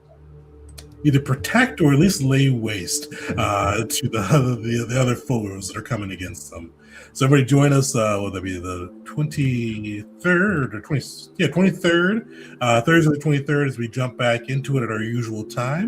either protect or at least lay waste to the other foes that are coming against them. So everybody join us, will that be the 23rd or 23rd, Thursday the 23rd, as we jump back into it at our usual time.